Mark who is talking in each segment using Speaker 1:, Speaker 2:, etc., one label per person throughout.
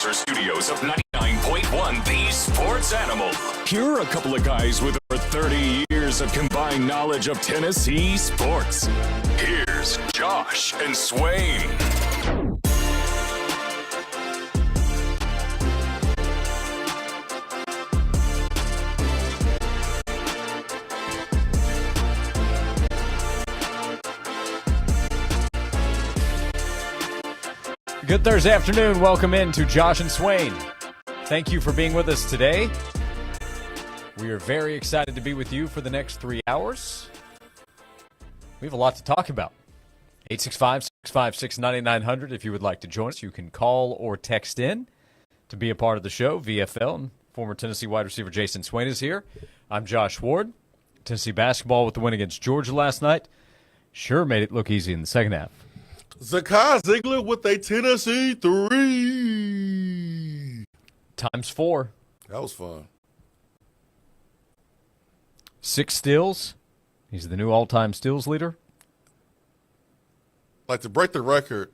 Speaker 1: Studios of 99.1 The Sports Animal. Here are a couple of guys with over 30 years of combined knowledge of Tennessee sports. Here's Josh and Swain.
Speaker 2: Good Thursday afternoon. Welcome in to Josh and Swain. Thank you for being with us today. We are very excited to be with you for the next 3 hours. We have a lot to talk about. 865-656-9900 if you would like to join us. You can call or text in to be a part of the show. VFL and former Tennessee wide receiver Jason Swain is here. I'm Josh Ward. Tennessee basketball with the win against Georgia last night sure made it look easy in the second half.
Speaker 3: Zakai Ziegler with a Tennessee 3.
Speaker 2: ×4.
Speaker 3: That was fun.
Speaker 2: 6 steals. He's the new all-time steals leader.
Speaker 3: Like, to break the record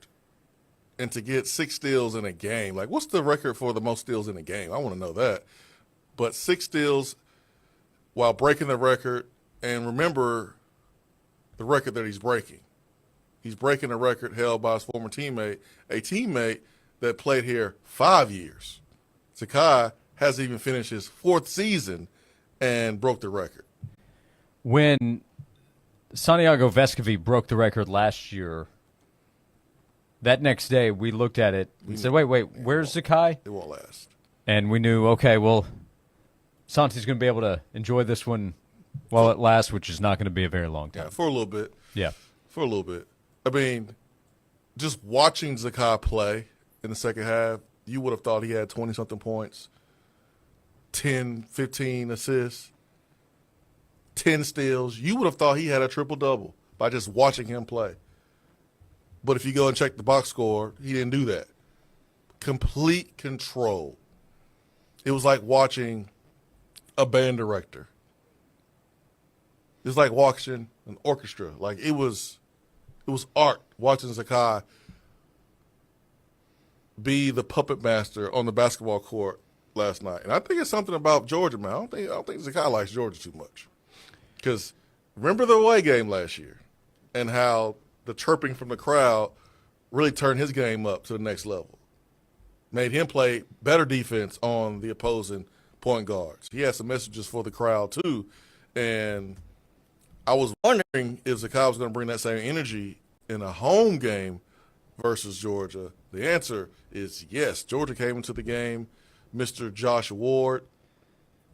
Speaker 3: and to get 6 steals in a game. Like, what's the record for the most steals in a game? I want to know that. But 6 steals while breaking the record. And remember the record that he's breaking. He's breaking a record held by his former teammate, a teammate that played here 5 years. Zakai hasn't even finished his 4th season and broke the record.
Speaker 2: When Santiago Vescovi broke the record last year, that next day we looked at it and said, wait, where's Zakai?
Speaker 3: It won't last.
Speaker 2: And we knew, okay, well, Santi's going to be able to enjoy this one while it lasts, which is not going to be a very long time.
Speaker 3: Yeah, for a little bit.
Speaker 2: Yeah.
Speaker 3: For a little bit. I mean, just watching Zakai play in the second half, you would have thought he had 20-something points, 10, 15 assists, 10 steals. You would have thought he had a triple-double by just watching him play. But if you go and check the box score, he didn't do that. Complete control. It was like watching a band director. It's like watching an orchestra. Like, it was art watching Zakai be the puppet master on the basketball court last night. And I think it's something about Georgia, man. I don't think Zakai likes Georgia too much. Because remember the away game last year and how the chirping from the crowd really turned his game up to the next level. Made him play better defense on the opposing point guards. He had some messages for the crowd too. And I was wondering if Zakai was going to bring that same energy in a home game versus Georgia. The answer is yes. Georgia came into the game, Mr. Josh Ward,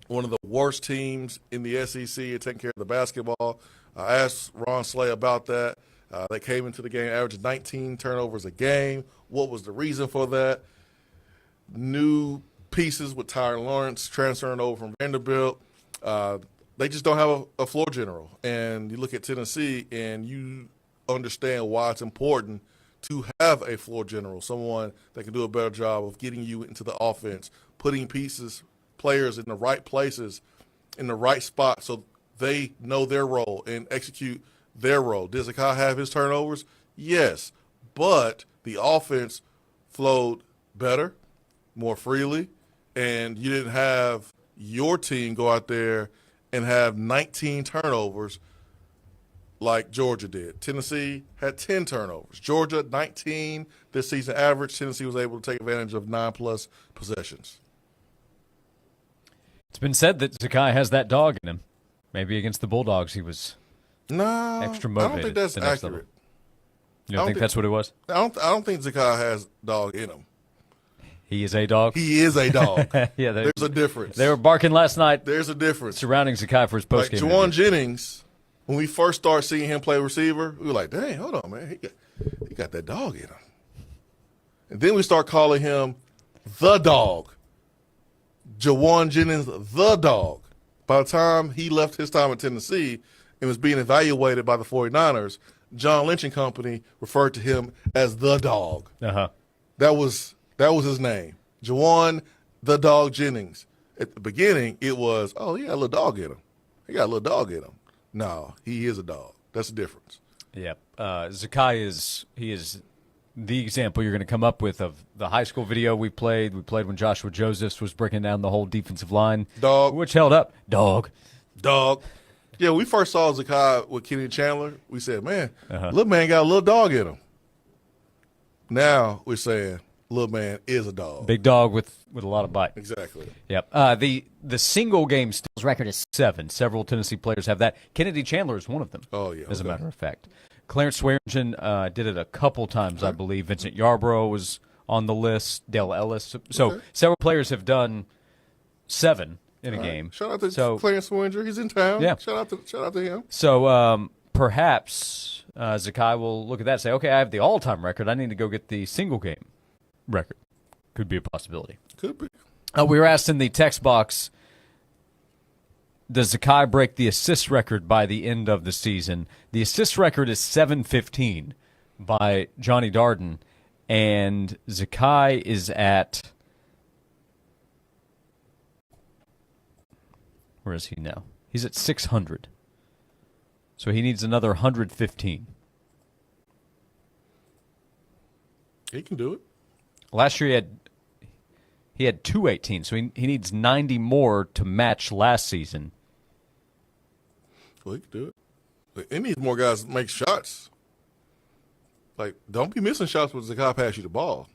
Speaker 3: one of the worst teams in the SEC at taking care of the basketball. I asked Ron Slay about that. They came into the game averaging 19 turnovers a game. What was the reason for that? New pieces with Tyron Lawrence transferring over from Vanderbilt. They just don't have a floor general. And you look at Tennessee and you understand why it's important to have a floor general, someone that can do a better job of getting you into the offense, putting players in the right places, in the right spot so they know their role and execute their role. Did Zakai have his turnovers? Yes. But the offense flowed better, more freely, and you didn't have your team go out there and have 19 turnovers like Georgia did. Tennessee had 10 turnovers. Georgia, 19 this season average. Tennessee was able to take advantage of 9+ possessions.
Speaker 2: It's been said that Zakai has that dog in him. Maybe against the Bulldogs he was extra motivated.
Speaker 3: I don't think that's accurate.
Speaker 2: Level. You don't think that's what it was?
Speaker 3: I don't think Zakai has dog in him.
Speaker 2: He is a dog?
Speaker 3: He is a dog.
Speaker 2: Yeah,
Speaker 3: there's a difference.
Speaker 2: They were barking last night.
Speaker 3: There's a difference.
Speaker 2: Surrounding Zakai for his postgame.
Speaker 3: Like Juwan Jennings, when we first started seeing him play receiver, we were like, dang, hold on, man. He got that dog in him. And then we start calling him the dog. Juwan Jennings, the dog. By the time he left his time at Tennessee and was being evaluated by the 49ers, John Lynch and company referred to him as the dog.
Speaker 2: Uh-huh.
Speaker 3: That was his name. Juwan the Dog Jennings. At the beginning, it was, oh, he got a little dog in him. He got a little dog in him. No, he is a dog. That's the difference.
Speaker 2: Yeah. Zakai is the example you're going to come up with of the high school video we played when Joshua Josephs was breaking down the whole defensive line.
Speaker 3: Dog.
Speaker 2: Which held up. Dog.
Speaker 3: Yeah, we first saw Zakai with Kenny Chandler. We said, man, little man got a little dog in him. Now we're saying little man is a dog.
Speaker 2: Big dog with a lot of bite.
Speaker 3: Exactly.
Speaker 2: Yep. The single game steals record is 7. Several Tennessee players have that. Kennedy Chandler is one of them.
Speaker 3: Oh, yeah.
Speaker 2: As a matter of fact. Clarence Swearingen did it a couple times, I believe. Vincent Yarbrough was on the list. Dale Ellis. So several players have done 7 in a game.
Speaker 3: Shout out to Clarence Swearingen. He's in town.
Speaker 2: Yeah.
Speaker 3: Shout out to him.
Speaker 2: So perhaps Zakai will look at that and say, okay, I have the all-time record. I need to go get the single game record. Could be a possibility.
Speaker 3: Could be.
Speaker 2: We were asked in the text box, does Zakai break the assist record by the end of the season? The assist record is 715 by Johnny Darden, and Zakai is at, where is he now? He's at 600. So he needs another 115.
Speaker 3: He can do it.
Speaker 2: Last year he had 218, so he needs 90 more to match last season.
Speaker 3: Well, he can do it. But he needs more guys to make shots. Like, don't be missing shots when Zakai pass you the ball.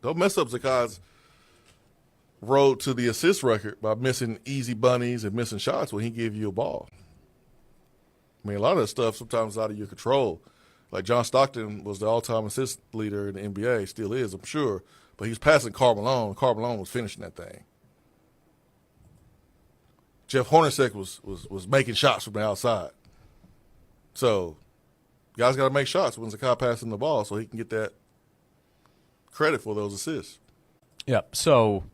Speaker 3: Don't mess up Zakai's road to the assist record by missing easy bunnies and missing shots when he give you a ball. I mean, a lot of that stuff sometimes is out of your control. Like John Stockton was the all-time assist leader in the NBA, still is, I'm sure. But he was passing Karl Malone. Karl Malone was finishing that thing. Jeff Hornacek was making shots from the outside. So, guys got to make shots when Zakai passing the ball so he can get that credit for those assists.
Speaker 2: Yep. So,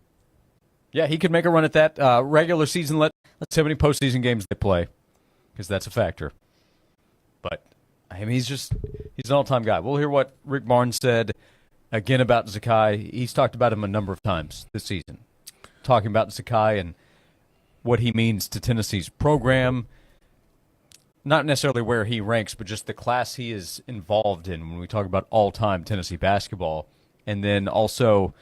Speaker 2: yeah, he could make a run at that. Regular season, let's see how many postseason games they play, because that's a factor. But, I mean, he's an all-time guy. We'll hear what Rick Barnes said again about Zakai. He's talked about him a number of times this season, talking about Zakai and what he means to Tennessee's program, not necessarily where he ranks, but just the class he is involved in when we talk about all-time Tennessee basketball, and then also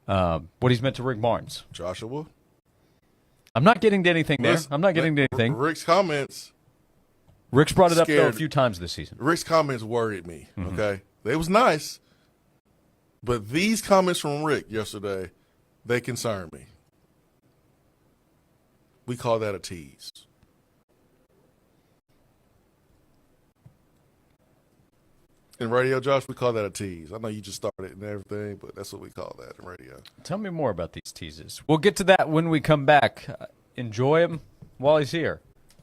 Speaker 2: what he's meant to Rick Barnes.
Speaker 3: Joshua?
Speaker 2: I'm not getting to anything there. I'm not getting to anything.
Speaker 3: Rick's comments.
Speaker 2: Rick's brought it up, though, a few times this season.
Speaker 3: Rick's comments worried me, okay? They was nice, but these comments from Rick yesterday, they concern me. We call that a tease. In radio, Josh, we call that a tease. I know you just started and everything, but that's what we call that in radio.
Speaker 2: Tell me more about these teases. We'll get to that when we come back. Enjoy him while he's here.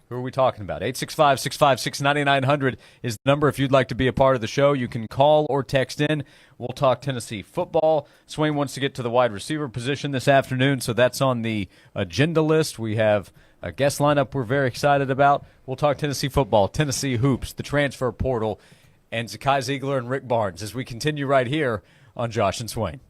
Speaker 2: Who are we talking about? 865-656-9900 is the number. If you'd like to be a part of the show, you can call or text in. We'll talk Tennessee football. Swain wants to get to the wide receiver position this afternoon, so that's on the agenda list. We have a guest lineup we're very excited about. We'll talk Tennessee football, Tennessee hoops, the transfer portal, and Zakai Ziegler and Rick Barnes as we continue right here on Josh and Swain.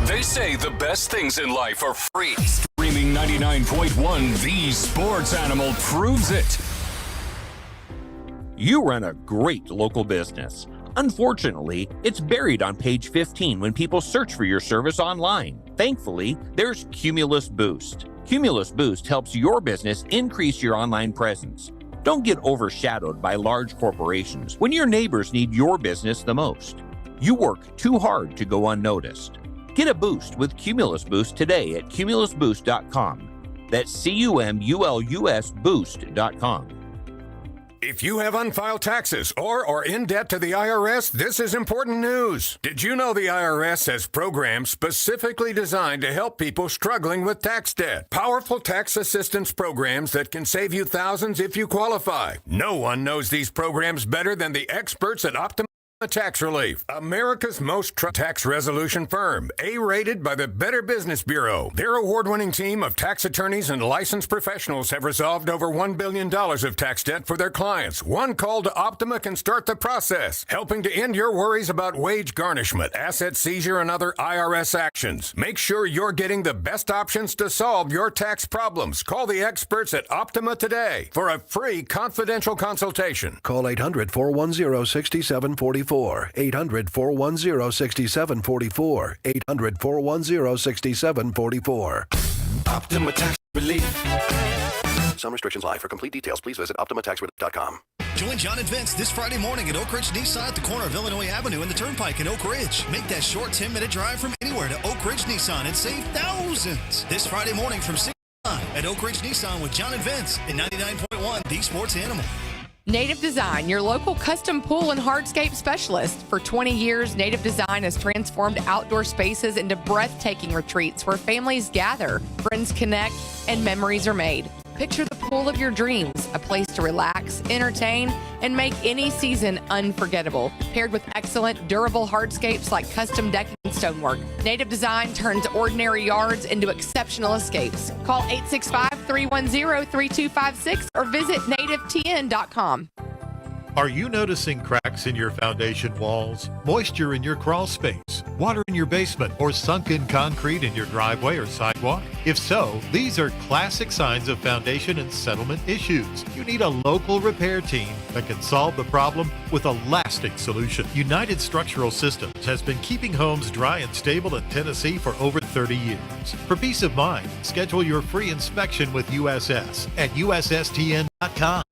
Speaker 1: They say the best things in life are free. Streaming 99.1, the sports animal proves it.
Speaker 4: You run a great local business. Unfortunately, it's buried on page 15 when people search for your service online. Thankfully, there's Cumulus Boost. Cumulus Boost helps your business increase your online presence. Don't get overshadowed by large corporations when your neighbors need your business the most. You work too hard to go unnoticed. Get a boost with Cumulus Boost today at cumulusboost.com. That's CUMULUS boost.com.
Speaker 5: If you have unfiled taxes or are in debt to the IRS, this is important news. Did you know the IRS has programs specifically designed to help people struggling with tax debt? Powerful tax assistance programs that can save you thousands if you qualify. No one knows these programs better than the experts at Optum. Tax Relief, America's most tax resolution firm, A-rated by the Better Business Bureau. Their award-winning team of tax attorneys and licensed professionals have resolved over $1 billion of tax debt for their clients. One call to Optima can start the process, helping to end your worries about wage garnishment, asset seizure, and other IRS actions. Make sure you're getting the best options to solve your tax problems. Call the experts at Optima today for a free confidential consultation.
Speaker 6: Call 800-410-6744. 800-410-6744. 800-410-6744.
Speaker 7: Optima Tax Relief.
Speaker 6: Some restrictions apply. For complete details, please visit OptimaTaxRelief.com.
Speaker 8: Join John and Vince this Friday morning at Oak Ridge Nissan at the corner of Illinois Avenue and the Turnpike in Oak Ridge. Make that short 10-minute drive from anywhere to Oak Ridge Nissan and save thousands. This Friday morning from 6 to 9 at Oak Ridge Nissan with John and Vince in 99.1 The Sports Animal.
Speaker 9: Native Design, your local custom pool and hardscape specialist. For 20 years, Native Design has transformed outdoor spaces into breathtaking retreats where families gather, friends connect, and memories are made. Picture the pool of your dreams, a place to relax, entertain, and make any season unforgettable. Paired with excellent, durable hardscapes like custom decking and stonework, Native Design turns ordinary yards into exceptional escapes. Call 865-310-3256 or visit nativetn.com.
Speaker 10: Are you noticing cracks in your foundation walls, moisture in your crawl space, water in your basement, or sunken concrete in your driveway or sidewalk? If so, these are classic signs of foundation and settlement issues. You need a local repair team that can solve the problem with a lasting solution. United Structural Systems has been keeping homes dry and stable in Tennessee for over 30 years. For peace of mind, schedule your free inspection with USS at USSTN.com.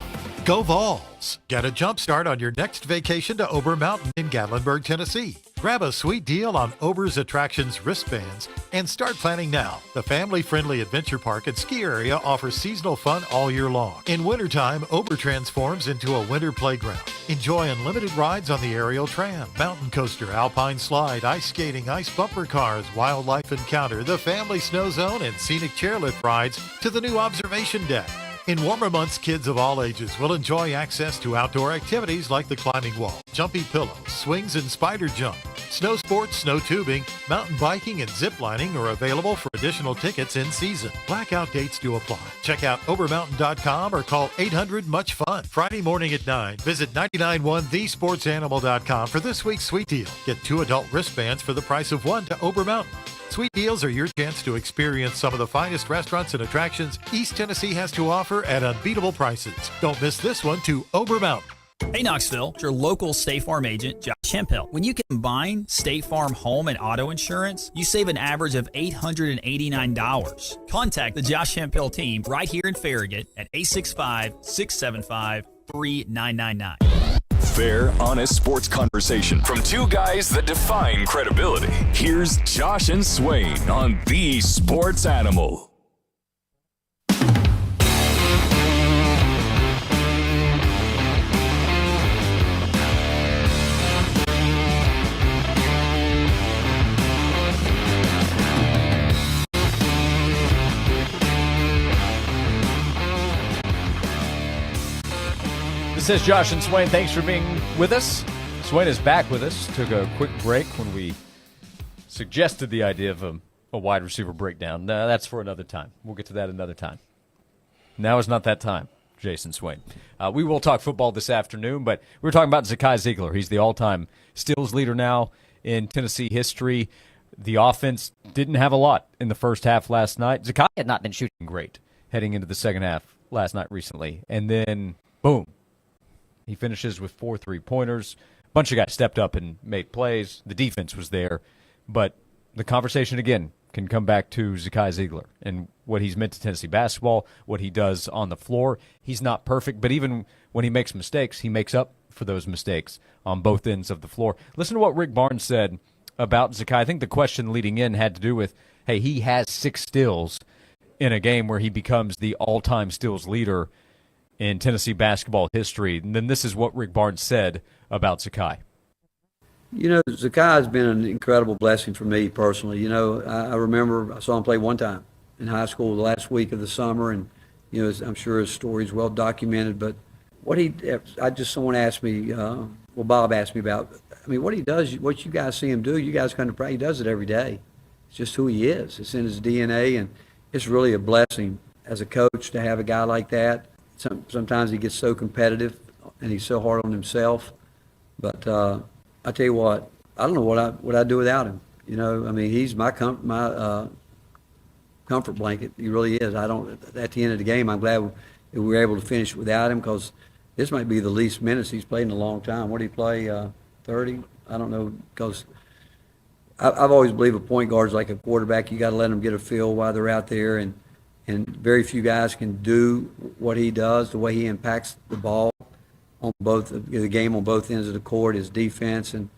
Speaker 10: Go Vols! Get a jump start on your next vacation to Ober Mountain in Gatlinburg, Tennessee. Grab a sweet deal on Ober's Attractions wristbands and start planning now. The family-friendly adventure park and ski area offers seasonal fun all year long. In wintertime, Ober transforms into a winter playground. Enjoy unlimited rides on the aerial tram, mountain coaster, alpine slide, ice skating, ice bumper cars, wildlife encounter, the family snow zone, and scenic chairlift rides to the new observation deck. In warmer months, kids of all ages will enjoy access to outdoor activities like the climbing wall, jumpy pillows, swings and spider jump. Snow sports, snow tubing, mountain biking, and zip lining are available for additional tickets in season. Blackout dates do apply. Check out Obermountain.com or call 800-MUCH-FUN. Friday morning at 9, visit 991thesportsanimal.com for this week's sweet deal. Get 2 adult wristbands for the price of 1 to Ober Mountain. Sweet deals are your chance to experience some of the finest restaurants and attractions East Tennessee has to offer at unbeatable prices. Don't miss this one to Ober Mountain.
Speaker 11: Hey Knoxville, it's your local State Farm agent, Josh Hemphill. When you combine State Farm home and auto insurance, you save an average of $889. Contact the Josh Hemphill team right here in Farragut at 865-675-3999.
Speaker 1: Fair, honest sports conversation from two guys that define credibility. Here's Josh and Swain on The Sports Animal.
Speaker 2: This is Josh and Swain. Thanks for being with us. Swain is back with us. Took a quick break when we suggested the idea of a wide receiver breakdown. That's for another time. We'll get to that another time. Now is not that time, Jason Swain. We will talk football this afternoon, but we were talking about Zakai Ziegler. He's the all-time steals leader now in Tennessee history. The offense didn't have a lot in the first half last night. Zakai had not been shooting great heading into the second half last night recently. And then, boom. He finishes with 4 3-pointers. A bunch of guys stepped up and made plays. The defense was there. But the conversation, again, can come back to Zakai Ziegler and what he's meant to Tennessee basketball, what he does on the floor. He's not perfect, but even when he makes mistakes, he makes up for those mistakes on both ends of the floor. Listen to what Rick Barnes said about Zakai. I think the question leading in had to do with, hey, he has 6 steals in a game where he becomes the all-time steals leader in Tennessee basketball history. And then this is what Rick Barnes said about Zakai.
Speaker 12: You know, Zakai has been an incredible blessing for me personally. You know, I remember I saw him play one time in high school the last week of the summer, and, you know, I'm sure his story is well documented. But someone asked me, well, Bob asked me about, I mean, what he does, what you guys see him do, you guys come to practice, he does it every day. It's just who he is. It's in his DNA, and it's really a blessing as a coach to have a guy like that. Sometimes he gets so competitive, and he's so hard on himself. But I tell you what, I don't know what I'd do without him. You know, I mean, he's my comfort blanket. He really is. I don't. At the end of the game, I'm glad we were able to finish without him, because this might be the least minutes he's played in a long time. What did he play? 30? I don't know, because I've always believed a point guard's like a quarterback. You got to let them get a feel while they're out there, and very few guys can do what he does, the way he impacts the ball on both the game on both ends of the court, his defense and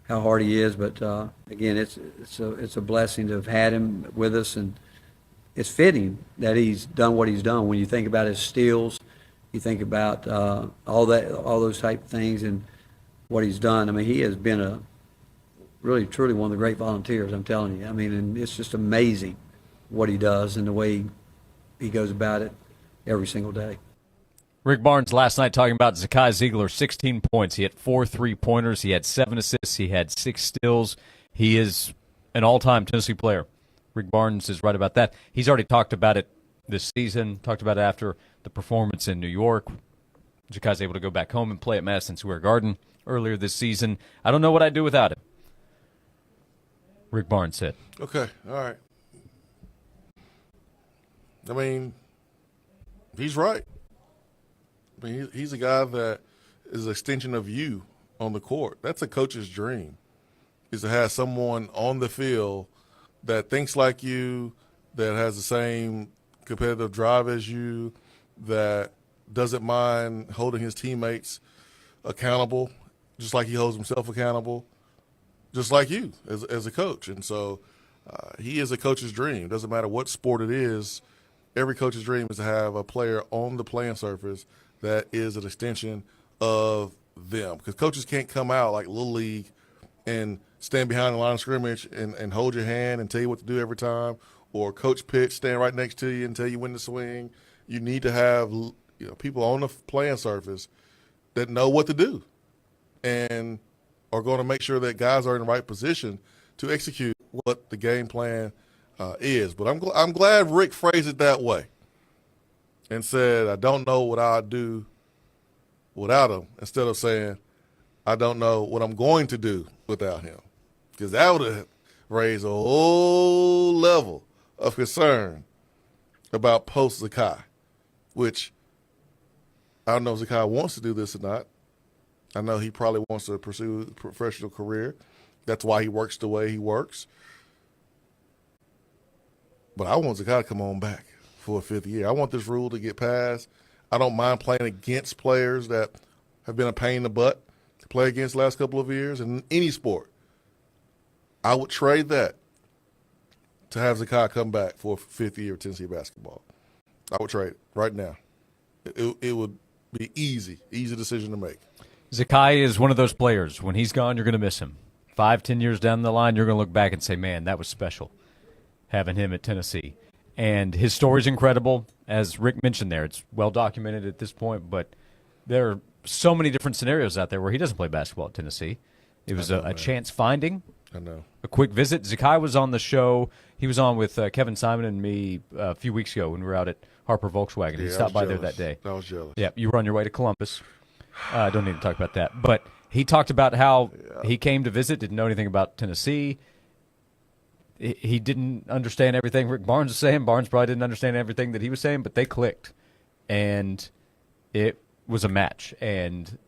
Speaker 12: how hard he is. But again, it's a blessing to have had him with us, and it's fitting that he's done what he's done. When you think about his steals, you think about all those type of things, and what he's done. I mean, he has been really, truly one of the great volunteers, I'm telling you. I mean, and it's just amazing what he does and the way he goes about it every single day.
Speaker 2: Rick Barnes last night talking about Zakai Ziegler, 16 points. He had 4 3-pointers. He had 7 assists. He had 6 steals. He is an all-time Tennessee player. Rick Barnes is right about that. He's already talked about it this season, talked about it after the performance in New York. Zakai's able to go back home and play at Madison Square Garden earlier this season. I don't know what I'd do without him, Rick Barnes said.
Speaker 3: Okay, all right. I mean, he's right. I mean, he's a guy that is an extension of you on the court. That's a coach's dream, is to have someone on the field that thinks like you, that has the same competitive drive as you, that doesn't mind holding his teammates accountable, just like he holds himself accountable, just like you as a coach. And so he is a coach's dream. Doesn't matter what sport it is. Every coach's dream is to have a player on the playing surface that is an extension of them. Because coaches can't come out like Little League and stand behind the line of scrimmage and hold your hand and tell you what to do every time, or coach pitch, stand right next to you and tell you when to swing. You need to have people on the playing surface that know what to do and are going to make sure that guys are in the right position to execute what the game plan is. But I'm glad Rick phrased it that way and said, I don't know what I'd do without him, instead of saying, I don't know what I'm going to do without him. Because that would have raised a whole level of concern about post-Zakai, which I don't know if Zakai wants to do this or not. I know he probably wants to pursue a professional career. That's why he works the way he works. But I want Zakai to come on back for a 5th year. I want this rule to get passed. I don't mind playing against players that have been a pain in the butt to play against the last couple of years in any sport. I would trade that to have Zakai come back for a 5th year of Tennessee basketball. I would trade it right now. It would be easy decision to make.
Speaker 2: Zakai is one of those players. When he's gone, you're going to miss him. 5-10 years down the line, you're going to look back and say, man, that was special having him at Tennessee. And his story's incredible. As Rick mentioned there, it's well documented at this point, but there are so many different scenarios out there where he doesn't play basketball at Tennessee. It was a chance finding.
Speaker 3: I know.
Speaker 2: A quick visit. Zakai was on the show. He was on with Kevin Simon and me a few weeks ago when we were out at Harper Volkswagen. He stopped by there that day.
Speaker 3: I was jealous.
Speaker 2: Yeah, you were on your way to Columbus. Don't need to talk about that. But he talked about how he came to visit, didn't know anything about Tennessee. He didn't understand everything Rick Barnes was saying. Barnes probably didn't understand everything that he was saying, but they clicked. And it was a match. And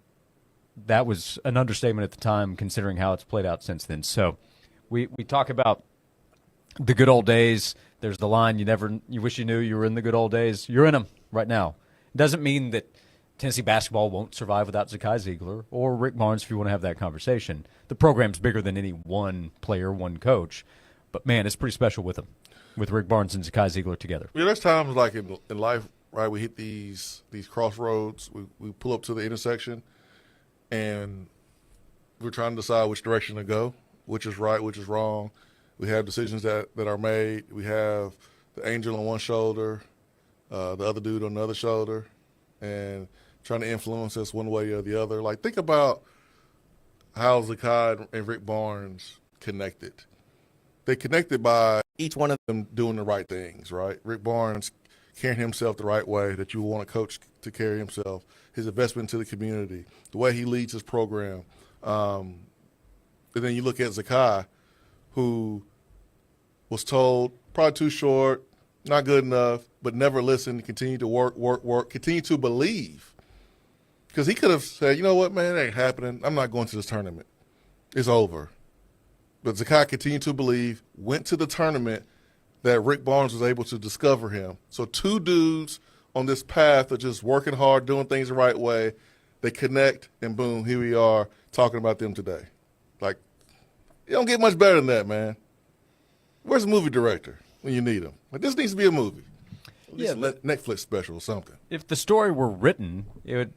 Speaker 2: that was an understatement at the time, considering how it's played out since then. So we talk about the good old days. There's the line, you wish you knew you were in the good old days. You're in them right now. It doesn't mean that Tennessee basketball won't survive without Zakai Ziegler or Rick Barnes if you want to have that conversation. The program's bigger than any one player, one coach. But, man, it's pretty special with them, with Rick Barnes and Zakai Ziegler together.
Speaker 3: Yeah, there's times like in life, right, we hit these crossroads. We pull up to the intersection, and we're trying to decide which direction to go, which is right, which is wrong. We have decisions that are made. We have the angel on one shoulder, the other dude on the other shoulder, and trying to influence us one way or the other. Like, think about how Zakai and Rick Barnes connected. They connected by each one of them doing the right things, right? Rick Barnes carrying himself the right way that you want a coach to carry himself, his investment into the community, the way he leads his program. And then you look at Zakai, who was told probably too short, not good enough, but never listened, continued to work, continued to believe. Because he could have said, you know what, man, it ain't happening. I'm not going to this tournament. It's over. But Zakai continued to believe, went to the tournament that Rick Barnes was able to discover him. So two dudes on this path of just working hard, doing things the right way, they connect, and boom, here we are talking about them today. Like, you don't get much better than that, man. Where's the movie director when you need him? Like, this needs to be a movie. At least a Netflix special or something.
Speaker 2: If the story were written, it would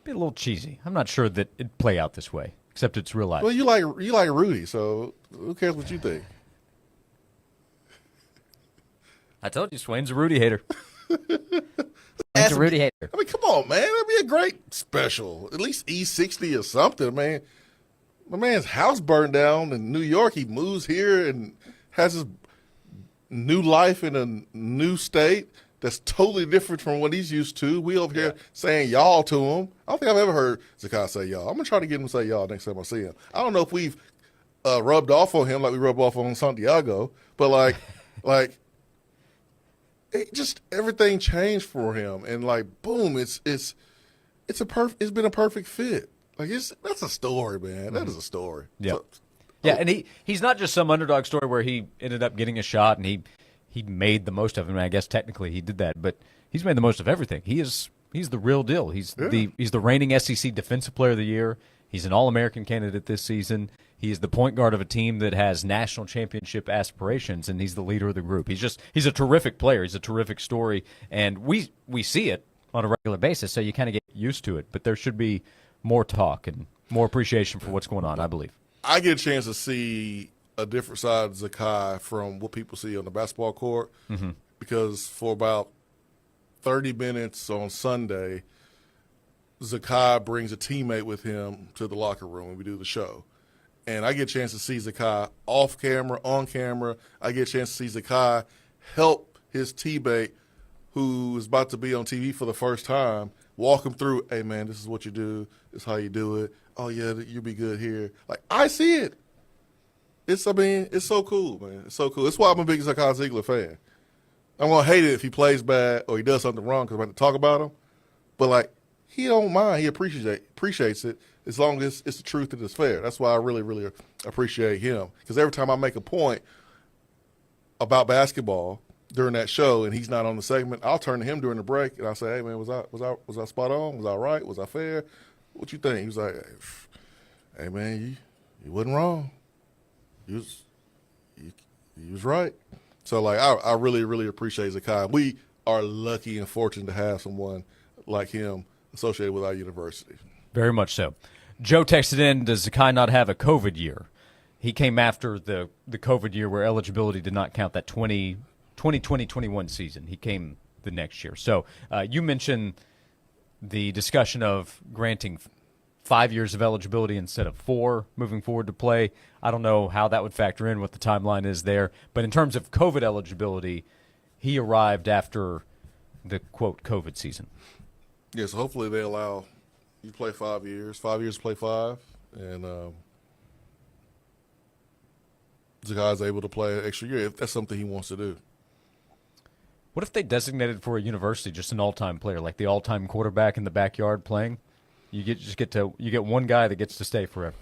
Speaker 2: be a little cheesy. I'm not sure that it'd play out this way, except it's real life.
Speaker 3: Well, you like Rudy, so who cares what you think?
Speaker 2: I told you, Swain's a Rudy hater.
Speaker 13: Swain's a Rudy hater.
Speaker 3: I mean, come on, man. That'd be a great special. At least E60 or something, man. My man's house burned down in New York. He moves here and has his new life in a new state that's totally different from what he's used to. We over here saying y'all to him. I don't think I've ever heard Zakai say y'all. I'm going to try to get him to say y'all next time I see him. I don't know if we've rubbed off on him like we rubbed off on Santiago, but like it just everything changed for him, and like boom, it's been a perfect fit. Like that's a story, man. That is a story.
Speaker 2: Yeah,
Speaker 3: So,
Speaker 2: and he's not just some underdog story where he ended up getting a shot and he made the most of it. I mean, I guess technically he did that, but he's made the most of everything. He's the real deal. He's the reigning SEC Defensive Player of the Year. He's an All-American candidate this season. He's the point guard of a team that has national championship aspirations, and he's the leader of the group. He's a terrific player. He's a terrific story, and we see it on a regular basis, so you kind of get used to it. But there should be more talk and more appreciation for what's going on, I believe.
Speaker 3: I get a chance to see a different side of Zakai from what people see on the basketball court because for about 30 minutes on Sunday, Zakai brings a teammate with him to the locker room when we do the show. And I get a chance to see Zakai off camera, on camera. I get a chance to see Zakai help his teammate who is about to be on TV for the first time, walk him through, hey, man, this is what you do. This is how you do it. Oh, yeah, you'll be good here. Like, I see it. It's so cool, man. It's so cool. That's why I'm a big Zakai Ziegler fan. I'm going to hate it if he plays bad or he does something wrong because I'm going to talk about him. But, like, he don't mind. He appreciates it as long as it's the truth and it's fair. That's why I really, really appreciate him. Because every time I make a point about basketball during that show and he's not on the segment, I'll turn to him during the break and I'll say, hey, man, was I spot on? Was I right? Was I fair? What you think? He was like, hey, man, you wasn't wrong. You was right. So, like, I really, really appreciate Zakai. We are lucky and fortunate to have someone like him associated with our university. Very much so.
Speaker 2: Joe texted in, does Zakai not have a COVID year? He came after the COVID year where eligibility did not count, that 2020-21 season. He came the next year. So you mentioned the discussion of granting 5 years of eligibility instead of 4 moving forward to play. I don't know how that would factor in, what the timeline is there. But in terms of COVID eligibility, he arrived after the, quote, COVID season.
Speaker 3: Yeah, so hopefully they allow you to play 5 years. 5 years to play 5. And Zakai's able to play an extra year if that's something he wants to do.
Speaker 2: What if they designated for a university just an all-time player, like the all-time quarterback in the backyard playing? You get one guy that gets to stay forever.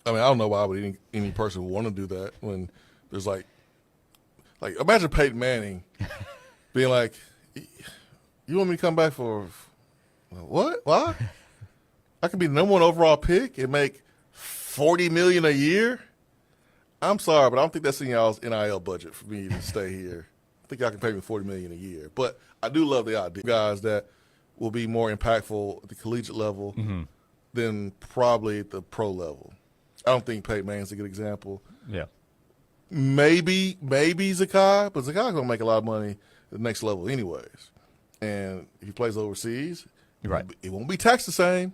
Speaker 3: I mean, I don't know why would any person would want to do that when there's like imagine Peyton Manning being like, you want me to come back for what? Why? I could be the number 1 overall pick and make $40 million a year. I'm sorry, but I don't think that's in y'all's NIL budget for me to stay here. I think y'all can pay me $40 million a year. But I do love the idea, guys, that will be more impactful at the collegiate level than probably at the pro level. I don't think Peyton Manning's a good example.
Speaker 2: Yeah.
Speaker 3: Maybe Zakai, but Zakai's going to make a lot of money at the next level anyways. And if he plays overseas,
Speaker 2: right,
Speaker 3: it won't be taxed the same.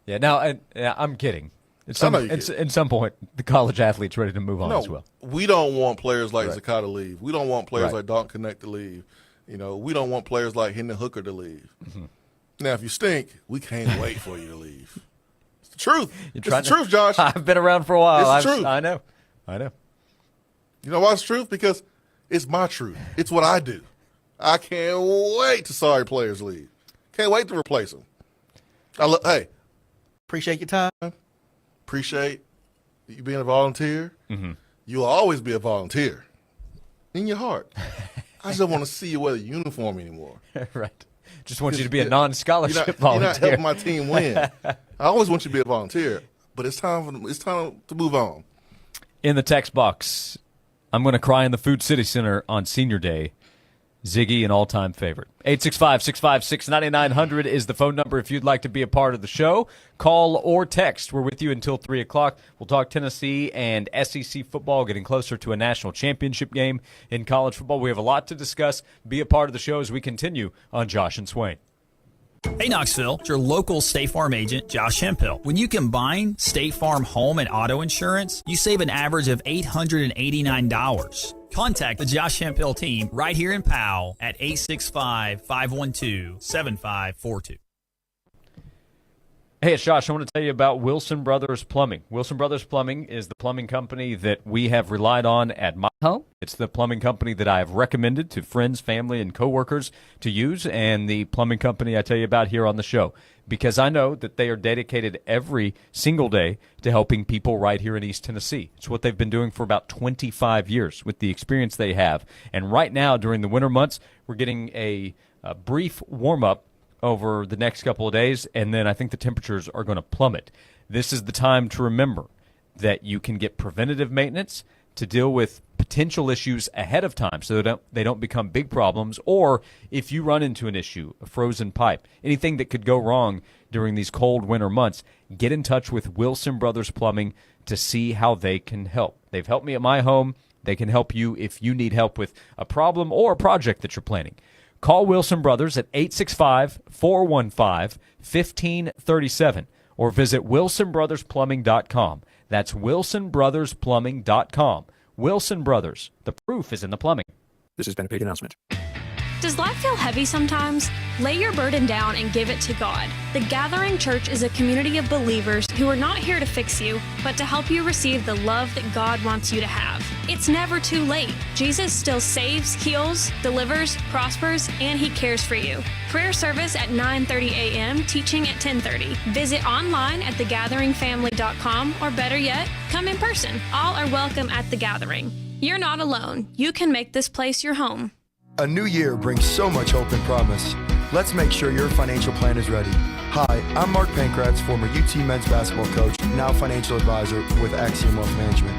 Speaker 2: Yeah, now I'm kidding. At some point, the college athlete's ready to move on as well.
Speaker 3: We don't want players like
Speaker 2: Right.
Speaker 3: Zakai to leave. We don't want players
Speaker 2: Right.
Speaker 3: like Dalton Connect to leave. We don't want players like Hendon Hooker to leave.
Speaker 2: Mm-hmm.
Speaker 3: Now, if you stink, we can't wait for you to leave. It's the truth. It's the
Speaker 2: trying to-
Speaker 3: truth, Josh.
Speaker 2: I've been around for a while.
Speaker 3: It's the truth.
Speaker 2: I know.
Speaker 3: You know why it's the truth? Because it's my truth. It's what I do. I can't wait to sorry players leave. Can't wait to replace them. Hey, appreciate your time. Appreciate you being a volunteer.
Speaker 2: Mm-hmm.
Speaker 3: You'll always be a volunteer in your heart. I just don't want to see you wear the uniform anymore.
Speaker 2: Right. Just want you to be a non-scholarship volunteer.
Speaker 3: You're not helping my team win. I always want you to be a volunteer, but it's time to move on.
Speaker 2: In the text box, I'm going to cry in the Food City Center on Senior Day. Ziggy, an all-time favorite. 865-656-9900 is the phone number if you'd like to be a part of the show. Call or text. We're with you until 3 o'clock. We'll talk Tennessee and SEC football, getting closer to a national championship game in college football. We have a lot to discuss. Be a part of the show as we continue on Josh and Swain.
Speaker 11: Hey Knoxville, it's your local State Farm agent, Josh Hemphill. When you combine State Farm home and auto insurance, you save an average of $889. Contact the Josh Hemphill team right here in Powell at 865-512-7542.
Speaker 2: Hey, it's Josh. I want to tell you about Wilson Brothers Plumbing. Wilson Brothers Plumbing is the plumbing company that we have relied on at my home. It's the plumbing company that I have recommended to friends, family, and coworkers to use, and the plumbing company I tell you about here on the show, because I know that they are dedicated every single day to helping people right here in East Tennessee. It's what they've been doing for about 25 years with the experience they have. And right now, during the winter months, we're getting a brief warm-up over the next couple of days, and then I think the temperatures are going to plummet. This is the time to remember that you can get preventative maintenance to deal with potential issues ahead of time so that they don't become big problems, or if you run into an issue, a frozen pipe, anything that could go wrong during these cold winter months, get in touch with Wilson Brothers Plumbing to see how they can help. They've helped me at my home. They can help you if you need help with a problem or a project that you're planning. Call Wilson Brothers at 865-415-1537 or visit wilsonbrothersplumbing.com. That's wilsonbrothersplumbing.com. Wilson Brothers. The proof is in the plumbing.
Speaker 6: This has been a paid announcement.
Speaker 14: Does life feel heavy sometimes? Lay your burden down and give it to God. The Gathering Church is a community of believers who are not here to fix you, but to help you receive the love that God wants you to have. It's never too late. Jesus still saves, heals, delivers, prospers, and He cares for you. Prayer service at 9:30 a.m., teaching at 10:30. Visit online at thegatheringfamily.com, or better yet, come in person. All are welcome at The Gathering. You're not alone. You can make this place your home.
Speaker 15: A new year brings so much hope and promise. Let's make sure your financial plan is ready. Hi, I'm Mark Pankratz, former UT men's basketball coach, now financial advisor with Axiom Wealth Management.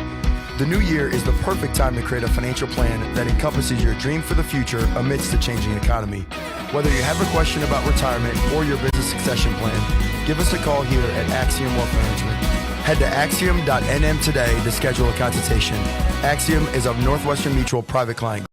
Speaker 15: The new year is the perfect time to create a financial plan that encompasses your dream for the future amidst the changing economy. Whether you have a question about retirement or your business succession plan, give us a call here at Axiom Wealth Management. Head to axiom.nm today to schedule a consultation. Axiom is of Northwestern Mutual Private Client.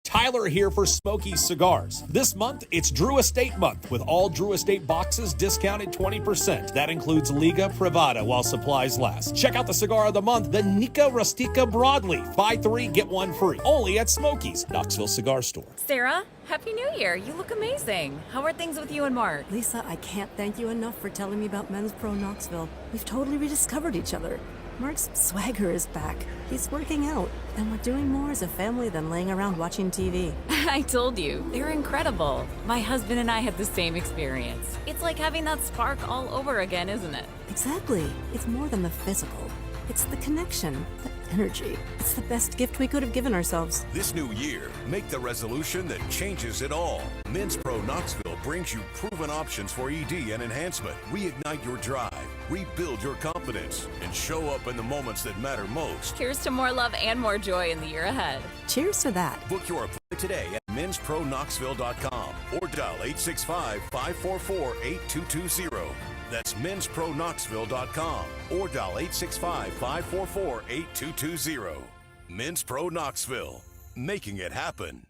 Speaker 16: Tyler here for Smoky Cigars. This month, it's Drew Estate Month, with all Drew Estate boxes discounted 20%. That includes Liga Privada while supplies last. Check out the cigar of the month, the Nica Rustica Broadleaf. Buy 3, get 1 free. Only at Smoky's, Knoxville Cigar Store.
Speaker 17: Sarah, Happy New Year. You look amazing. How are things with you and Mark?
Speaker 18: Lisa, I can't thank you enough for telling me about Men's Pro Knoxville. We've totally rediscovered each other. Mark's swagger is back. He's working out, and we're doing more as a family than laying around watching TV.
Speaker 17: I told you, they're incredible. My husband and I had the same experience. It's like having that spark all over again, isn't it?
Speaker 18: Exactly. It's more than the physical. It's the connection, the energy. It's the best gift we could have given ourselves.
Speaker 5: This new year, make the resolution that changes it all. Men's Pro Knoxville brings you proven options for ED and enhancement. Reignite your drive, rebuild your confidence, and show up in the moments that matter most.
Speaker 17: Cheers to more love and more joy in the year ahead.
Speaker 18: Cheers to that.
Speaker 5: Book your appointment today at menspronknoxville.com or dial 865-544-8220. That's menspronknoxville.com or dial 865-544-8220. Men's Pro Knoxville, making it happen.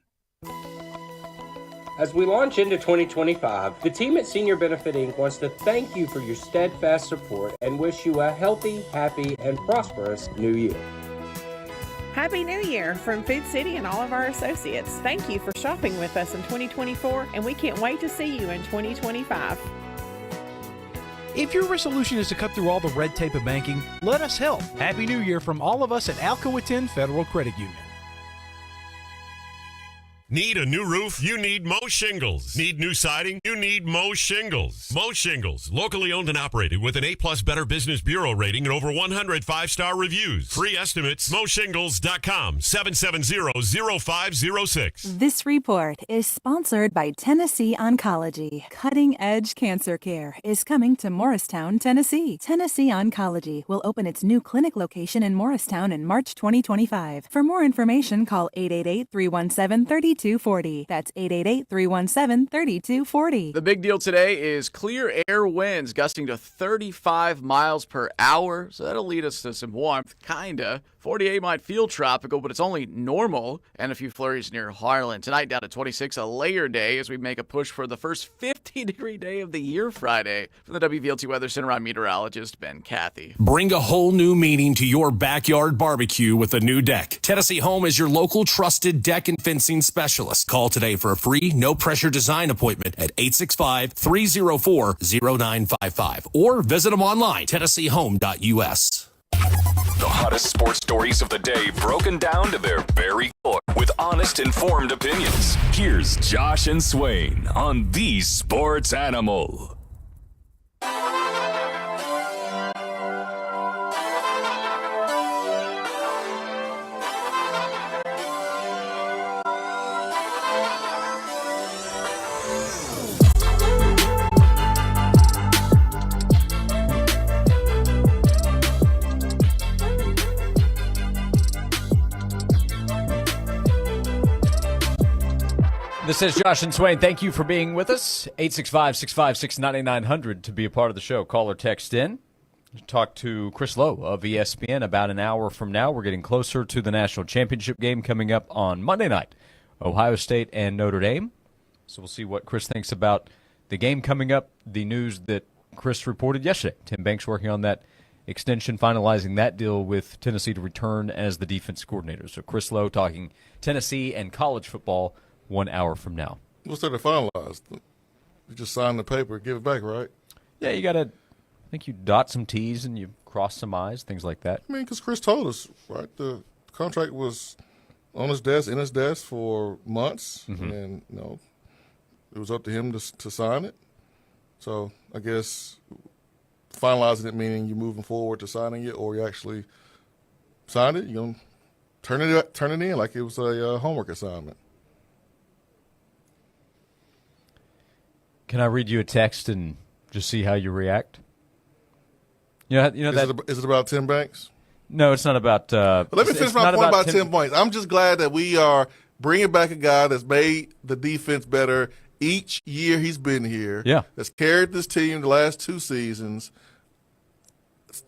Speaker 19: As we launch into 2025, the team at Senior Benefit Inc. wants to thank you for your steadfast support and wish you a healthy, happy, and prosperous new year.
Speaker 20: Happy New Year from Food City and all of our associates. Thank you for shopping with us in 2024, and we can't wait to see you in 2025.
Speaker 21: If your resolution is to cut through all the red tape of banking, let us help. Happy New Year from all of us at Alcoa Federal Credit Union.
Speaker 22: Need a new roof? You need Mo Shingles. Need new siding? You need Mo Shingles. Mo Shingles, locally owned and operated with an A+ Better Business Bureau rating and over 100 5-star reviews. Free estimates, moshingles.com, 770-0506.
Speaker 23: This report is sponsored by Tennessee Oncology. Cutting-edge cancer care is coming to Morristown, Tennessee. Tennessee Oncology will open its new clinic location in Morristown in March 2025. For more information, call 888-317-3240. That's 888-317-3240.
Speaker 24: The big deal today is clear air winds gusting to 35 miles per hour. So that'll lead us to some warmth, kinda. 48 might feel tropical, but it's only normal. And a few flurries near Harlan. Tonight down to 26, a layer day as we make a push for the first 50-degree day of the year Friday. From the WVLT Weather Center, I'm meteorologist Ben Cathy.
Speaker 16: Bring a whole new meaning to your backyard barbecue with a new deck. Tennessee Home is your local trusted deck and fencing specialist. Call today for a free, no-pressure design appointment at 865-304-0955 or visit them online, tennesseehome.us.
Speaker 1: The hottest sports stories of the day broken down to their very core with honest, informed opinions. Here's Josh and Swain on The Sports Animal.
Speaker 2: This is Josh and Swain. Thank you for being with us. 865-656-9900 to be a part of the show. Call or text in. Talk to Chris Lowe of ESPN about an hour from now. We're getting closer to the national championship game coming up on Monday night. Ohio State and Notre Dame. So we'll see what Chris thinks about the game coming up. The news that Chris reported yesterday. Tim Banks working on that extension, finalizing that deal with Tennessee to return as the defense coordinator. So Chris Lowe talking Tennessee and college football 1 hour from now.
Speaker 3: What's there to finalize? You just sign the paper, give it back, right?
Speaker 2: Yeah, you got to, I think you dot some T's and you cross some I's, things like that.
Speaker 3: I mean, because Chris told us, right, the contract was on his desk, in his desk for months, and, it was up to him to sign it. So I guess finalizing it meaning you're moving forward to signing it, or you actually signed it, you're going to turn it in like it was a homework assignment.
Speaker 2: Can I read you a text and just see how you react? Is
Speaker 3: it about Tim Banks?
Speaker 2: No, it's not about.
Speaker 3: Let me finish my point about Tim Banks. I'm just glad that we are bringing back a guy that's made the defense better each year he's been here.
Speaker 2: Yeah,
Speaker 3: that's carried this team the last 2 seasons.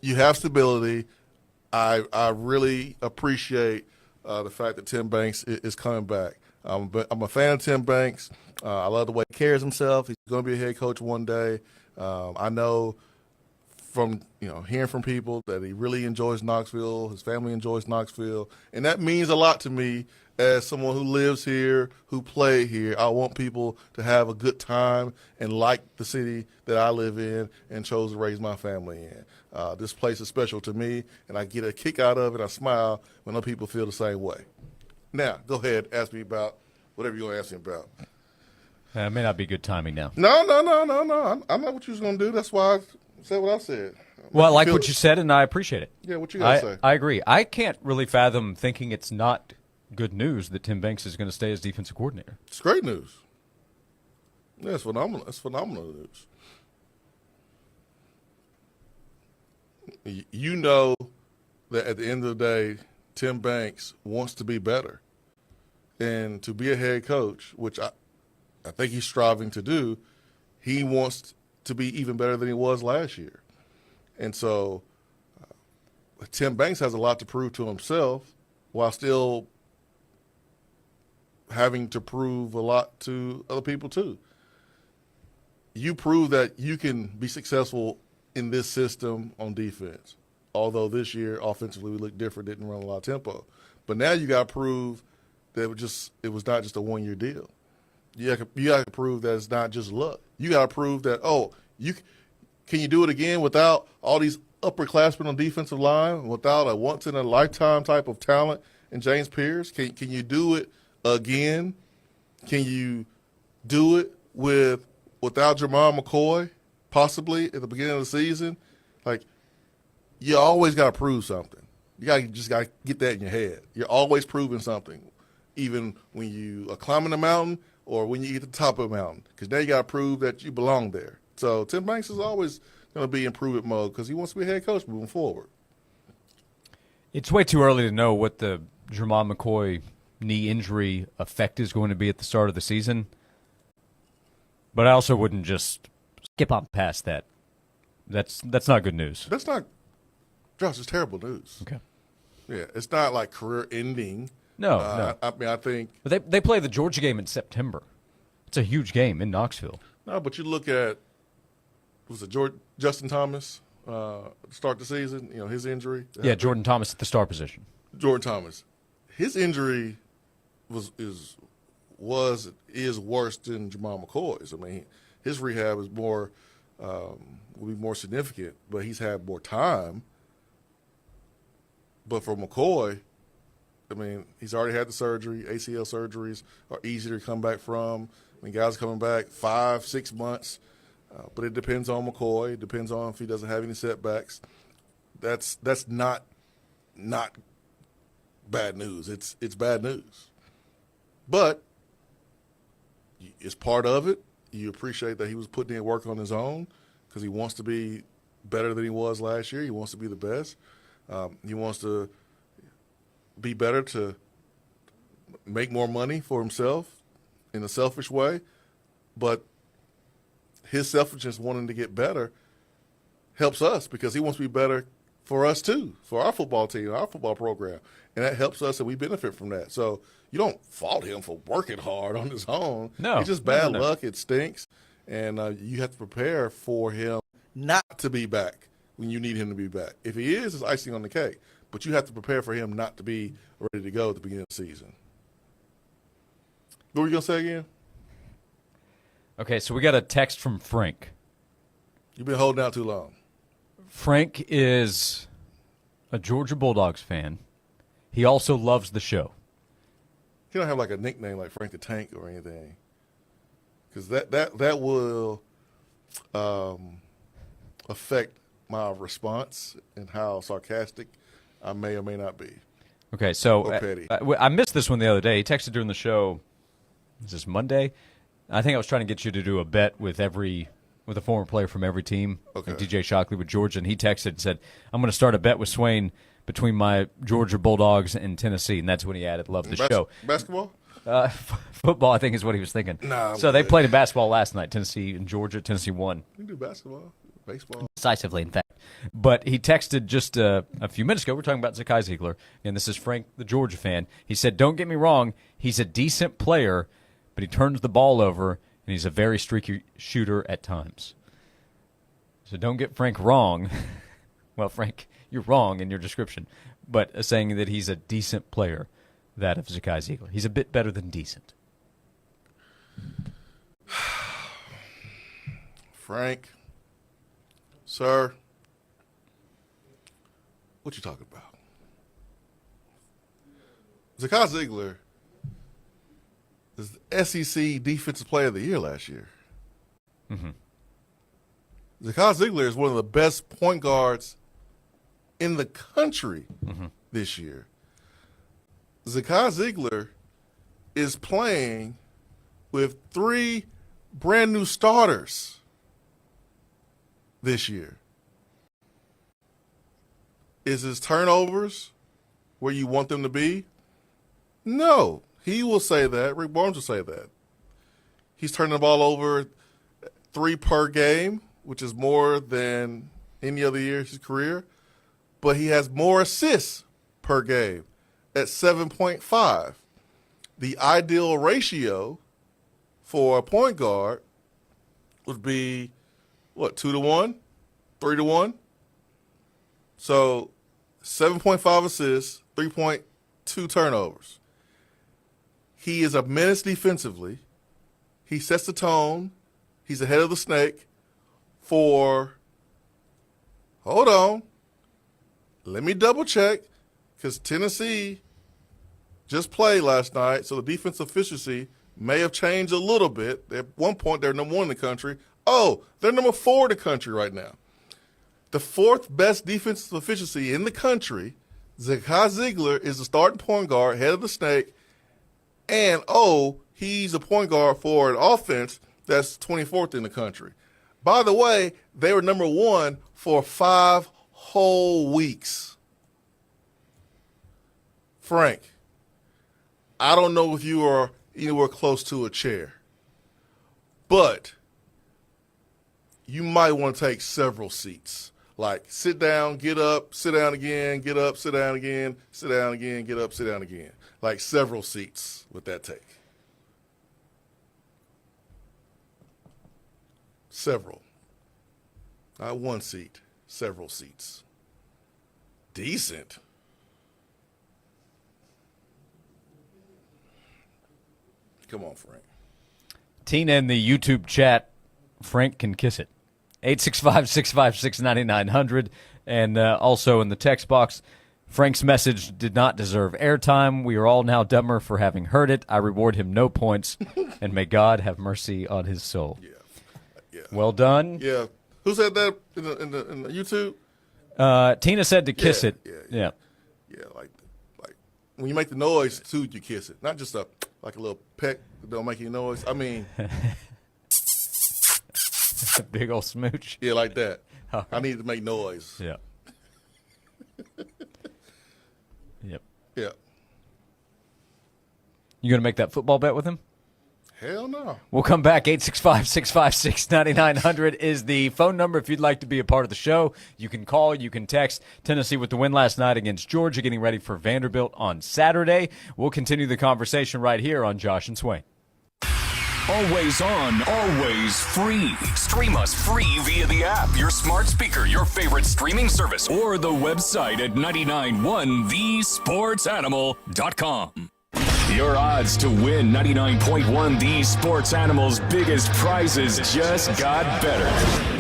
Speaker 3: You have stability. I really appreciate the fact that Tim Banks is coming back. I'm a fan of Tim Banks. I love the way he carries himself. He's going to be a head coach one day. I know from hearing from people that he really enjoys Knoxville. His family enjoys Knoxville, and that means a lot to me as someone who lives here, who played here. I want people to have a good time and like the city that I live in and chose to raise my family in. This place is special to me, and I get a kick out of it. I smile when other people feel the same way. Now, go ahead, ask me about whatever you're going to ask me about.
Speaker 2: It may not be good timing now.
Speaker 3: No. I know what you was going to do. That's why I said what I said.
Speaker 2: Well, I like what you said, and I appreciate it.
Speaker 3: Yeah, what you got to say?
Speaker 2: I agree. I can't really fathom thinking it's not good news that Tim Banks is going to stay as defensive coordinator.
Speaker 3: It's great news. Yeah, it's phenomenal. It's phenomenal news. You know that at the end of the day, Tim Banks wants to be better. And to be a head coach, which I think he's striving to do, he wants to be even better than he was last year. And so Tim Banks has a lot to prove to himself while still having to prove a lot to other people too. You prove that you can be successful in this system on defense. Although this year, offensively, we looked different, didn't run a lot of tempo. But now you got to prove that it was not just a one-year deal. You got to prove that it's not just luck. You got to prove that, can you do it again without all these upperclassmen on defensive line, without a once-in-a-lifetime type of talent in James Pierce? Can you do it again? Can you do it without Jamal McCoy, possibly at the beginning of the season? Like, you always got to prove something. You just got to get that in your head. You're always proving something, even when you are climbing the mountain or when you get to the top of the mountain, because now you got to prove that you belong there. So Tim Banks is always going to be in improvement mode because he wants to be a head coach moving forward.
Speaker 2: It's way too early to know what the Jamal McCoy knee injury effect is going to be at the start of the season. But I also wouldn't just skip on past that. That's not good news.
Speaker 3: That's not, Josh, it's terrible news.
Speaker 2: Okay.
Speaker 3: Yeah, it's not like career ending.
Speaker 2: No.
Speaker 3: I mean, I think.
Speaker 2: But they play the Georgia game in September. It's a huge game in Knoxville.
Speaker 3: No, but you look at, was it Justin Thomas start the season? You know, his injury.
Speaker 2: Yeah, Jordan Thomas at the star position.
Speaker 3: Jordan Thomas, his injury is worse than Jamal McCoy's. I mean, his rehab is will be more significant, but he's had more time. But for McCoy, I mean, he's already had the surgery. ACL surgeries are easier to come back from. I mean, guys are coming back 5-6 months. But it depends on McCoy. It depends on if he doesn't have any setbacks. That's not bad news. It's bad news. But it's part of it. You appreciate that he was putting in work on his own because he wants to be better than he was last year. He wants to be the best. He wants to be better to make more money for himself in a selfish way. But his selfishness wanting to get better helps us because he wants to be better for us too, for our football team, our football program. And that helps us and we benefit from that. So you don't fault him for working hard on his own.
Speaker 2: No.
Speaker 3: It's just bad luck. It stinks. And you have to prepare for him not to be back when you need him to be back. If he is, it's icing on the cake. But you have to prepare for him not to be ready to go at the beginning of the season. What were you going to say again?
Speaker 2: Okay, so we got a text from Frank.
Speaker 3: You've been holding out too long.
Speaker 2: Frank is a Georgia Bulldogs fan. He also loves the show.
Speaker 3: He don't have like a nickname like Frank the Tank or anything, because that will affect my response and how sarcastic I may or may not be.
Speaker 2: Okay, so
Speaker 3: Or petty.
Speaker 2: I missed this one the other day. He texted during the show. Is this Monday? I think I was trying to get you to do a bet with a former player from every team, like DJ Shockley with Georgia, and he texted and said, I'm going to start a bet with Swain between my Georgia Bulldogs and Tennessee, and that's when he added, love the show.
Speaker 3: Basketball?
Speaker 2: Football, I think, is what he was thinking.
Speaker 3: Nah,
Speaker 2: so they played in basketball last night, Tennessee and Georgia. Tennessee won.
Speaker 3: You can do basketball, baseball.
Speaker 2: Decisively, in fact. But he texted just a few minutes ago. We're talking about Zakai Ziegler, and this is Frank, the Georgia fan. He said, don't get me wrong, he's a decent player, but he turns the ball over, and he's a very streaky shooter at times. So don't get Frank wrong. Well, Frank, you're wrong in your description, but saying that he's a decent player, that of Zakai Ziegler. He's a bit better than decent.
Speaker 3: Frank, sir, what you talking about? Zakai Ziegler is the SEC Defensive Player of the Year last year.
Speaker 2: Mm-hmm.
Speaker 3: Zakai Ziegler is one of the best point guards in the country this year. Zakai Ziegler is playing with 3 brand new starters this year. Is his turnovers where you want them to be? No. He will say that. Rick Barnes will say that. He's turning the ball over 3 per game, which is more than any other year in his career. But he has more assists per game at 7.5. the ideal ratio for a point guard would be, 2-to-1, 3-to-1? So 7.5 assists, 3.2 turnovers. He is a menace defensively. He sets the tone. He's ahead of the snake for, hold on, let me double check, because Tennessee just played last night, so the defensive efficiency may have changed a little bit. At one point, they're number 1 in the country. Oh, they're number 4 in the country right now. The 4th best defensive efficiency in the country, Zakai Ziegler is the starting point guard, head of the snake, and, he's a point guard for an offense that's 24th in the country. By the way, they were number 1 for 5 whole weeks. Frank, I don't know if you are anywhere close to a chair, but you might want to take several seats. Like sit down, get up, sit down again, get up, sit down again, sit down again, get up, sit down again. Like several seats would that take? Several. Not one seat, several seats. Decent. Come on, Frank.
Speaker 2: Tina in the YouTube chat, Frank can kiss it. 865-656-9900. And also in the text box, Frank's message did not deserve airtime. We are all now dumber for having heard it. I reward him no points, and may God have mercy on his soul.
Speaker 3: Yeah.
Speaker 2: Well done.
Speaker 3: Yeah. Who said that in the YouTube?
Speaker 2: Tina said to kiss it.
Speaker 3: Yeah, like when you make the noise, too, you kiss it. Not just like a little peck that don't make any noise. I mean,
Speaker 2: big old smooch.
Speaker 3: Yeah, like that.
Speaker 2: Right.
Speaker 3: I need to make noise.
Speaker 2: Yeah. Yep.
Speaker 3: Yeah.
Speaker 2: You going to make that football bet with him?
Speaker 3: Hell no.
Speaker 2: We'll come back. 865-656-9900 is the phone number if you'd like to be a part of the show. You can call, you can text. Tennessee with the win last night against Georgia, getting ready for Vanderbilt on Saturday. We'll continue the conversation right here on Josh and Swain.
Speaker 1: Always on, always free. Stream us free via the app, your smart speaker, your favorite streaming service, or the website at 991thesportsanimal.com. Your odds to win 99.1 The Sports Animal's biggest prizes just got better.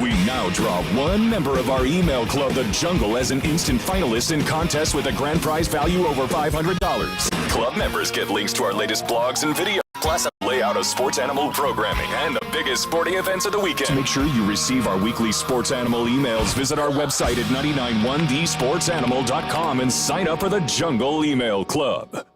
Speaker 1: We now draw one member of our email club, The Jungle, as an instant finalist in contests with a grand prize value over $500. Club members get links to our latest blogs and videos, plus a layout of Sports Animal programming and the biggest sporting events of the weekend. To make sure you receive our weekly Sports Animal emails, visit our website at 991thesportsanimal.com and sign up for the Jungle Email Club.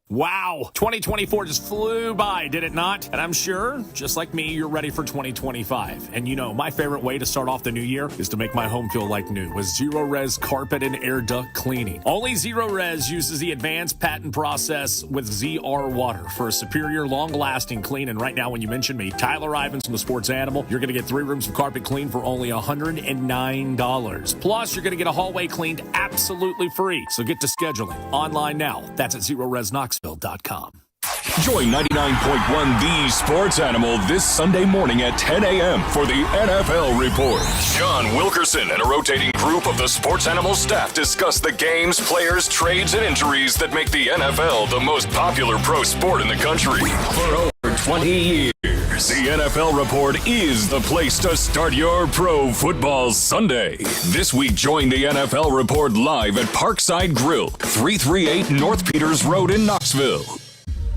Speaker 16: Wow, 2024 just flew by, did it not? And I'm sure, just like me, you're ready for 2025. And you know, my favorite way to start off the new year is to make my home feel like new with Zero Res carpet and air duct cleaning. Only Zero Res uses the advanced patent process with ZR water for a superior, long-lasting clean. And right now, when you mention me, Tyler Ivins from the Sports Animal, you're going to get 3 rooms of carpet clean for only $109. Plus, you're going to get a hallway cleaned absolutely free. So get to scheduling online now. That's at ZeroResKnoxville.com.
Speaker 1: Join 99.1 The Sports Animal this Sunday morning at 10 a.m. for the NFL Report. John Wilkerson and a rotating group of the Sports Animal staff discuss the games, players, trades, and injuries that make the NFL the most popular pro sport in the country. For over 20 years, the NFL Report is the place to start your pro football Sunday. This week, join the NFL Report live at Parkside Grill, 338 North Peters Road in Knoxville.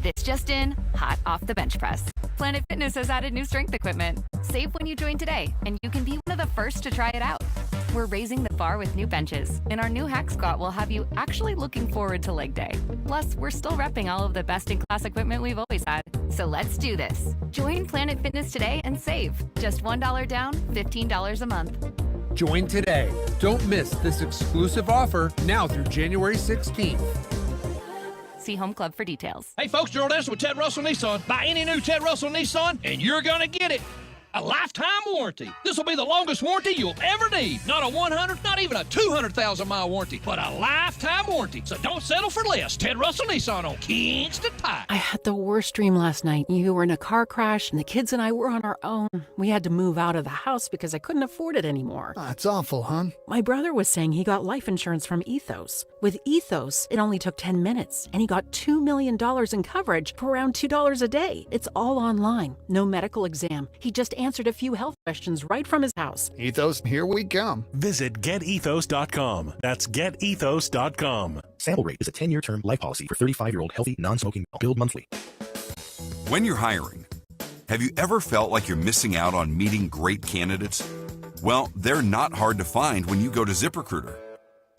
Speaker 4: This just in, hot off the bench press. Planet Fitness has added new strength equipment. Save when you join today, and you can be one of the first to try it out. We're raising the bar with new benches, and our new hack squat will have you actually looking forward to leg day. Plus, we're still repping all of the best-in-class equipment we've always had. So let's do this. Join Planet Fitness today and save. Just $1 down, $15 a month.
Speaker 7: Join today. Don't miss this exclusive offer now through January 16th.
Speaker 4: See Home Club for details.
Speaker 8: Hey folks, Gerald S. with Ted Russell Nissan. Buy any new Ted Russell Nissan and you're going to get it. A lifetime warranty. This will be the longest warranty you'll ever need. Not a 100, not even a 200,000-mile warranty, but a lifetime warranty. So don't settle for less. Ted Russell Nissan on Kingston Pike.
Speaker 9: I had the worst dream last night. You were in a car crash, and the kids and I were on our own. We had to move out of the house because I couldn't afford it anymore.
Speaker 10: That's awful, hon.
Speaker 9: My brother was saying he got life insurance from Ethos. With Ethos, it only took 10 minutes, and he got $2 million in coverage for around $2 a day. It's all online. No medical exam. He just answered a few health questions right from his house.
Speaker 10: Ethos, here we come.
Speaker 12: Visit getethos.com. That's getethos.com.
Speaker 25: Sample rate is a 10-year term life policy for 35-year-old healthy, non-smoking male. Billed monthly.
Speaker 26: When you're hiring, have you ever felt like you're missing out on meeting great candidates? Well, they're not hard to find when you go to ZipRecruiter.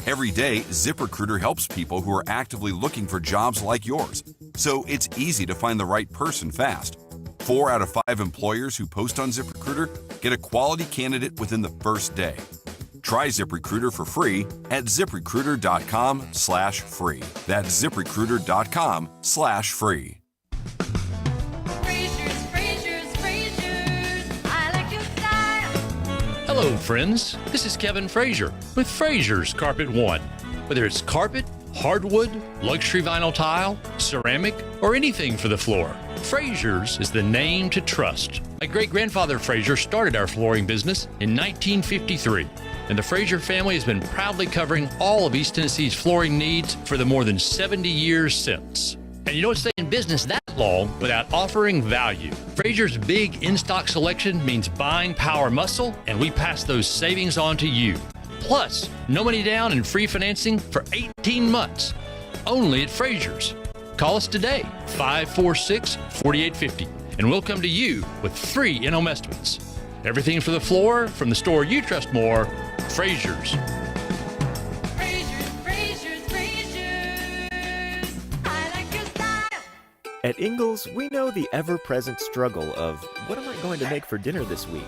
Speaker 26: Every day, ZipRecruiter helps people who are actively looking for jobs like yours. So it's easy to find the right person fast. 4 out of 5 employers who post on ZipRecruiter get a quality candidate within the first day. Try ZipRecruiter for free at ZipRecruiter.com/free. That's ZipRecruiter.com/free.
Speaker 27: Hello, friends. This is Kevin Frazier with Frazier's Carpet One. Whether it's carpet, hardwood, luxury vinyl tile, ceramic, or anything for the floor, Frazier's is the name to trust. My great-grandfather Frazier started our flooring business in 1953, and the Frazier family has been proudly covering all of East Tennessee's flooring needs for the more than 70 years since. And you don't stay in business that long without offering value. Frazier's big in-stock selection means buying power muscle, and we pass those savings on to you. Plus, no money down and free financing for 18 months. Only at Frazier's. Call us today, 546-4850, and we'll come to you with free in-home estimates. Everything for the floor from the store you trust more, Frazier's.
Speaker 28: At Ingles, we know the ever-present struggle of, what am I going to make for dinner this week?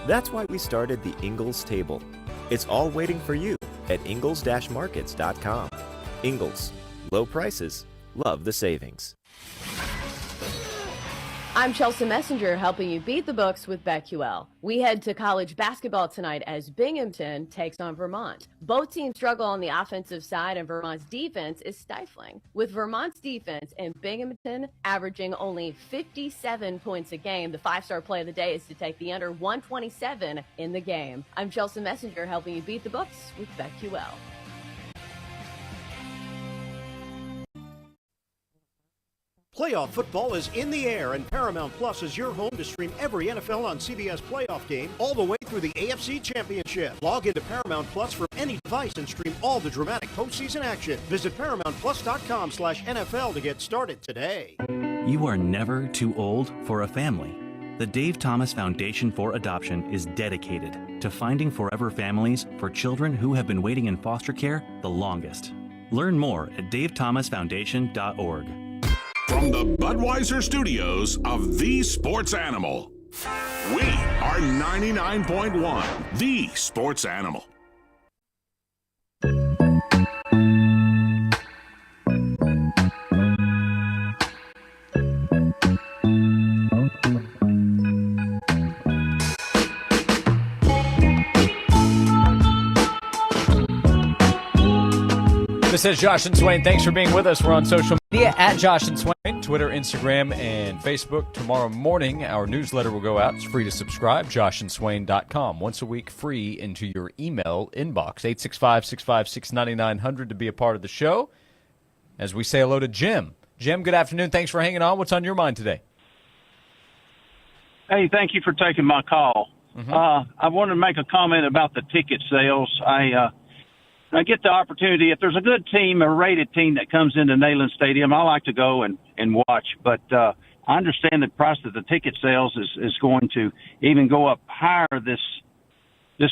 Speaker 28: That's why we started the Ingles Table. It's all waiting for you at ingles-markets.com. Ingles, low prices, love the savings.
Speaker 29: I'm Chelsea Messenger, helping you beat the books with BetQL. We head to college basketball tonight as Binghamton takes on Vermont. Both teams struggle on the offensive side, and Vermont's defense is stifling. With Vermont's defense and Binghamton averaging only 57 points a game, the 5-star play of the day is to take the under 127 in the game. I'm Chelsea Messenger, helping you beat the books with BetQL.
Speaker 30: Playoff football is in the air, and Paramount Plus is your home to stream every NFL on CBS playoff game all the way through the AFC Championship. Log into Paramount Plus from any device and stream all the dramatic postseason action. Visit ParamountPlus.com/NFL to get started today.
Speaker 31: You are never too old for a family. The Dave Thomas Foundation for Adoption is dedicated to finding forever families for children who have been waiting in foster care the longest. Learn more at davethomasfoundation.org.
Speaker 22: From the Budweiser studios of The Sports Animal, we are 99.1 The Sports Animal.
Speaker 2: This is Josh and Swain. Thanks for being with us. We're on social media at Josh and Swain, Twitter, Instagram, and Facebook. Tomorrow morning, our newsletter will go out. It's free to subscribe, joshandswain.com. Once a week, free into your email inbox. 865-656-9900 to be a part of the show. As we say hello to Jim. Jim, good afternoon. Thanks for hanging on. What's on your mind today?
Speaker 32: Hey, thank you for taking my call. I wanted to make a comment about the ticket sales. I get the opportunity, if there's a good team, a rated team that comes into Neyland Stadium, I like to go and watch. But I understand the price of the ticket sales is going to even go up higher this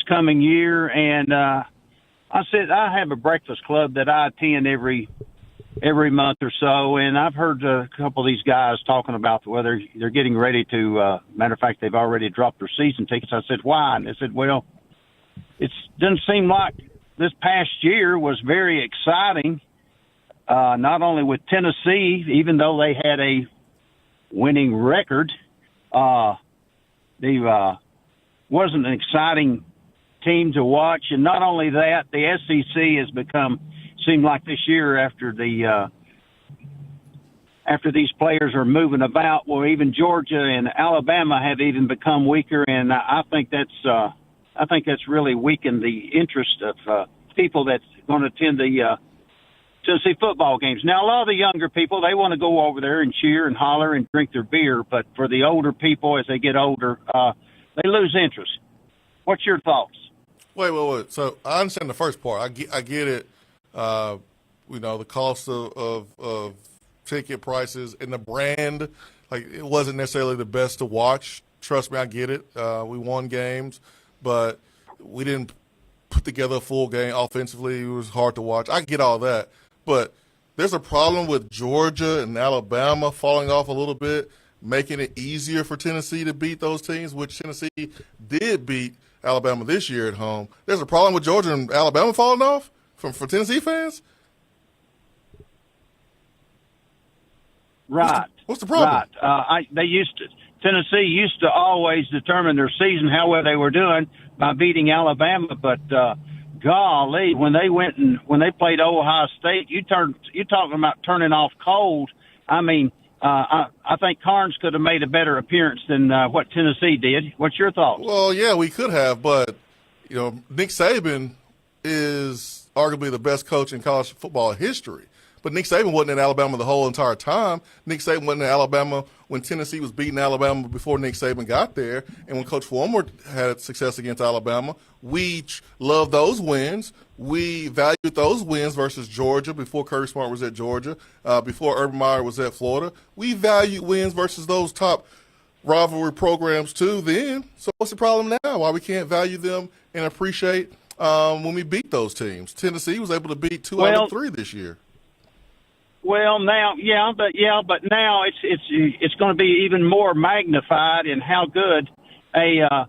Speaker 32: coming year. And I have a breakfast club that I attend every month or so, and I've heard a couple of these guys talking about whether they're getting ready to, matter of fact, they've already dropped their season tickets. I said, why? And they said, well, it doesn't seem like this past year was very exciting, not only with Tennessee, even though they had a winning record, wasn't an exciting team to watch. And not only that, the SEC has seemed like this year after these players are moving about, well, even Georgia and Alabama have even become weaker, and I think that's really weakened the interest of people that's going to attend the Tennessee football games. Now, a lot of the younger people, they want to go over there and cheer and holler and drink their beer, but for the older people, as they get older, they lose interest. What's your thoughts?
Speaker 3: Wait. So I understand the first part. I get it. The cost of ticket prices and the brand, like, it wasn't necessarily the best to watch. Trust me, I get it. We won games, but we didn't put together a full game offensively. It was hard to watch. I get all that, but there's a problem with Georgia and Alabama falling off a little bit, making it easier for Tennessee to beat those teams, which Tennessee did beat Alabama this year at home. There's a problem with Georgia and Alabama falling off for Tennessee fans?
Speaker 32: Right.
Speaker 3: What's the problem?
Speaker 32: Right. Tennessee used to always determine their season how well they were doing by beating Alabama, but golly, when they played Ohio State, you're talking about turning off cold. I mean, I think Carnes could have made a better appearance than what Tennessee did. What's your thoughts?
Speaker 3: Well, yeah, we could have, but Nick Saban is arguably the best coach in college football history. But Nick Saban wasn't in Alabama the whole entire time. Nick Saban wasn't in Alabama when Tennessee was beating Alabama before Nick Saban got there. And when Coach Fulmer had success against Alabama, we loved those wins. We valued those wins versus Georgia before Kirby Smart was at Georgia, before Urban Meyer was at Florida. We valued wins versus those top rivalry programs too then. So what's the problem now? Why we can't value them and appreciate when we beat those teams? Tennessee was able to beat 2 out of 3 this year.
Speaker 32: Well, now, but now it's going to be even more magnified in how good a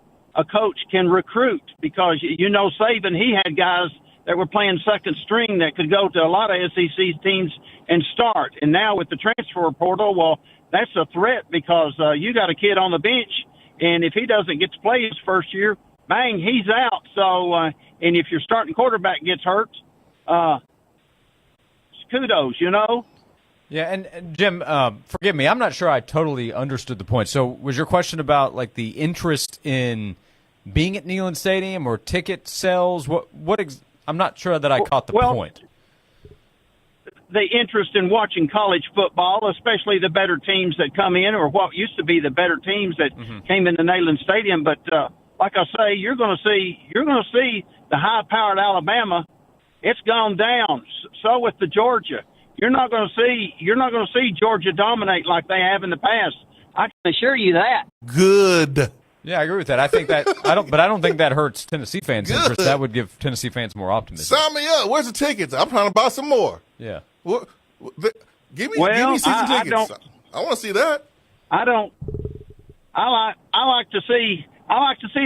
Speaker 32: coach can recruit, because Saban, he had guys that were playing second string that could go to a lot of SEC teams and start. And now with the transfer portal, well, that's a threat, because you got a kid on the bench, and if he doesn't get to play his first year, bang, he's out. So, and if your starting quarterback gets hurt, kudos,
Speaker 2: Yeah, and Jim, forgive me, I'm not sure I totally understood the point. So was your question about, like, the interest in being at Neyland Stadium or ticket sales? I'm not sure that I caught the point.
Speaker 32: The interest in watching college football, especially the better teams that come in, or what used to be the better teams that came into Neyland Stadium. But like I say, you're going to see the high-powered Alabama. It's gone down. So with the Georgia, you're not going to see Georgia dominate like they have in the past. I can assure you that.
Speaker 3: Good.
Speaker 2: Yeah, I agree with that. I think that I don't think that hurts Tennessee fans' interest. That would give Tennessee fans more optimism.
Speaker 3: Sign me up. Where's the tickets? I'm trying to buy some more.
Speaker 2: Yeah.
Speaker 3: Give me season tickets. I want to see that.
Speaker 32: I like to see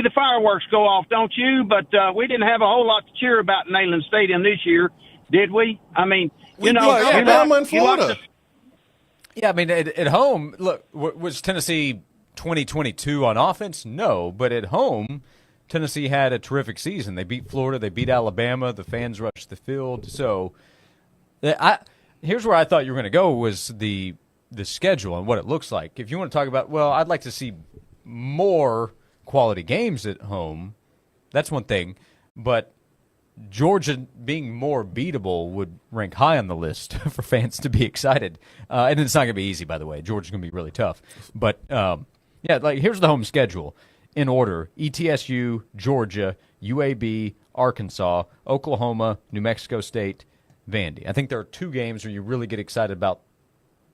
Speaker 32: the fireworks go off, don't you? But we didn't have a whole lot to cheer about in Neyland Stadium this year, did we? I mean,
Speaker 3: Alabama and Florida.
Speaker 2: Yeah, I mean, at home, look, was Tennessee 2022 on offense? No, but at home, Tennessee had a terrific season. They beat Florida, they beat Alabama, the fans rushed the field. So here's where I thought you were going to go, was the schedule and what it looks like. If you want to talk about, well, I'd like to see more quality games at home, that's one thing, but Georgia being more beatable would rank high on the list for fans to be excited. And it's not going to be easy, by the way. Georgia's going to be really tough. But, here's the home schedule in order. ETSU, Georgia, UAB, Arkansas, Oklahoma, New Mexico State, Vandy. I think there are 2 games where you really get excited about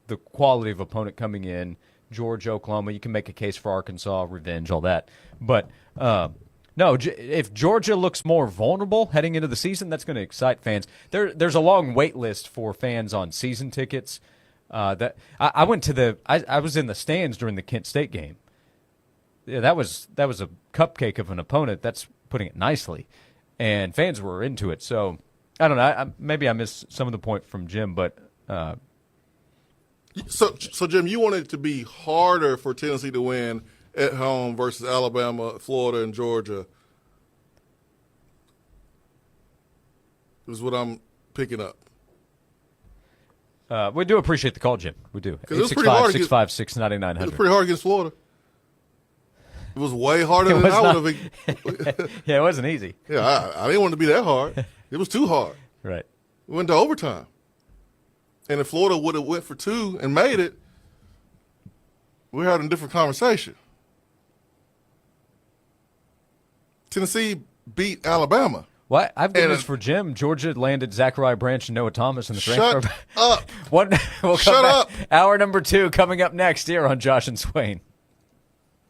Speaker 2: the quality of opponent coming in. Georgia, Oklahoma, you can make a case for Arkansas, revenge, all that. But no, if Georgia looks more vulnerable heading into the season, that's going to excite fans. There's a long wait list for fans on season tickets. That I went to I was in the stands during the Kent State game. Yeah, that was a cupcake of an opponent. That's putting it nicely, and fans were into it. So I don't know. Maybe I missed some of the point from Jim, but.
Speaker 3: So Jim, you want it to be harder for Tennessee to win at home versus Alabama, Florida, and Georgia is what I'm picking up.
Speaker 2: We do appreciate the call, Jim. We do.
Speaker 3: 'Cause it was pretty hard.
Speaker 2: 865-659-9900.
Speaker 3: It was pretty hard against Florida. It was way harder than I would have.
Speaker 2: Yeah, it wasn't easy.
Speaker 3: Yeah, I didn't want it to be that hard. It was too hard.
Speaker 2: Right.
Speaker 3: We went to overtime. And if Florida would have went for 2 and made it, we're having a different conversation. Tennessee beat Alabama.
Speaker 2: What? I've got news for Jim. Georgia landed Zachariah Branch and Noah Thomas in the transfer.
Speaker 3: Shut up.
Speaker 2: We'll come
Speaker 3: Shut
Speaker 2: back.
Speaker 3: up.
Speaker 2: Hour number 2 coming up next here on Josh and Swain.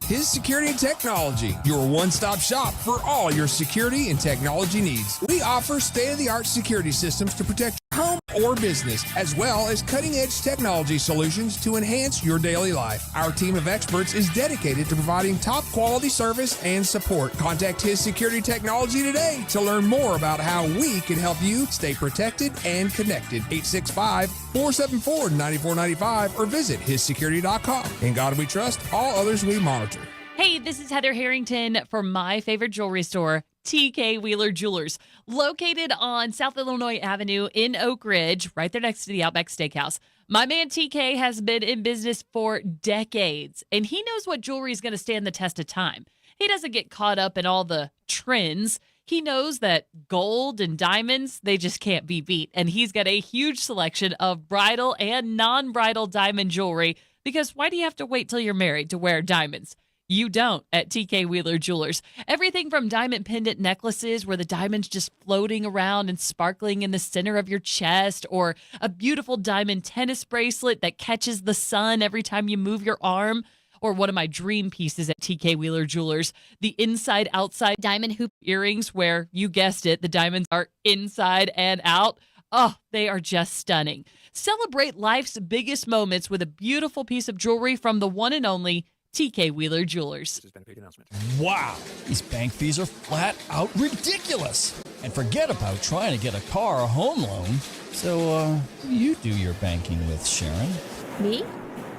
Speaker 7: His Security and Technology, your one-stop shop for all your security and technology needs. We offer state-of-the-art security systems to protect your home or business, as well as cutting-edge technology solutions to enhance your daily life. Our team of experts is dedicated to providing top-quality service and support. Contact His Security Technology today to learn more about how we can help you stay protected and connected. 865-474-9495 or visit hissecurity.com. In God we trust, all others we monitor.
Speaker 5: Hey, this is Heather Harrington for my favorite jewelry store, TK Wheeler Jewelers, located on South Illinois Avenue in Oak Ridge, right there next to the Outback Steakhouse. My man TK has been in business for decades, and he knows what jewelry is going to stand the test of time. He doesn't get caught up in all the trends. He knows that gold and diamonds, they just can't be beat, and he's got a huge selection of bridal and non-bridal diamond jewelry, because why do you have to wait till you're married to wear diamonds? You don't at TK Wheeler Jewelers. Everything from diamond pendant necklaces where the diamond's just floating around and sparkling in the center of your chest, or a beautiful diamond tennis bracelet that catches the sun every time you move your arm, or one of my dream pieces at TK Wheeler Jewelers, the inside-outside diamond hoop earrings where, you guessed it, the diamonds are inside and out. Oh, they are just stunning. Celebrate life's biggest moments with a beautiful piece of jewelry from the one and only TK Wheeler Jewelers.
Speaker 6: This has been a big announcement. Wow, these bank fees are flat out ridiculous. And forget about trying to get a car or home loan. So, who do you do your banking with, Sharon?
Speaker 11: Me?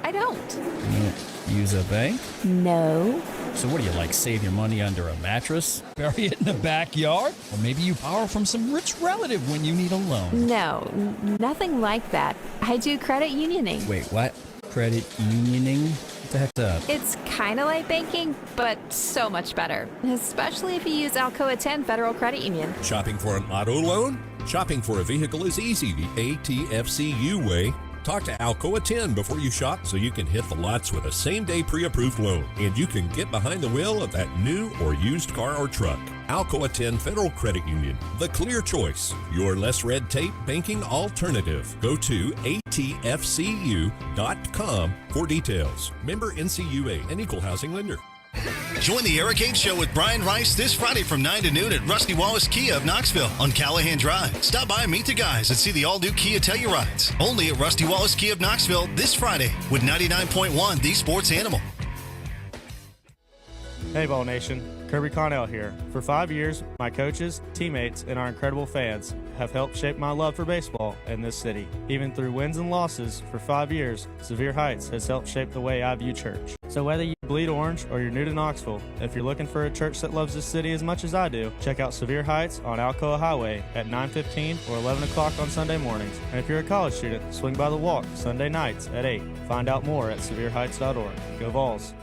Speaker 11: I don't.
Speaker 6: You use a bank?
Speaker 11: No.
Speaker 6: So what do you, like, save your money under a mattress? Bury it in the backyard? Or maybe you borrow from some rich relative when you need a loan?
Speaker 11: No, nothing like that. I do credit unioning.
Speaker 6: Wait, what? Credit unioning? What the heck's that?
Speaker 11: It's kind of like banking, but so much better. Especially if you use Alcoa 10 Federal Credit Union.
Speaker 13: Shopping for an auto loan? Shopping for a vehicle is easy the ATFCU way. Talk to Alcoa 10 before you shop so you can hit the lots with a same-day pre-approved loan. And you can get behind the wheel of that new or used car or truck. Alcoa 10 Federal Credit Union, the clear choice. Your less red tape banking alternative. Go to atfcu.com for details. Member NCUA, an equal housing lender.
Speaker 14: Join the Eric H. Show with Brian Rice this Friday from 9 to noon at Rusty Wallace Kia of Knoxville on Callahan Drive. Stop by and meet the guys and see the all-new Kia Tellurides. Only at Rusty Wallace Kia of Knoxville this Friday with 99.1 The Sports Animal.
Speaker 15: Hey, Ball Nation. Kirby Connell here. For 5 years, my coaches, teammates, and our incredible fans have helped shape my love for baseball in this city. Even through wins and losses, for 5 years, Sevier Heights has helped shape the way I view church. So whether you bleed orange or you're new to Knoxville, if you're looking for a church that loves this city as much as I do, check out Sevier Heights on Alcoa Highway at 9:15 or 11 o'clock on Sunday mornings. And if you're a college student, swing by the Walk Sunday nights at 8. Find out more at SevierHeights.org. Go Vols.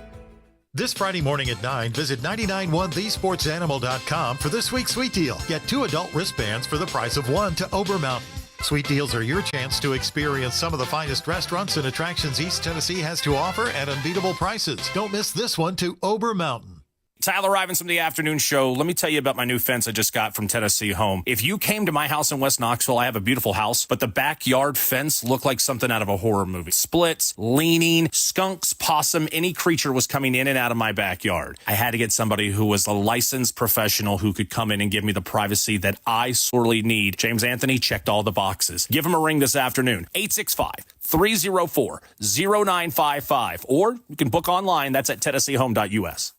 Speaker 17: This Friday morning at 9, visit 991thesportsanimal.com for this week's sweet deal. Get 2 adult wristbands for the price of 1 to Ober Mountain. Sweet deals are your chance to experience some of the finest restaurants and attractions East Tennessee has to offer at unbeatable prices. Don't miss this one to Ober Mountain.
Speaker 18: Tyler Ivins from the afternoon show. Let me tell you about my new fence I just got from Tennessee Home. If you came to my house in West Knoxville, I have a beautiful house, but the backyard fence looked like something out of a horror movie. Splits, leaning, skunks, possum, any creature was coming in and out of my backyard. I had to get somebody who was a licensed professional who could come in and give me the privacy that I sorely need. James Anthony checked all the boxes. Give him a ring this afternoon, 865-304-0955, or you can book online. That's at TennesseeHome.us.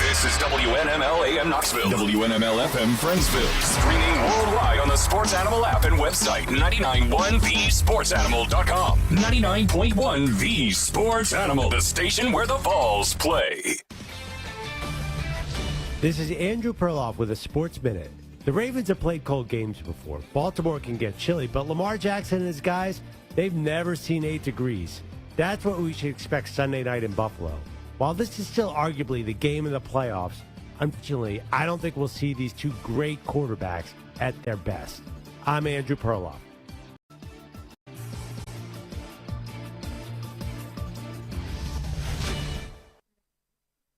Speaker 1: This is WNML AM Knoxville, WNML FM Friendsville, streaming worldwide on the Sports Animal mobile app and website, 991thesportsanimal.com. 99.1 The Sports Animal, the station where the balls play.
Speaker 4: This is Andrew Perloff with a Sports Minute. The Ravens have played cold games before. Baltimore can get chilly, but Lamar Jackson and his guys, they've never seen 8 degrees. That's what we should expect Sunday night in Buffalo. While this is still arguably the game in the playoffs, unfortunately, I don't think we'll see these two great quarterbacks at their best. I'm Andrew Perloff.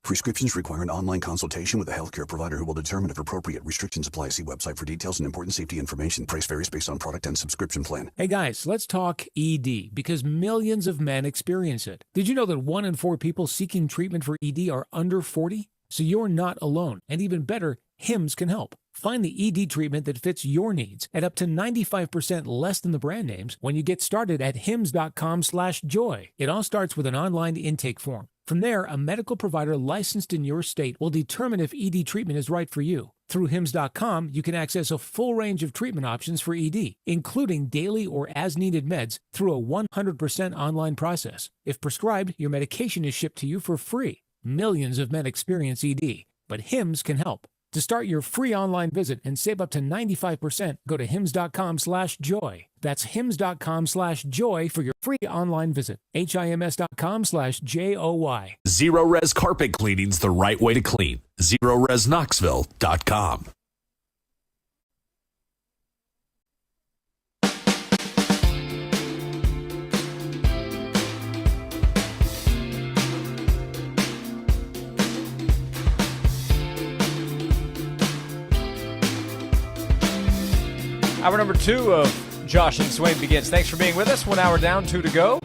Speaker 8: Prescriptions require an online consultation with a healthcare provider who will determine if appropriate. Restrictions apply. See website for details and important safety information. Price varies based on product and subscription plan.
Speaker 9: Hey guys, let's talk ED because millions of men experience it. Did you know that 1 in 4 people seeking treatment for ED are under 40? So you're not alone. And even better, Hims can help. Find the ED treatment that fits your needs at up to 95% less than the brand names when you get started at hims.com/joy. It all starts with an online intake form. From there, a medical provider licensed in your state will determine if ED treatment is right for you. Through hims.com, you can access a full range of treatment options for ED, including daily or as-needed meds through a 100% online process. If prescribed, your medication is shipped to you for free. Millions of men experience ED, but Hims can help. To start your free online visit and save up to 95%, go to hims.com/joy. That's hims.com/joy for your free online visit. hims.com/joy.
Speaker 18: Zero Res carpet cleaning's the right way to clean. ZeroResKnoxville.com.
Speaker 2: Hour number 2 of Josh and Swain begins. Thanks for being with us. 1 hour down, 2 to go.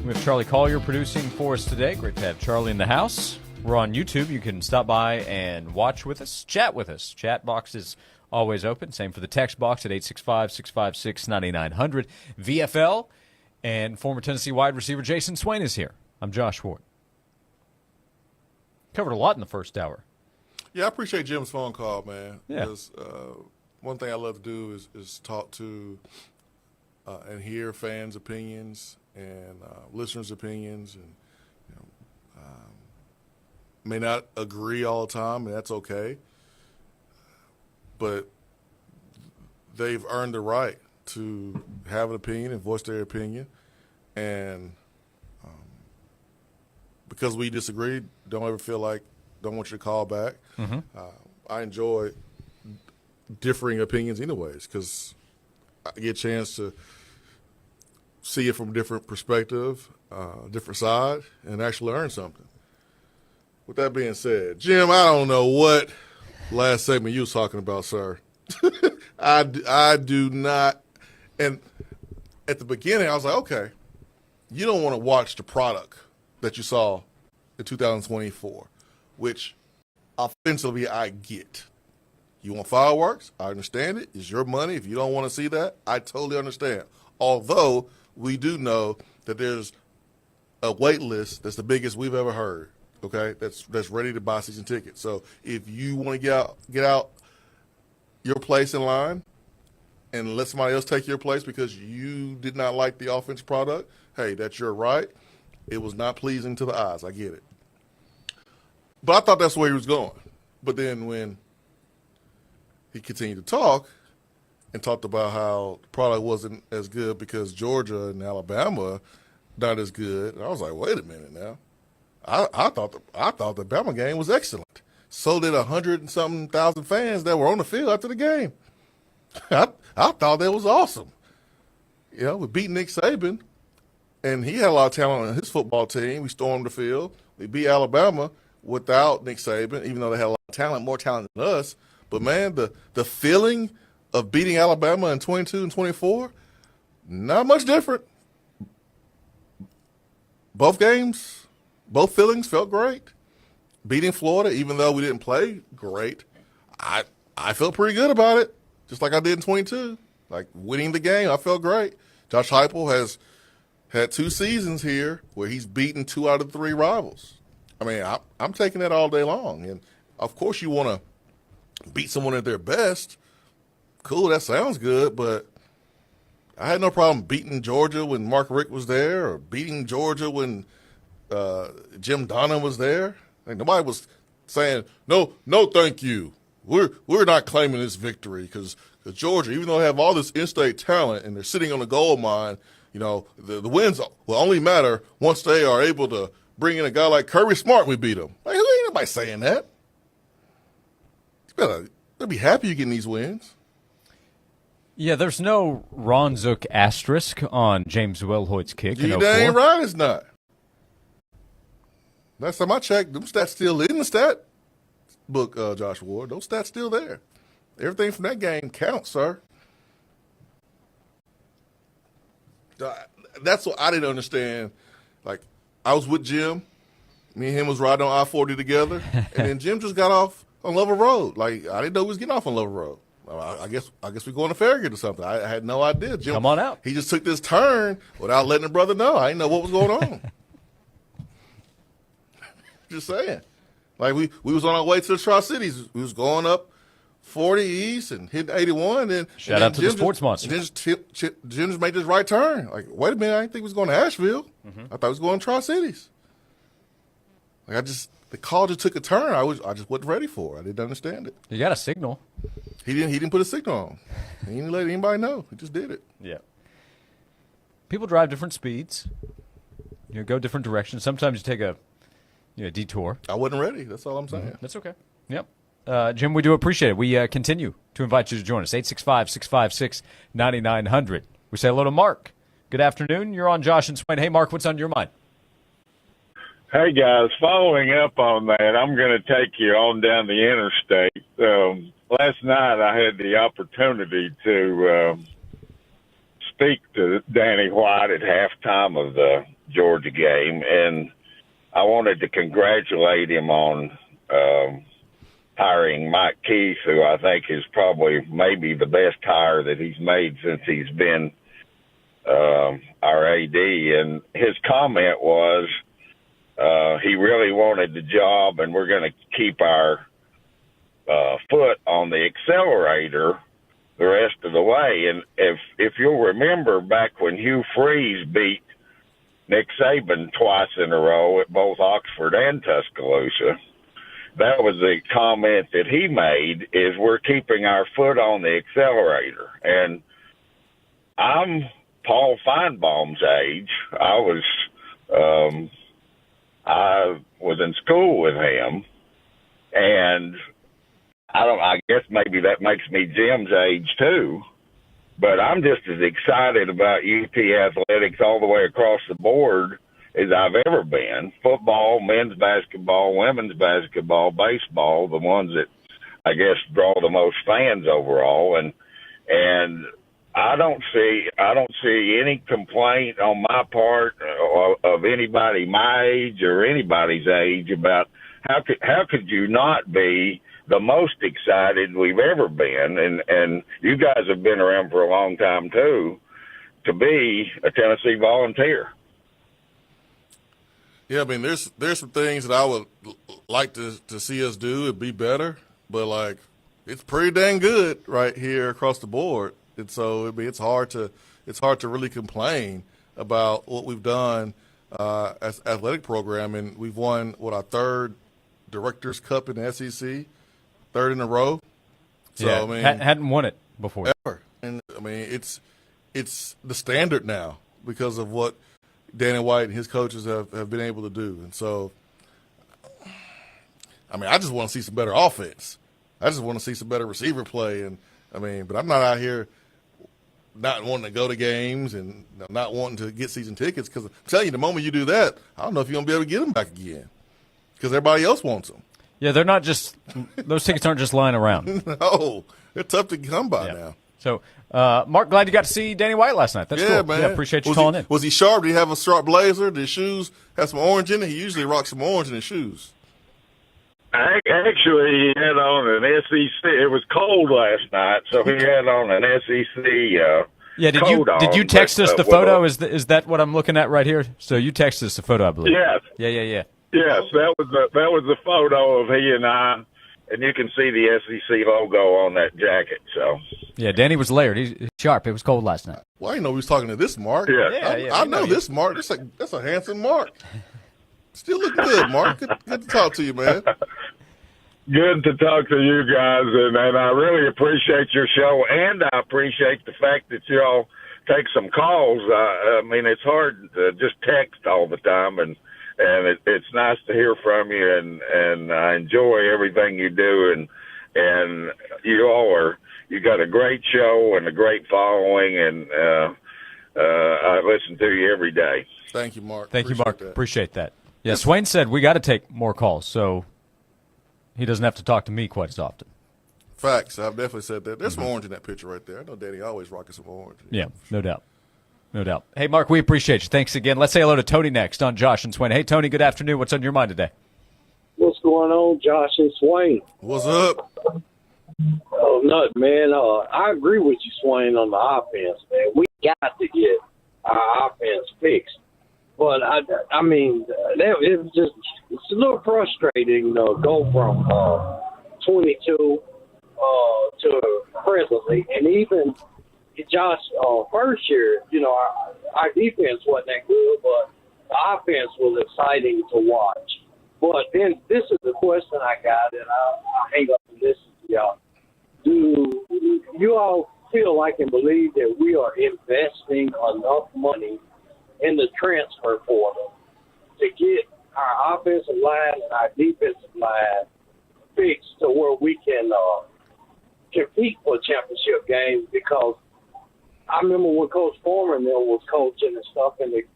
Speaker 2: We have Charlie Collier producing for us today. Great to have Charlie in the house. We're on YouTube. You can stop by and watch with us, chat with us. Chat box is always open. Same for the text box at 865-656-9900. VFL and former Tennessee wide receiver Jason Swain is here. I'm Josh Ward. Covered a lot in the first hour.
Speaker 3: Yeah, I appreciate Jim's phone call, man.
Speaker 2: Yeah.
Speaker 3: Because, one thing I love to do is talk to and hear fans' opinions and listeners' opinions, and may not agree all the time, and that's okay. But they've earned the right to have an opinion and voice their opinion, and because we disagree, don't ever feel like don't want you to call back.
Speaker 2: Mm-hmm.
Speaker 3: I enjoy differing opinions anyways, because I get a chance to see it from a different perspective, different side, and actually learn something. With that being said, Jim, I don't know what last segment you was talking about, sir. I do not. And at the beginning, I was like, okay, you don't want to watch the product that you saw in 2024, which offensively I get. You want fireworks? I understand it. It's your money. If you don't want to see that, I totally understand. Although we do know that there's a wait list that's the biggest we've ever heard, okay, that's ready to buy season tickets. So if you want to get out your place in line and let somebody else take your place because you did not like the offensive product, hey, that's your right. It was not pleasing to the eyes. I get it. But I thought that's where he was going. But then when he continued to talk and talked about how the product wasn't as good because Georgia and Alabama not as good. And I was like, wait a minute now. I thought the Bama game was excellent. So did 100 and something thousand fans that were on the field after the game. I thought that was awesome. You know, we beat Nick Saban, and he had a lot of talent on his football team. We stormed the field. We beat Alabama without Nick Saban, even though they had a lot of talent, more talent than us. But, man, the feeling of beating Alabama in 22 and 24, not much different. Both games, both feelings felt great. Beating Florida, even though we didn't play great, I felt pretty good about it, just like I did in 22. Like, winning the game, I felt great. Josh Heupel has had 2 seasons here where he's beaten 2 out of 3 rivals. I mean, I'm taking that all day long. And, of course, you want to beat someone at their best. Cool, that sounds good, but I had no problem beating Georgia when Mark Richt was there, or beating Georgia when Jim Donnan was there. Like, nobody was saying no, thank you. We're not claiming this victory because Georgia, even though they have all this in-state talent and they're sitting on a gold mine, the wins will only matter once they are able to bring in a guy like Kirby Smart and we beat him. Like, ain't nobody saying that. You better be happy you're getting these wins.
Speaker 2: Yeah, there's no Ron Zook asterisk on James Wilhoit's kick in 04.
Speaker 3: You dang right it's not. Last time I checked, them stats still in the stat book, Josh Ward. Those stats still there. Everything from that game counts, sir. That's what I didn't understand. Like, I was with Jim. Me and him was riding on I-40 together, and then Jim just got off on Level Road. Like, I didn't know he was getting off on Level Road. I guess we're going to Farragut or something. I had no idea. Jim,
Speaker 2: come on out.
Speaker 3: He just took this turn without letting the brother know. I didn't know what was going on. Just saying. Like, we was on our way to the Tri-Cities. We was going up 40 East and hit 81. And
Speaker 2: Shout out to the sports monster.
Speaker 3: Jim just made this right turn. Like, wait a minute, I didn't think we was going to Asheville. I thought we was going to Tri-Cities. Like, the call just took a turn. I just wasn't ready for it. I didn't understand it.
Speaker 2: You got a signal.
Speaker 3: He didn't put a signal on. He didn't let anybody know. He just did it.
Speaker 2: Yeah. People drive different speeds. Go different directions. Sometimes you take a detour.
Speaker 3: I wasn't ready. That's all I'm saying.
Speaker 2: That's okay. Yep. Jim, we do appreciate it. We continue to invite you to join us. 865-656-9900. We say hello to Mark. Good afternoon. You're on Josh and Swain. Hey, Mark, what's on your mind?
Speaker 10: Hey, guys, following up on that, I'm going to take you on down the interstate. Last night I had the opportunity to speak to Danny White at halftime of the Georgia game, and I wanted to congratulate him on hiring Mike Keith, who I think is probably maybe the best hire that he's made since he's been our AD. And his comment was he really wanted the job, and we're going to keep our foot on the accelerator the rest of the way. And if you'll remember back when Hugh Freeze beat Nick Saban twice in a row at both Oxford and Tuscaloosa, that was the comment that he made, is we're keeping our foot on the accelerator. And I'm Paul Feinbaum's age. I was in school with him, and I guess maybe that makes me Jim's age too. But I'm just as excited about UT athletics all the way across the board as I've ever been. Football, men's basketball, women's basketball, baseball, the ones that I guess draw the most fans overall. And I don't see any complaint on my part of anybody my age or anybody's age about how could you not be the most excited we've ever been, and you guys have been around for a long time too, to be a Tennessee Volunteer.
Speaker 3: Yeah, I mean, there's some things that I would like to see us do and be better, but like it's pretty dang good right here across the board, and so it's hard to really complain about what we've done as athletic program, and we've won our third Directors Cup in the SEC. Third in a row. So,
Speaker 2: yeah,
Speaker 3: I mean,
Speaker 2: hadn't won it before.
Speaker 3: Ever. And, I mean, it's the standard now because of what Danny White and his coaches have been able to do. And so, I mean, I just want to see some better offense. I just want to see some better receiver play. And, I mean, but I'm not out here not wanting to go to games and not wanting to get season tickets because I'm telling you, the moment you do that, I don't know if you're going to be able to get them back again because everybody else wants them.
Speaker 2: Yeah, they're not just – those tickets aren't just lying around.
Speaker 3: No, they're tough to come by now.
Speaker 2: So, Mark, glad you got to see Danny White last night. That's cool.
Speaker 3: Man.
Speaker 2: Yeah, appreciate you calling in.
Speaker 3: Was he sharp? Did he have a sharp blazer? Did his shoes have some orange in it? He usually rocks some orange in his shoes.
Speaker 10: Actually, he had on an SEC. It was cold last night, so he had on an SEC
Speaker 2: yeah, did you text us the photo? Is that what I'm looking at right here? So you texted us the photo, I believe.
Speaker 10: Yes.
Speaker 2: Yeah.
Speaker 10: Yes, that was the photo of he and I and you can see the SEC logo on that jacket. So
Speaker 2: Yeah, Danny was layered. He's sharp. It was cold last night.
Speaker 3: Well, I didn't know we was talking to this Mark.
Speaker 10: Yeah.
Speaker 3: I know this Mark. That's a handsome Mark. Still looking good, Mark. Good to talk to you, man.
Speaker 10: Good to talk to you guys, and I really appreciate your show, and I appreciate the fact that you all take some calls. I mean, it's hard to just text all the time, and it's nice to hear from you, and I enjoy everything you do, and you got a great show and a great following, and I listen to you every day.
Speaker 3: Thank you, Mark.
Speaker 2: Thank you, Mark. Appreciate that. Yeah, Swain said we got to take more calls, so he doesn't have to talk to me quite as often.
Speaker 3: Facts. I've definitely said that. There's some orange in that picture right there. I know Danny always rocking some orange.
Speaker 2: Yeah, no doubt. No doubt. Hey, Mark, we appreciate you. Thanks again. Let's say hello to Tony next on Josh and Swain. Hey, Tony, good afternoon. What's on your mind today?
Speaker 12: What's going on, Josh and Swain?
Speaker 3: What's up?
Speaker 12: Oh, nothing, man. I agree with you, Swain, on the offense, man. We got to get our offense fixed. But, I mean, it's a little frustrating to go from 22 to presently. And even, Josh, first year, our defense wasn't that good, but the offense was exciting to watch. But then this is the question I got, and I'll hang up and listen to y'all. Do you all feel like and believe that we are investing enough money in the transfer portal to get our offensive line and our defensive line fixed to where we can compete for championship games? Because I remember when Coach Foreman was coaching and stuff, and it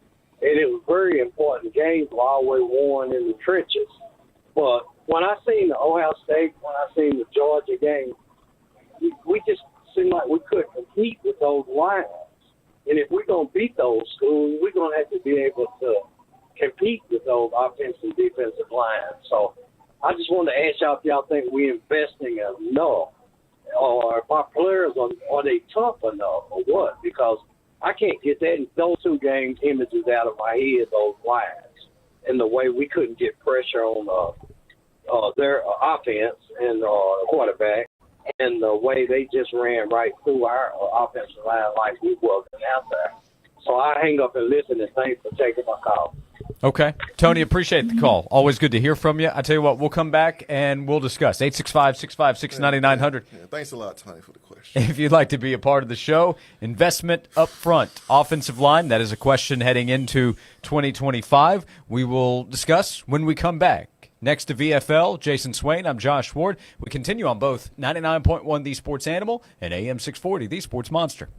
Speaker 12: was very important games were always won in the trenches. But when I seen the Ohio State, when I seen the Georgia game, we just seemed like we couldn't compete with those lines. And if we're going to beat those schools, we're going to have to be able to compete with those offensive and defensive lines. So I just wanted to ask y'all if y'all think we're investing enough, or if our players are they tough enough, or what? Because I can't get those two games images out of my head, those lines, and the way we couldn't get pressure on their offense and quarterback, and the way they just ran right through our offensive line like we wasn't out there. So I hang up and listen, and thanks for taking my call.
Speaker 2: Okay. Tony, appreciate the call. Always good to hear from you. I tell you what, we'll come back and we'll discuss. 865-656-9900.
Speaker 3: Yeah, thanks a lot, Tony, for the question.
Speaker 2: If you'd like to be a part of the show, investment up front, offensive line, that is a question heading into 2025. We will discuss when we come back. Next to VFL, Jason Swain, I'm Josh Ward. We continue on both 99.1 The Sports Animal and AM 640 The Sports Monster.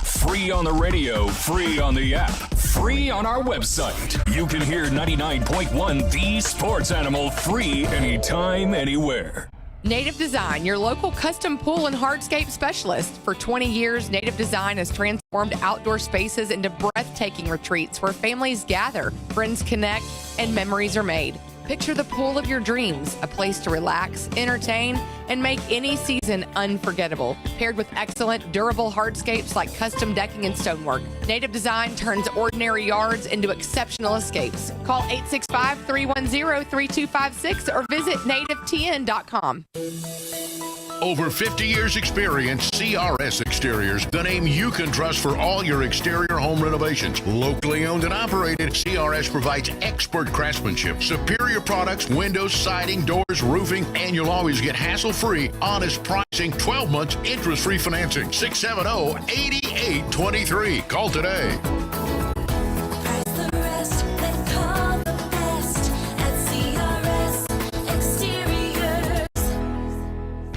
Speaker 1: Free on the radio, free on the app, free on our website. You can hear 99.1 The Sports Animal free anytime, anywhere.
Speaker 16: Native Design, your local custom pool and hardscape specialist. For 20 years, Native Design has transformed outdoor spaces into breathtaking retreats where families gather, friends connect, and memories are made. Picture the pool of your dreams, a place to relax, entertain, and make any season unforgettable. Paired with excellent, durable hardscapes like custom decking and stonework, Native Design turns ordinary yards into exceptional escapes. Call 865-310-3256 or visit nativetn.com.
Speaker 19: Over 50 years experience, CRS Exteriors, the name you can trust for all your exterior home renovations. Locally owned and operated, CRS provides expert craftsmanship, superior products, windows, siding, doors, roofing, and you'll always get hassle-free, honest pricing, 12 months interest-free financing. 670-8823. Call today.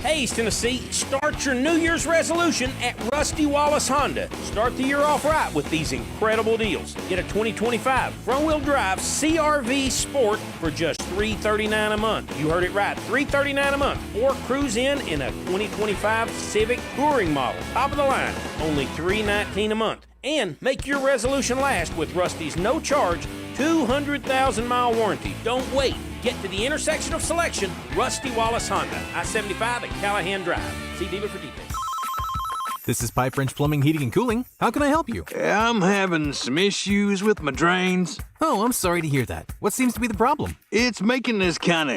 Speaker 20: Hey, East Tennessee, start your New Year's resolution at Rusty Wallace Honda. Start the year off right with these incredible deals. Get a 2025 front-wheel drive CR-V Sport for just $339 a month. You heard it right, $339 a month. Or cruise in a 2025 Civic Touring model. Top of the line, only $319 a month. And make your resolution last with Rusty's no-charge 200,000-mile warranty. Don't wait. Get to the intersection of selection, Rusty Wallace Honda, I-75 at Callahan Drive. See dealer for details.
Speaker 21: This is Pipe Wrench Plumbing, Heating, and Cooling. How can I help you?
Speaker 22: I'm having some issues with my drains.
Speaker 21: Oh, I'm sorry to hear that. What seems to be the problem?
Speaker 22: It's making this kind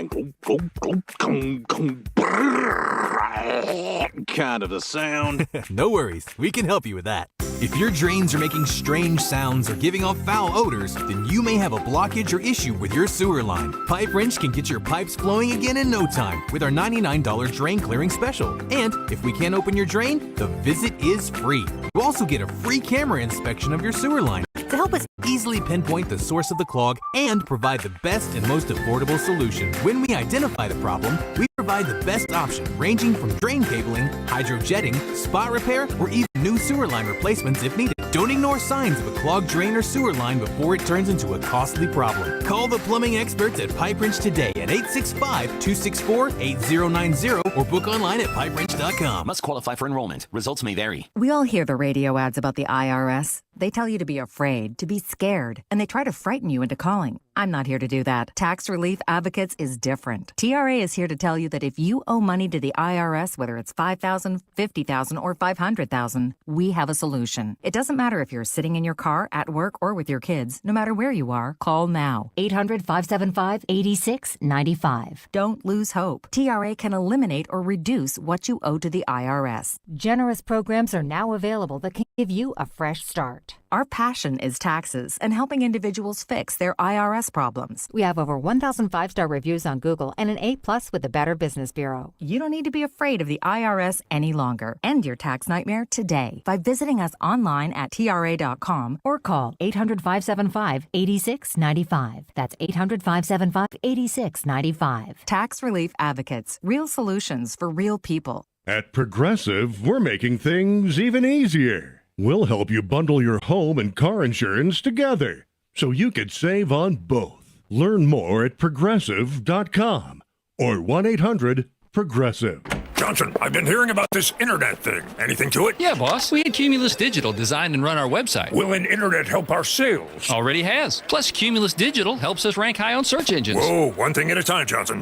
Speaker 22: of a sound.
Speaker 21: No worries. We can help you with that. If your drains are making strange sounds or giving off foul odors, then you may have a blockage or issue with your sewer line. Pipe Wrench can get your pipes flowing again in no time with our $99 drain clearing special. And if we can't open your drain, the visit is free. You also get a free camera inspection of your sewer line to help us easily pinpoint the source of the clog and provide the best and most affordable solution. When we identify the problem, we provide the best option, ranging from drain cabling, hydrojetting, spot repair, or even new sewer line replacements if needed. Don't ignore signs of a clogged drain or sewer line before it turns into a costly problem. Call the plumbing experts at Pipe Wrench today at 865-264-8090 or book online at pipewrench.com.
Speaker 23: Must qualify for enrollment. Results may vary.
Speaker 24: We all hear the radio ads about the IRS. They tell you to be afraid, to be scared, and they try to frighten you into calling. I'm not here to do that. Tax Relief Advocates is different. TRA is here to tell you that if you owe money to the IRS, whether it's $5,000, $50,000, or $500,000, we have a solution. It doesn't matter if you're sitting in your car, at work, or with your kids. No matter where you are, call now. 800-575-8695. Don't lose hope. TRA can eliminate or reduce what you owe to the IRS. Generous programs are now available that can give you a fresh start. Our passion is taxes and helping individuals fix their IRS problems. We have over 1,000 five-star reviews on Google and an A+ with the Better Business Bureau. You don't need to be afraid of the IRS any longer. End your tax nightmare today by visiting us online at TRA.com or call 800-575-8695. That's 800-575-8695. Tax Relief Advocates. Real solutions for real people.
Speaker 19: At Progressive, we're making things even easier. We'll help you bundle your home and car insurance together so you could save on both. Learn more at progressive.com or 1-800-PROGRESSIVE.
Speaker 25: Johnson, I've been hearing about this internet thing. Anything to it?
Speaker 26: Yeah, boss. We had Cumulus Digital design and run our website.
Speaker 25: Will an internet help our sales?
Speaker 26: Already has. Plus, Cumulus Digital helps us rank high on search engines.
Speaker 25: Whoa, one thing at a time, Johnson.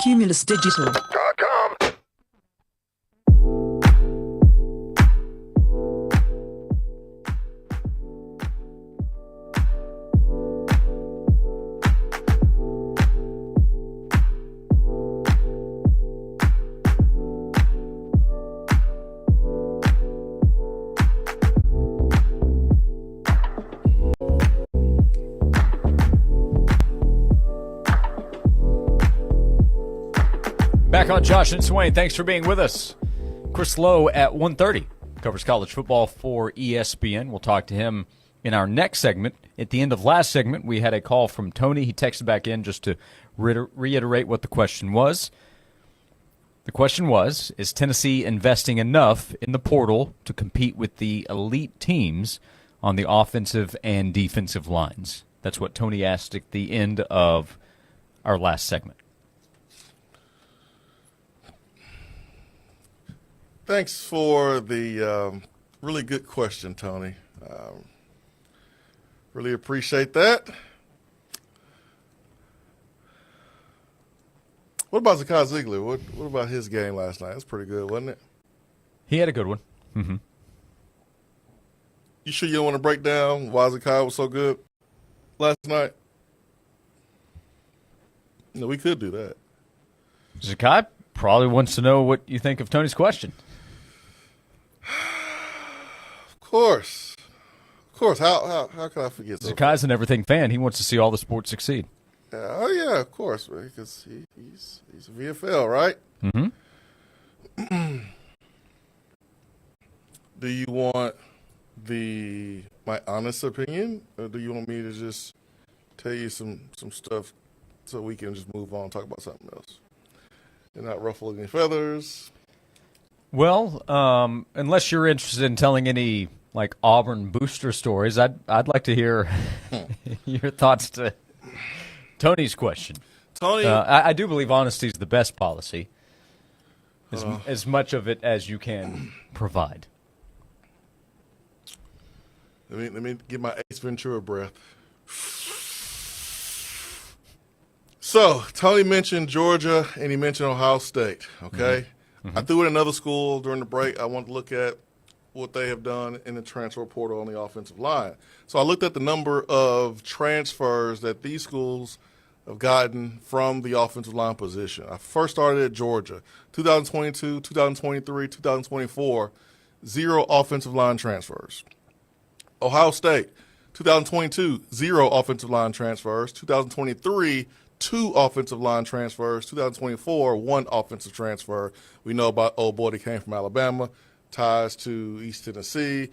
Speaker 27: CumulusDigital.com.
Speaker 2: Back on Josh and Swain. Thanks for being with us. Chris Lowe at 1:30 covers college football for ESPN. We'll talk to him in our next segment. At the end of last segment, we had a call from Tony. He texted back in just to reiterate what the question was. The question was, is Tennessee investing enough in the portal to compete with the elite teams on the offensive and defensive lines? That's what Tony asked at the end of our last segment.
Speaker 3: Thanks for the really good question, Tony. Really appreciate that. What about Zakai Ziegler? What about his game last night? That's pretty good, wasn't it?
Speaker 2: He had a good one. Mm-hmm.
Speaker 3: You sure you don't want to break down why Zakai was so good last night? No, we could do that.
Speaker 2: Zakai probably wants to know what you think of Tony's question.
Speaker 3: Of course. How can I forget?
Speaker 2: Zakai's an everything fan. He wants to see all the sports succeed.
Speaker 3: Oh yeah, of course, because he's a VFL, right?
Speaker 2: Mm-hmm.
Speaker 3: Do you want my honest opinion, or do you want me to just tell you some stuff so we can just move on and talk about something else and not ruffle any feathers?
Speaker 2: Well, unless you're interested in telling any like Auburn booster stories, I'd like to hear your thoughts to Tony's question.
Speaker 3: Tony,
Speaker 2: I do believe honesty is the best policy, as much of it as you can provide.
Speaker 3: Let me get my Ace Ventura breath. So Tony mentioned Georgia and he mentioned Ohio State. Okay, I threw in another school during the break I wanted to look at. what they have done in the transfer portal on the offensive line. So I looked at the number of transfers that these schools have gotten from the offensive line position. I first started at Georgia, 2022, 2023, 2024, 0 offensive line transfers. Ohio State, 2022, 0 offensive line transfers. 2023, 2 offensive line transfers. 2024, 1 offensive transfer. We know about old boy that came from Alabama, ties to East Tennessee.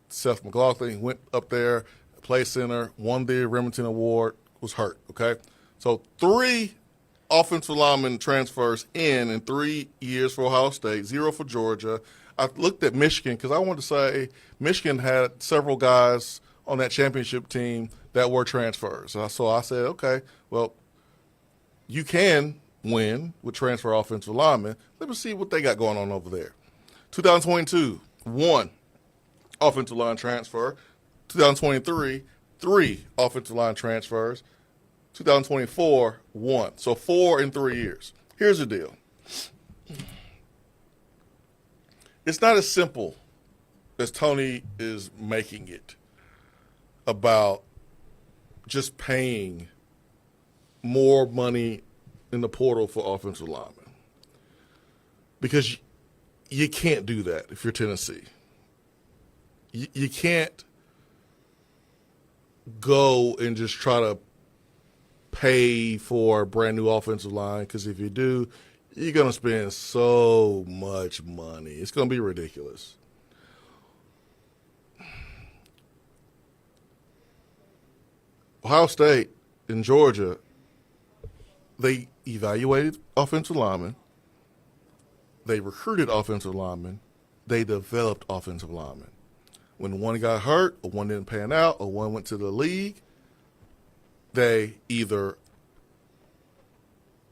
Speaker 3: Seth McLaughlin went up there, played center, won the Remington Award, was hurt, okay? So 3 offensive lineman transfers in 3 years for Ohio State, 0 for Georgia. I looked at Michigan because I wanted to say Michigan had several guys on that championship team that were transfers. So I said, okay, well, you can win with transfer offensive linemen. Let me see what they got going on over there. 2022, 1 offensive line transfer. 2023, 3 offensive line transfers. 2024, 1. So 4 in 3 years. Here's the deal. It's not as simple as Tony is making it about just paying more money in the portal for offensive linemen. Because you can't do that if you're Tennessee. You can't go and just try to pay for a brand new offensive line, because if you do, you're going to spend so much money. It's going to be ridiculous. Ohio State and Georgia, they evaluated offensive linemen. They recruited offensive linemen. They developed offensive linemen. When one got hurt or one didn't pan out or one went to the league, they either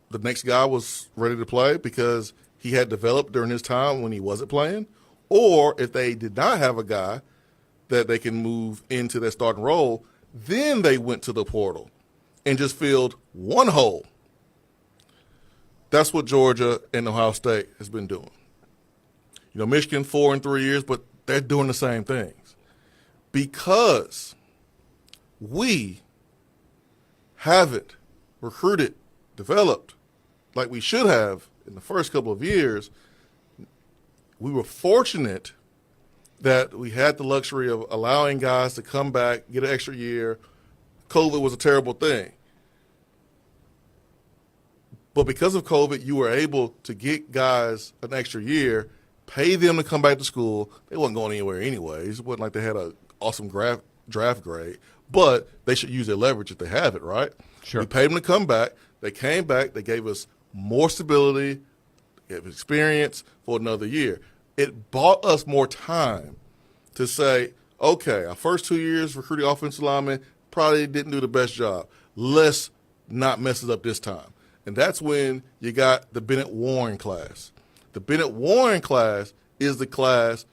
Speaker 3: the next guy was ready to play because he had developed during his time when he wasn't playing, or if they did not have a guy that they can move into that starting role, then they went to the portal and just filled one hole. That's what Georgia and Ohio State has been doing. You know, Michigan 4 in 3 years, but they're doing the same things because we haven't recruited, developed like we should have in the first couple of years. We were fortunate that we had the luxury of allowing guys to come back, get an extra year. COVID was a terrible thing. But because of COVID, you were able to get guys an extra year, pay them to come back to school. They wasn't going anywhere anyways. It wasn't like they had an awesome draft grade, but they should use their leverage if they have it, right?
Speaker 2: Sure.
Speaker 3: We paid them to come back. They came back. They gave us more stability, gave us experience for another year. It bought us more time to say, okay, our first 2 years recruiting offensive linemen probably didn't do the best job. Let's not mess it up this time. And that's when you got the Bennett Warren class. The Bennett Warren class is the class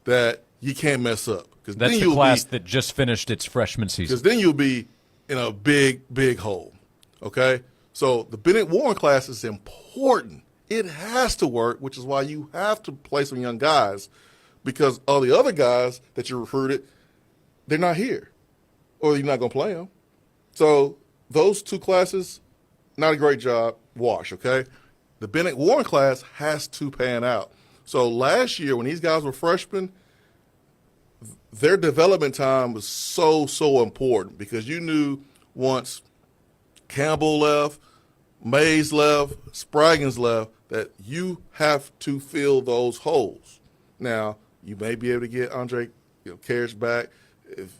Speaker 3: that you can't mess up.
Speaker 2: That's the class that just finished its freshman season.
Speaker 3: Because then you'll be in a big, big hole, okay? So the Bennett Warren class is important. It has to work, which is why you have to play some young guys, because all the other guys that you recruited, they're not here, or you're not going to play them. So those 2 classes, not a great job, wash, okay? The Bennett Warren class has to pan out. So last year when these guys were freshmen, their development time was so important, because you knew once Campbell left, Mays left, Spraggins left, that you have to fill those holes. Now, you may be able to get Andre Karras back if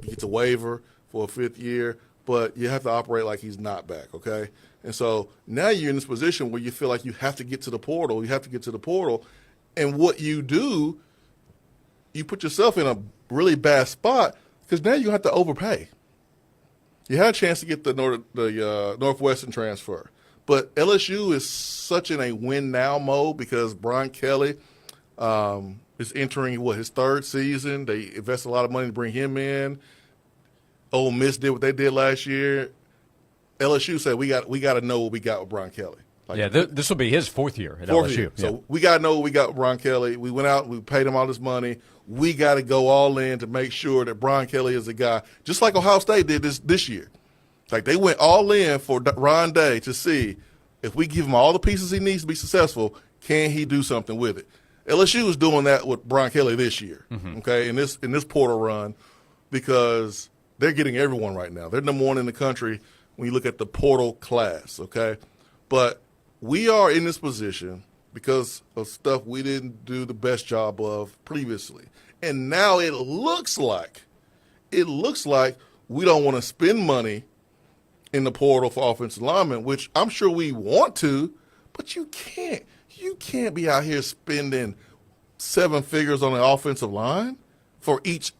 Speaker 3: he gets a waiver for a 5th year, but you have to operate like he's not back, okay? And so now you're in this position where you feel like you have to get to the portal. You have to get to the portal. And what you do, you put yourself in a really bad spot, because now you have to overpay. You had a chance to get the Northwestern transfer, but LSU is such in a win-now mode because Brian Kelly is entering, his 3rd season. They invested a lot of money to bring him in. Ole Miss did what they did last year. LSU said, we got to know what we got with Brian Kelly. Like,
Speaker 2: this will be his fourth year at
Speaker 3: fourth
Speaker 2: LSU.
Speaker 3: year. So we got to know we got Brian Kelly. We went out, we paid him all this money. We got to go all in to make sure that Brian Kelly is the guy, just like Ohio State did this year. Like they went all in for Ron Day to see if we give him all the pieces he needs to be successful, can he do something with it? LSU is doing that with Brian Kelly this year, okay, in this portal run, because they're getting everyone right now. They're number one in the country when you look at the portal class, okay? But we are in this position because of stuff we didn't do the best job of previously. And now it looks like we don't want to spend money in the portal for offensive linemen, which I'm sure we want to, but you can't. You can't be out here spending 7 figures on an offensive line for each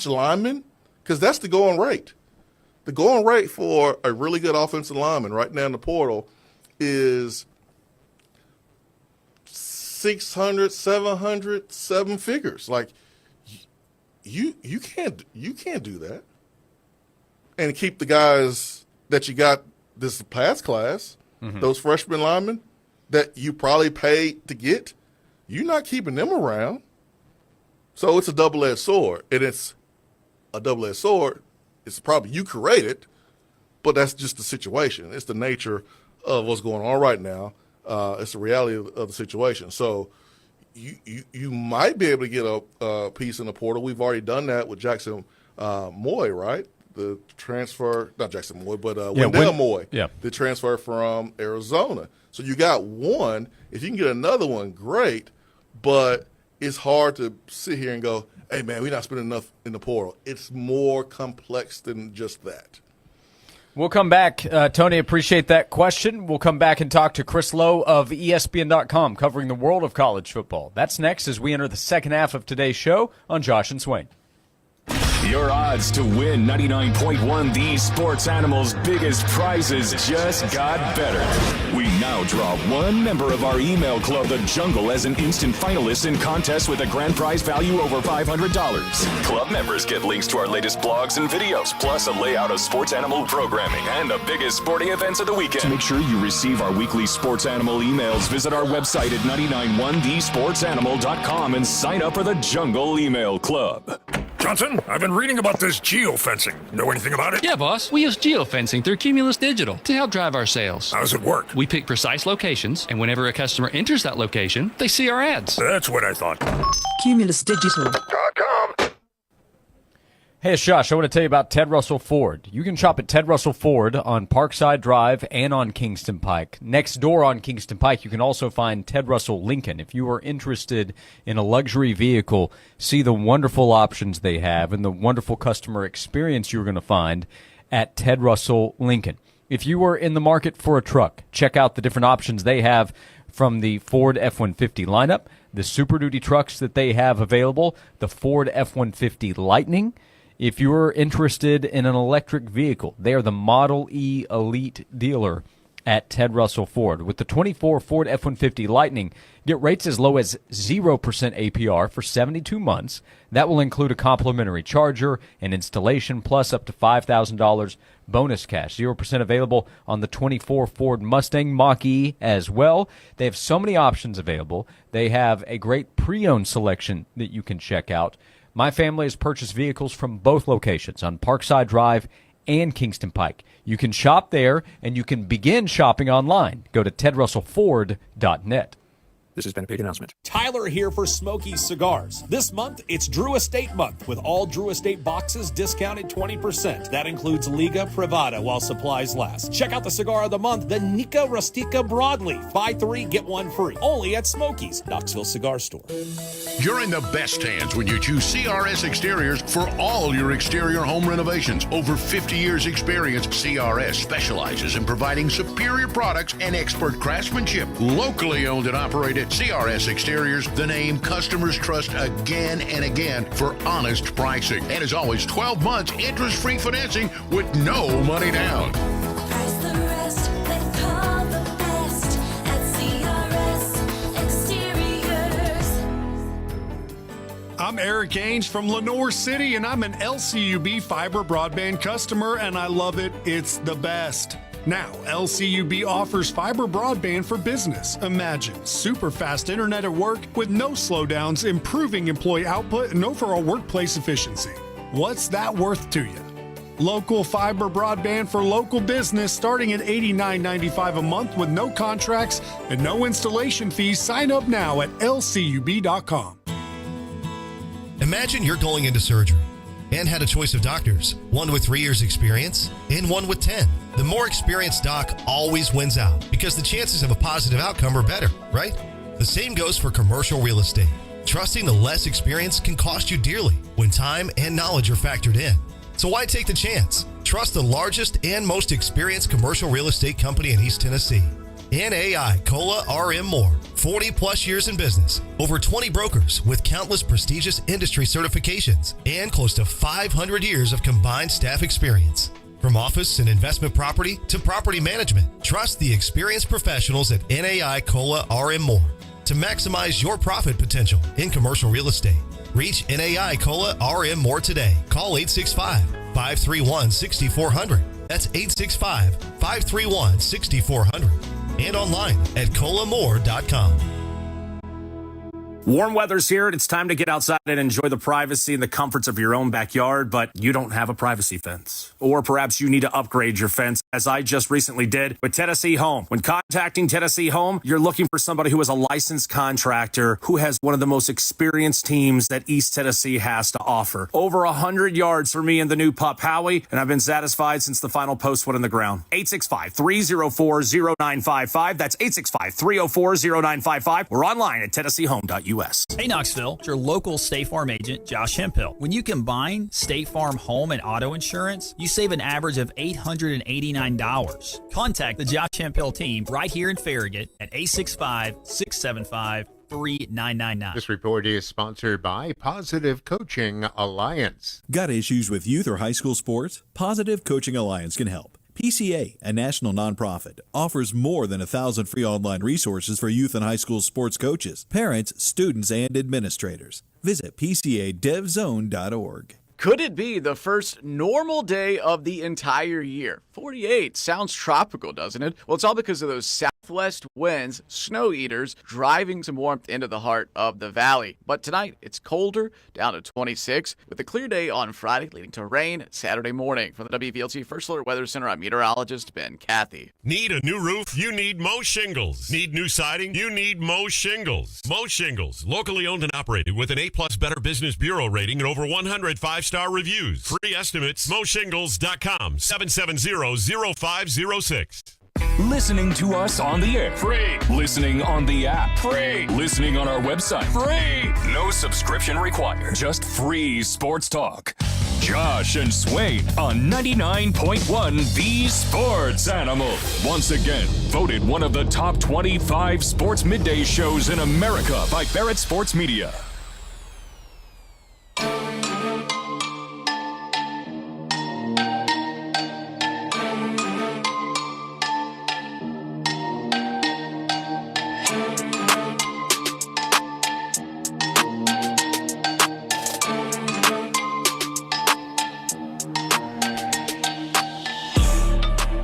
Speaker 3: lineman, because that's the going rate. The going rate for a really good offensive lineman right now in the portal is 600, 700, 7 figures. Like you can't do that and keep the guys that you got this past class, those freshman linemen that you probably paid to get. You're not keeping them around. So it's a double-edged sword. And it's a double-edged sword. It's probably you created, but that's just the situation. It's the nature of what's going on right now. It's the reality of the situation. So you might be able to get a piece in the portal. We've already done that with Jackson Moy, right? The transfer, not Jackson Moy, but Wendell Moy, the transfer from Arizona. So you got one. If you can get another one, great. But it's hard to sit here and go, hey, man, we're not spending enough in the portal. It's more complex than just that.
Speaker 2: We'll come back. Tony, appreciate that question. We'll come back and talk to Chris Lowe of ESPN.com covering the world of college football. That's next as we enter the second half of today's show on Josh and Swain.
Speaker 1: Your odds to win 99.1 These Sports Animals' biggest prizes just got better. We now draw one member of our email club, The Jungle, as an instant finalist in contests with a grand prize value over $500. Club members get links to our latest blogs and videos, plus a layout of sports animal programming and the biggest sporting events of the weekend. To make sure you receive our weekly sports animal emails, visit our website at 991thesportsanimal.com and sign up for The Jungle Email Club.
Speaker 25: Johnson, I've been reading about this geofencing. Know anything about it?
Speaker 26: Yeah, boss. We use geofencing through Cumulus Digital to help drive our sales.
Speaker 25: How does it work?
Speaker 26: We pick precise locations, and whenever a customer enters that location, they see our ads.
Speaker 25: That's what I thought.
Speaker 5: CumulusDigital.com.
Speaker 2: Hey, it's Josh. I want to tell you about Ted Russell Ford. You can shop at Ted Russell Ford on Parkside Drive and on Kingston Pike. Next door on Kingston Pike, you can also find Ted Russell Lincoln. If you are interested in a luxury vehicle, see the wonderful options they have and the wonderful customer experience you're going to find at Ted Russell Lincoln. If you are in the market for a truck, check out the different options they have from the Ford F-150 lineup, the Super Duty trucks that they have available, the Ford F-150 Lightning. If you're interested in an electric vehicle, they are the Model E Elite dealer at Ted Russell Ford. With the 24 Ford F-150 Lightning, get rates as low as 0% APR for 72 months. That will include a complimentary charger and installation, plus up to $5,000 bonus cash. 0% available on the 24 Ford Mustang Mach-E as well. They have so many options available. They have a great pre-owned selection that you can check out. My family has purchased vehicles from both locations on Parkside Drive and Kingston Pike. You can shop there, and you can begin shopping online. Go to tedrussellford.net.
Speaker 6: This has been a paid announcement.
Speaker 7: Tyler here for Smoky's Cigars. This month, it's Drew Estate Month, with all Drew Estate boxes discounted 20%. That includes Liga Privada while supplies last. Check out the cigar of the month, the Nica Rustica Broadleaf. Buy 3, get 1 free. Only at Smoky's, Knoxville Cigar Store.
Speaker 19: You're in the best hands when you choose CRS Exteriors for all your exterior home renovations. Over 50 years experience, CRS specializes in providing superior products and expert craftsmanship. Locally owned and operated, CRS Exteriors, the name customers trust again and again for honest pricing. And as always, 12 months interest-free financing with no money down.
Speaker 11: Price the rest, they call the best at CRS Exteriors.
Speaker 13: I'm Eric Ainge from Lenore City, and I'm an LCUB fiber broadband customer, and I love it. It's the best. Now, LCUB offers fiber broadband for business. Imagine super fast internet at work with no slowdowns, improving employee output and overall workplace efficiency. What's that worth to you? Local fiber broadband for local business starting at $89.95 a month with no contracts and no installation fees. Sign up now at lcub.com.
Speaker 4: Imagine you're going into surgery and had a choice of doctors, one with 3 years experience and one with 10. The more experienced doc always wins out because the chances of a positive outcome are better, right? The same goes for commercial real estate. Trusting the less experienced can cost you dearly when time and knowledge are factored in. So why take the chance? Trust the largest and most experienced commercial real estate company in East Tennessee. NAI Cola RM Moore, 40 plus years in business, over 20 brokers with countless prestigious industry certifications, and close to 500 years of combined staff experience. From office and investment property to property management, trust the experienced professionals at NAI Cola RM Moore to maximize your profit potential in commercial real estate. Reach NAI Cola RM Moore today. Call 865-531-6400. That's 865-531-6400. And online at colamore.com.
Speaker 18: Warm weather's here, and it's time to get outside and enjoy the privacy and the comforts of your own backyard, but you don't have a privacy fence. Or perhaps you need to upgrade your fence, as I just recently did with Tennessee Home. When contacting Tennessee Home, you're looking for somebody who is a licensed contractor who has one of the most experienced teams that East Tennessee has to offer. Over 100 yards for me and the new pup, Howie, and I've been satisfied since the final post went in the ground. 865-304-0955. That's 865-304-0955. We're online at TennesseeHome.us.
Speaker 5: Hey Knoxville, it's your local State Farm agent, Josh Hemphill. When you combine State Farm home and auto insurance, you save an average of $889. Contact the Josh Hemphill team right here in Farragut at 865-675-3999.
Speaker 6: This report is sponsored by Positive Coaching Alliance.
Speaker 14: Got issues with youth or high school sports? Positive Coaching Alliance can help. PCA, a national nonprofit, offers more than 1,000 free online resources for youth and high school sports coaches, parents, students, and administrators. Visit PCADevZone.org.
Speaker 15: Could it be the first normal day of the entire year? 48 sounds tropical, doesn't it? Well, it's all because of those southwest winds, snow eaters, driving some warmth into the heart of the valley. But tonight, it's colder, down to 26, with a clear day on Friday, leading to rain Saturday morning. From the WVLT First Alert Weather Center, I'm meteorologist Ben Cathy.
Speaker 17: Need a new roof? You need Mo Shingles. Need new siding? You need Mo Shingles. Mo Shingles, locally owned and operated with an A-plus Better Business Bureau rating and over 100 5-star reviews. Free estimates, moshingles.com, 770-0506.
Speaker 1: Listening to us on the air. Free. Listening on the app. Free. Listening on our website. Free. No subscription required. Just free sports talk. Josh and Swain on 99.1 The Sports Animal. Once again, voted one of the top 25 sports midday shows in America by Barrett Sports Media.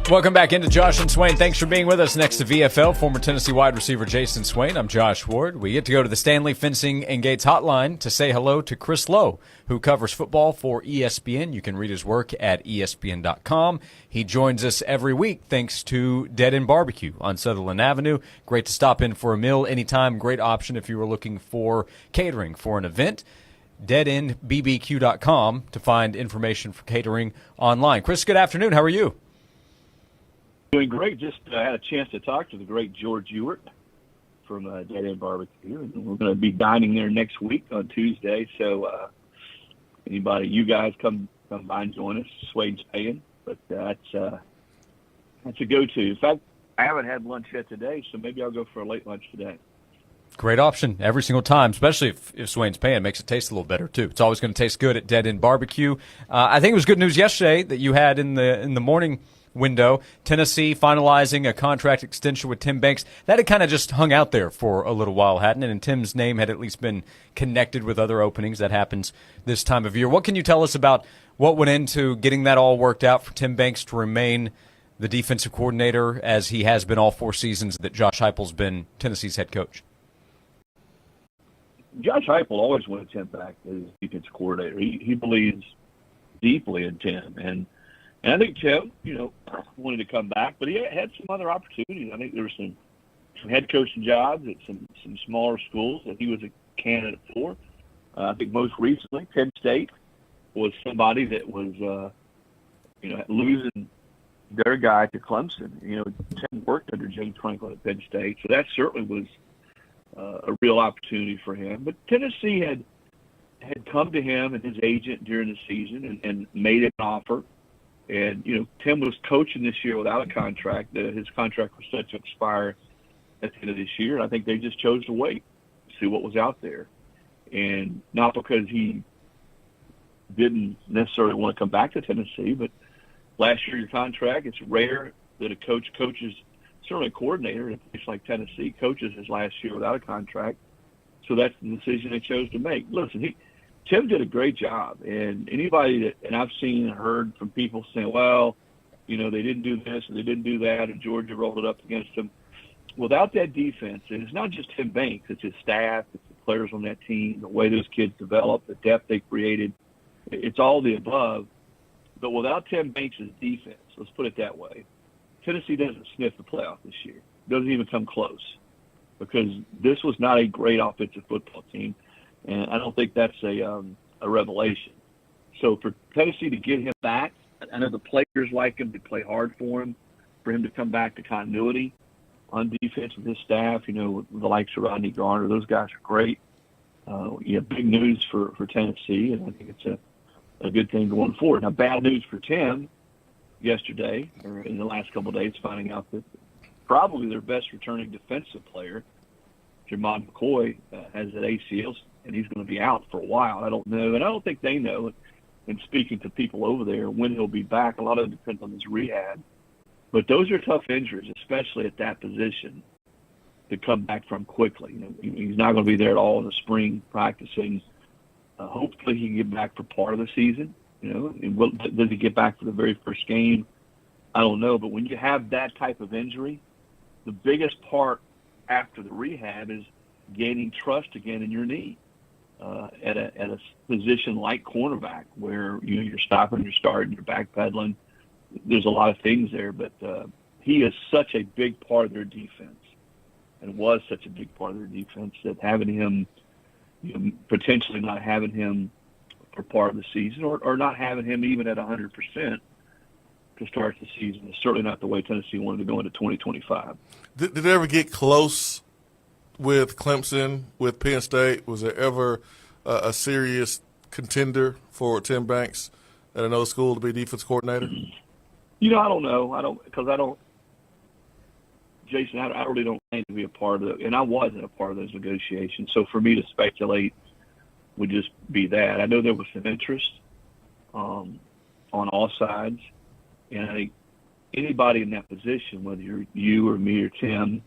Speaker 2: Welcome back into Josh and Swain. Thanks for being with us. Next to VFL, former Tennessee wide receiver Jason Swain. I'm Josh Ward. We get to go to the Stanley Fencing and Gates hotline to say hello to Chris Lowe, who covers football for ESPN. You can read his work at ESPN.com. He joins us every week thanks to Dead End Barbecue on Sutherland Avenue. Great to stop in for a meal anytime. Great option if you were looking for catering for an event. deadendbbq.com to find information for catering online. Chris, good afternoon. How are you?
Speaker 27: Doing great. Just had a chance to talk to the great George Ewart from Dead End Barbecue, and we're going to be dining there next week on Tuesday. So anybody, you guys come by and join us. Swain's paying, but that's a go-to. In fact, I haven't had lunch yet today, so maybe I'll go for a late lunch today.
Speaker 2: Great option every single time, especially if Swain's paying. It makes it taste a little better, too. It's always going to taste good at Dead End Barbecue. I think it was good news yesterday that you had in the morning window, Tennessee finalizing a contract extension with Tim Banks. That had kind of just hung out there for a little while, hadn't it? And Tim's name had at least been connected with other openings. That happens this time of year. What can you tell us about what went into getting that all worked out for Tim Banks to remain the defensive coordinator as he has been all 4 seasons that Josh Heupel's been Tennessee's head coach?
Speaker 27: Josh Heupel always wanted Tim back as defensive coordinator. He believes deeply in Tim, and I think Tim, wanted to come back, but he had some other opportunities. I think there were some head coaching jobs at some smaller schools that he was a candidate for. I think most recently, Penn State was somebody that was, losing their guy to Clemson. Tim worked under James Franklin at Penn State, so that certainly was a real opportunity for him. But Tennessee had come to him and his agent during the season and made an offer. And, Tim was coaching this year without a contract. His contract was set to expire at the end of this year. And I think they just chose to wait, see what was out there. And not because he didn't necessarily want to come back to Tennessee, but last year your contract, it's rare that a coach coaches, certainly a coordinator in a place like Tennessee, coaches his last year without a contract. So that's the decision they chose to make. Listen, Tim did a great job, and anybody and I've seen and heard from people saying, well, they didn't do this and they didn't do that, and Georgia rolled it up against them. Without that defense, and it's not just Tim Banks, it's his staff, it's the players on that team, the way those kids developed, the depth they created, it's all the above. But without Tim Banks' defense, let's put it that way, Tennessee doesn't sniff the playoff this year. Doesn't even come close, because this was not a great offensive football team, and I don't think that's a revelation. So for Tennessee to get him back, I know the players like him, to play hard for him to come back to continuity on defense with his staff, with the likes of Rodney Garner, those guys are great. Big news for Tennessee, and I think it's a good thing going forward. Now, bad news for Tim yesterday, or in the last couple of days, finding out that probably their best returning defensive player, Jermon McCoy, has an ACL, and he's going to be out for a while. I don't know, and I don't think they know. And speaking to people over there, when he'll be back, a lot of it depends on his rehab. But those are tough injuries, especially at that position, to come back from quickly. He's not going to be there at all in the spring practicing. Hopefully he can get back for part of the season. Does he get back for the very first game? I don't know. But when you have that type of injury, the biggest part after the rehab is gaining trust again in your knee at a position like cornerback, where you're stopping, you're starting, you're backpedaling. There's a lot of things there, but he is such a big part of their defense, and was such a big part of their defense, that having him, potentially not having him for part of the season, or not having him even at 100% to start the season, is certainly not the way Tennessee wanted to go into 2025.
Speaker 3: Did it ever get close with Clemson, with Penn State? Was there ever a serious contender for Tim Banks at another school to be defense coordinator?
Speaker 27: I don't know. Jason, I really don't claim to be a part of it, and I wasn't a part of those negotiations. So for me to speculate would just be that. I know there was some interest on all sides, and I think anybody in that position, whether you're you or me or Tim,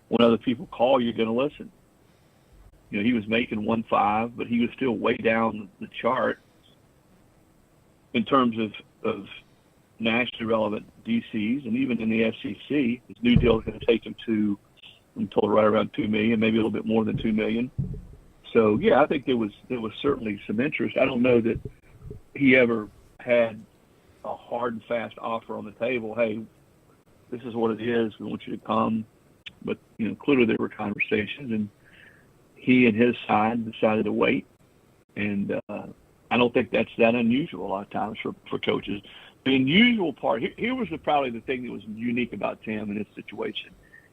Speaker 27: when other people call, you're going to listen. He was making 1.5, but he was still way down the chart in terms of nationally relevant DCs, and even in the SEC. His new deal is going to take him to, I'm told, right around $2 million, maybe a little bit more than $2 million. So yeah, I think there was certainly some interest. I don't know that he ever had a hard and fast offer on the table. Hey, this is what it is. We want you to come. But clearly there were conversations, and he and his side decided to wait. And I don't think that's that unusual a lot of times for coaches. The unusual part, here was probably the thing that was unique about Tim in his situation,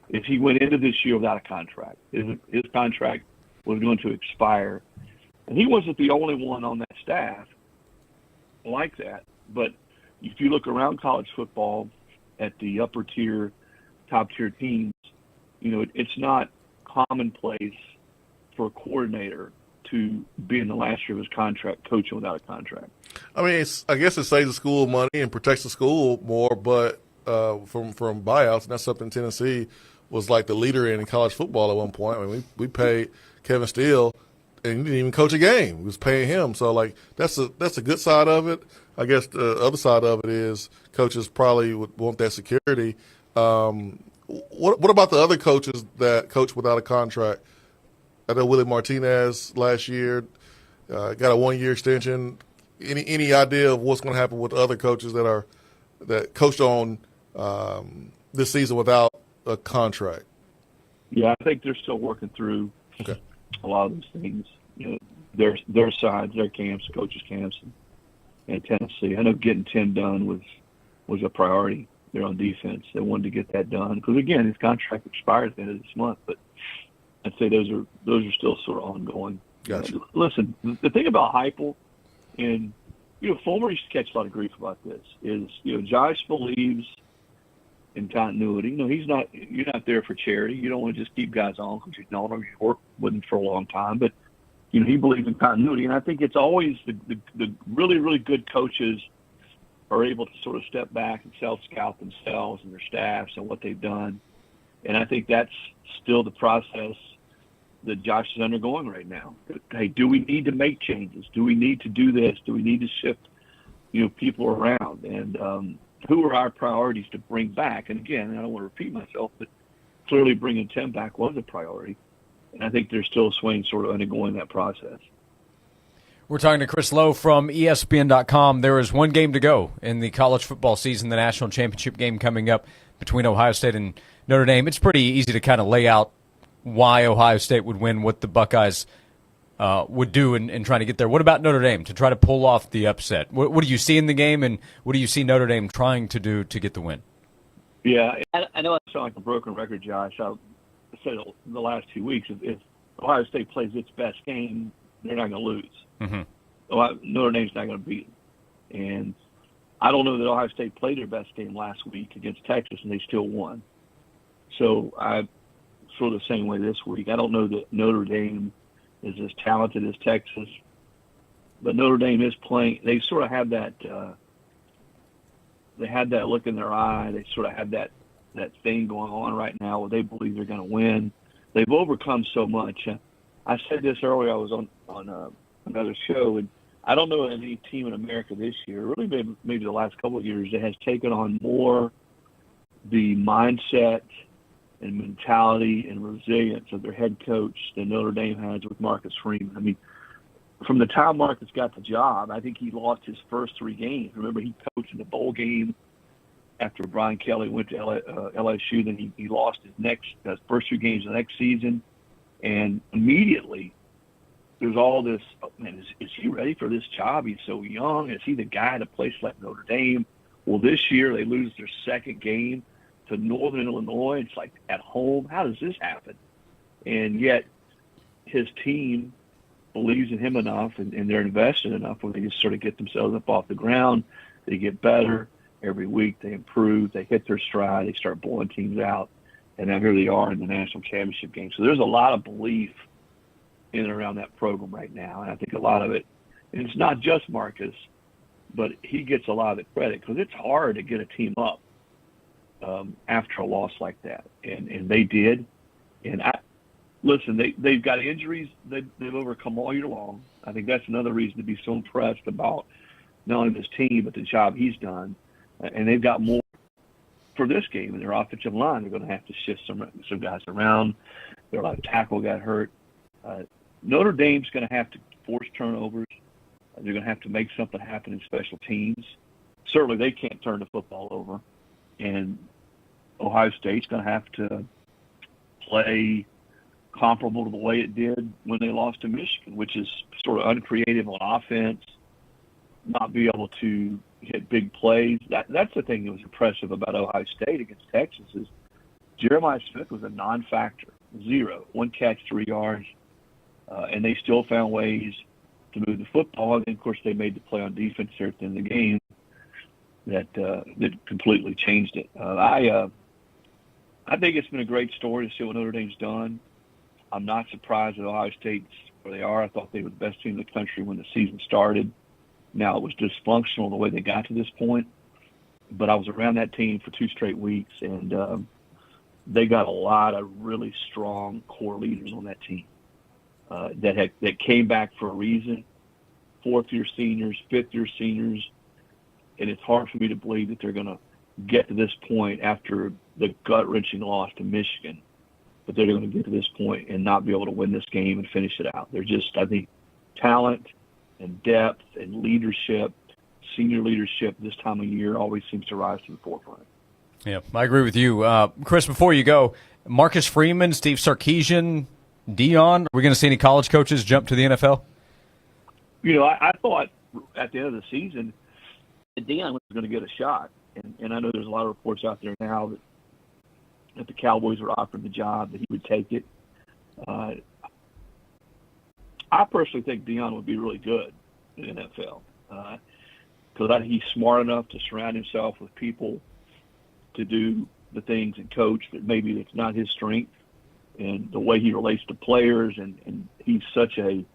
Speaker 27: is he went into this year without a contract. His contract was going to expire. And he wasn't the only one on that staff like that. But if you look around college football at the upper tier, top tier teams, it's not commonplace for a coordinator to be in the last year of his contract, coaching without a contract.
Speaker 3: I mean, I guess it saves the school money and protects the school more, but from buyouts, and that's something Tennessee was like the leader in college football at one point. I mean, we paid Kevin Steele and he didn't even coach a game. We was paying him. So, like, that's a good side of it. I guess the other side of it is coaches probably would want that security. What about the other coaches that coach without a contract? I know Willie Martinez last year got a 1-year extension. Any idea of what's going to happen with the other coaches that coached on this season without a contract?
Speaker 27: Yeah, I think they're still working through a lot of those things. You know, their sides, their camps, coaches' camps, and Tennessee. I know getting Tim done was a priority there on defense. They wanted to get that done because, again, his contract expires at the end of this month. But I'd say those are still sort of ongoing.
Speaker 3: Gotcha.
Speaker 27: Listen, the thing about Heupel, and Fulmer used to catch a lot of grief about this, is Josh believes in continuity. You're not there for charity. You don't want to just keep guys on because you've known them, you've worked with them for a long time. But he believes in continuity, and I think it's always the really, really good coaches are able to sort of step back and self-scout themselves and their staffs and what they've done. And I think that's still the process that Josh is undergoing right now. Hey, do we need to make changes? Do we need to do this? Do we need to shift, people around? And who are our priorities to bring back? And again, I don't want to repeat myself, but clearly bringing Tim back was a priority. And I think there's still Swain sort of undergoing that process.
Speaker 2: We're talking to Chris Lowe from ESPN.com. There is one game to go in the college football season, the national championship game coming up between Ohio State and Notre Dame. It's pretty easy to kind of lay out why Ohio State would win, what the Buckeyes would do in trying to get there. What about Notre Dame to try to pull off the upset? What do you see in the game, and what do you see Notre Dame trying to do to get the win?
Speaker 27: Yeah, I know I sound like a broken record, Josh. I said it the last 2 weeks, if Ohio State plays its best game, they're not going to lose. Notre Dame's not going to beat them. And I don't know that Ohio State played their best game last week against Texas, and they still won. So I feel the same way this week. I don't know that Notre Dame is as talented as Texas, but Notre Dame is playing. They sort of have that. They had that look in their eye. They sort of have that thing going on right now where they believe they're going to win. They've overcome so much. I said this earlier. I was on another show, and I don't know any team in America this year, really maybe the last couple of years, that has taken on more the mindset and mentality and resilience of their head coach than Notre Dame has with Marcus Freeman. I mean, from the time Marcus got the job, I think he lost his first 3 games. Remember, he coached in the bowl game after Brian Kelly went to LSU. Then he lost his first 2 games the next season. And immediately there's all this, oh, man, is he ready for this job? He's so young. Is he the guy at a place like Notre Dame? Well, this year they lose their second game to Northern Illinois. It's like at home. How does this happen? And yet his team believes in him enough, and they're invested enough where they just sort of get themselves up off the ground. They get better every week. They improve. They hit their stride. They start blowing teams out. And now here they are in the national championship game. So there's a lot of belief in and around that program right now. And I think a lot of it, and it's not just Marcus, but he gets a lot of the credit because it's hard to get a team up after a loss like that. And they did. And listen, they've got injuries they've overcome all year long. I think that's another reason to be so impressed about not only this team, but the job he's done. And they've got more for this game in their offensive line. They're going to have to shift some guys around. Their left tackle got hurt. Notre Dame's going to have to force turnovers. They're going to have to make something happen in special teams. Certainly they can't turn the football over. And Ohio State's going to have to play comparable to the way it did when they lost to Michigan, which is sort of uncreative on offense, not be able to hit big plays. That's the thing that was impressive about Ohio State against Texas is Jeremiah Smith was a non-factor, 0, 1 catch, 3 yards, and they still found ways to move the football. And, of course, they made the play on defense there at the end of the game that completely changed it. I think it's been a great story to see what Notre Dame's done. I'm not surprised that Ohio State's where they are. I thought they were the best team in the country when the season started. Now, it was dysfunctional the way they got to this point, but I was around that team for 2 straight weeks, and they got a lot of really strong core leaders on that team. that came back for a reason. 4th-year seniors, 5th-year seniors, and it's hard for me to believe that they're going to get to this point after the gut-wrenching loss to Michigan, but they're going to get to this point and not be able to win this game and finish it out. They're just, I think, talent and depth and leadership, senior leadership this time of year always seems to rise to the forefront.
Speaker 2: Yeah, I agree with you. Chris, before you go, Marcus Freeman, Steve Sarkisian, Dion, are we going to see any college coaches jump to the NFL?
Speaker 27: You know, I thought at the end of the season that Dion was going to get a shot. And I know there's a lot of reports out there now that the Cowboys were offered the job, that he would take it. I personally think Dion would be really good in the NFL because I think he's smart enough to surround himself with people to do the things and coach that maybe it's not his strength, and the way he relates to players, and he's such a